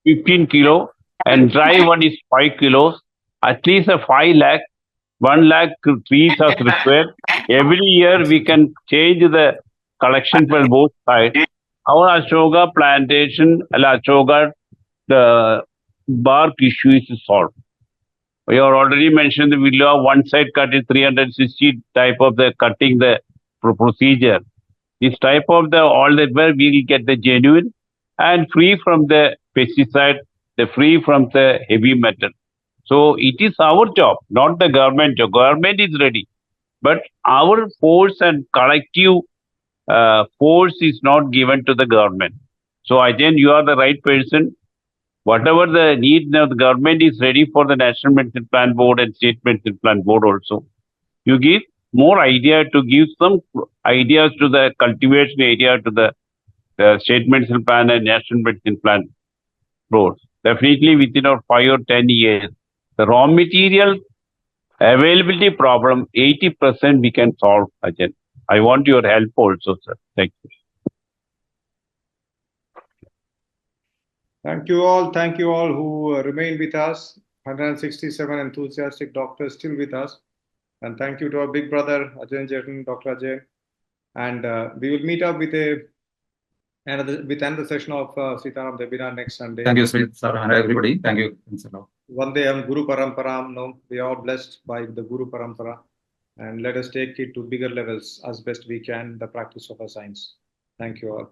15 kilo and dry one is 5 kilos. At least a 5 lakh, 1 lakh trees are required. Every year we can change the collection for both sides. Our Ashoka plantation, Ashoka, the bark issue is solved. We are already mentioned the willow one side cut is 360 type of the cutting the procedure. This type of the all that where we will get the genuine and free from the pesticide, the free from the heavy metal. So it is our job, not the government job. Government is ready, but our force and collective force is not given to the government. So again, you are the right person. Whatever the need now, the government is ready for the National Medicine Plan Board and State Medicine Plan Board also. You give more idea to give some ideas to the cultivation area to the State Medicine Plan and National Medicine Plan Board. Definitely within our 5 or 10 years, the raw material availability problem, 80% we can solve, Ajayan. I want your help also, sir. Thank you. Thank you all who remain with us. 167 enthusiastic doctors still with us. And thank you to our big brother, Ajayan, Dr. Ajay. And we will meet up with another session of Sitaram webinar next Sunday. Thank you, sir, and everybody. Thank you. Vandeham Guru Paramparam. No, we are all blessed by the Guru Parampara. And let us take it to bigger levels as best we can, the practice of our science. Thank you all.